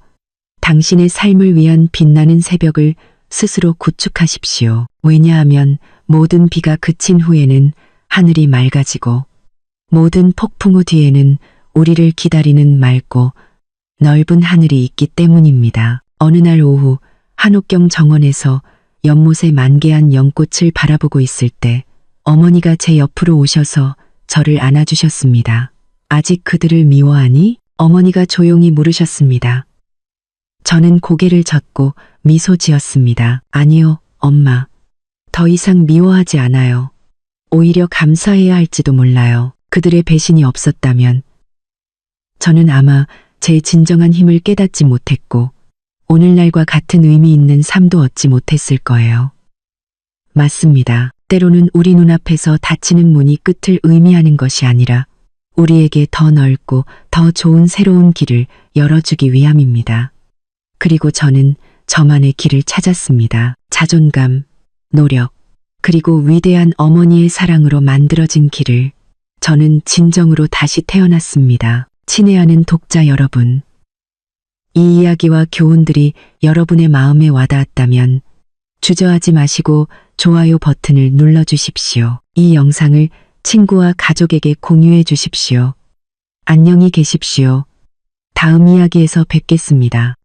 당신의 삶을 위한 빛나는 새벽을 스스로 구축하십시오. 왜냐하면 모든 비가 그친 후에는 하늘이 맑아지고 모든 폭풍 후 뒤에는 우리를 기다리는 맑고 넓은 하늘이 있기 때문입니다. 어느 날 오후 한옥경 정원에서 연못에 만개한 연꽃을 바라보고 있을 때 어머니가 제 옆으로 오셔서 저를 안아주셨습니다. 아직 그들을 미워하니? 어머니가 조용히 물으셨습니다. 저는 고개를 젓고 미소 지었습니다. 아니요, 엄마. 더 이상 미워하지 않아요. 오히려 감사해야 할지도 몰라요. 그들의 배신이 없었다면 저는 아마 제 진정한 힘을 깨닫지 못했고 오늘날과 같은 의미 있는 삶도 얻지 못했을 거예요. 맞습니다. 때로는 우리 눈앞에서 닫히는 문이 끝을 의미하는 것이 아니라 우리에게 더 넓고 더 좋은 새로운 길을 열어주기 위함입니다. 그리고 저는 저만의 길을 찾았습니다. 자존감, 노력, 그리고 위대한 어머니의 사랑으로 만들어진 길을 저는 진정으로 다시 태어났습니다. 친애하는 독자 여러분, 이 이야기와 교훈들이 여러분의 마음에 와닿았다면 주저하지 마시고 좋아요 버튼을 눌러주십시오. 이 영상을 친구와 가족에게 공유해 주십시오. 안녕히 계십시오. 다음 이야기에서 뵙겠습니다.